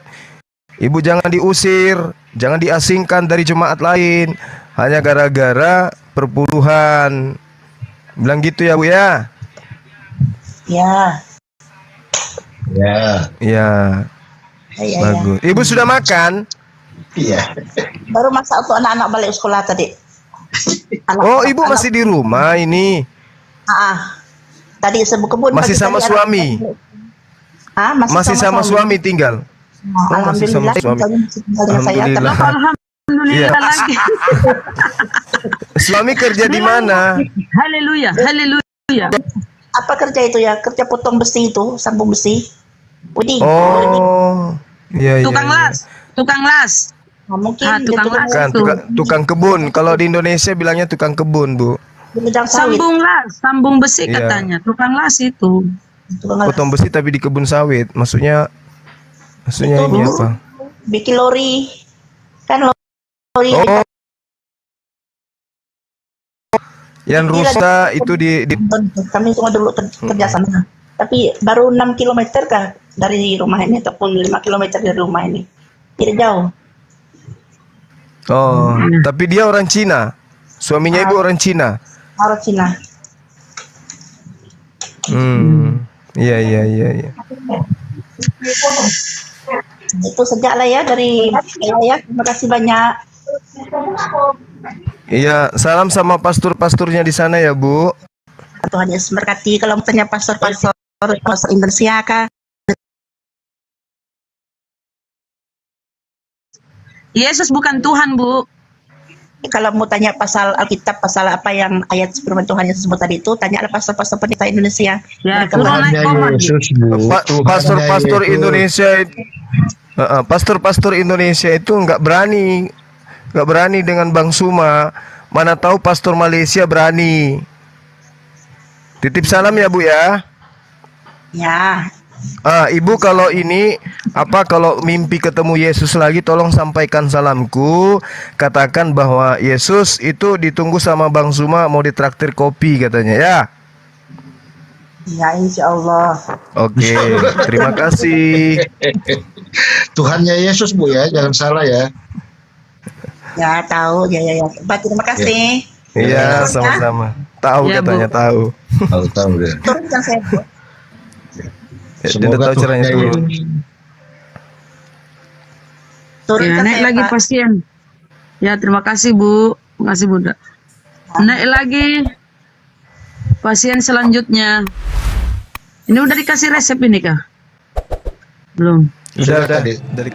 ibu jangan diusir, jangan diasingkan dari jemaat lain hanya gara-gara perpuluhan. Bilang gitu ya, Bu ya? Ya. Ya. Ya. Ya, Bagus. Ibu sudah makan? Iya. Baru masak untuk anak-anak balik sekolah tadi. Oh, ibu masih di rumah ini? Tadi kebun. Masih sama suami? Masih sama suami tinggal? Oh, masih sama suami. Alhamdulillah. Iya. Lagi. Suami kerja di mana? Haleluya, haleluya. Apa kerja itu ya? Kerja potong besi itu, sambung besi. Oh, iya. Tukang las, tukang las. Mungkin tukang las Bukan, itu. tukang kebun. Kalau di Indonesia bilangnya tukang kebun, Bu. Sambung las, sambung besi Iya. katanya. Tukang las itu. Potong besi tapi di kebun sawit. Maksudnya Itu, ini Bu. apa? Bikin lori. Kan lori. Oh. Yang rusak itu di Kami cuma dulu kerja sama. Tapi baru 6 km kah dari rumah ini ataupun 5 km dari rumah ini. Tidak jauh. Oh, tapi dia orang Cina. Suaminya ibu orang Cina. Orang Cina. Iya. Itu sejak lah ya dari ya. Terima kasih banyak. Iya, salam sama pastor-pastornya di sana ya, Bu. Tuhan Yesus memberkati. Kalau mau tanya pastor Indonesia kah? Yesus bukan Tuhan, Bu. Kalau mau tanya pasal Alkitab, pasal apa yang ayat firman Tuhan yang sebut tadi itu, tanyalah pastor-pastor pendeta Indonesia. Ya, Pastor-pastor Indonesia, pastor-pastor Indonesia itu nggak berani dengan Bang Suma. Mana tahu pastor Malaysia berani. Titip salam ya, Bu ya. Ya. Ibu kalau kalau mimpi ketemu Yesus lagi tolong sampaikan salamku. Katakan bahwa Yesus itu ditunggu sama Bang Suma mau ditraktir kopi katanya ya. Ya, insya Allah. Oke, terima kasih. Tuhannya Yesus, Bu ya, jangan salah ya. Ya, tahu. Ya. Baik, terima kasih. Iya, sama-sama. Tahu Ya, katanya Bu. tahu. Tahu deh. Turunkan saya, Bu. Dia udah tahu caranya turun. Ya, naik lagi pasien. Ya, terima kasih Bu. Terima kasih Bunda. Naik lagi pasien selanjutnya. Ini udah dikasih resep ini kah? Belum. Udah. Dari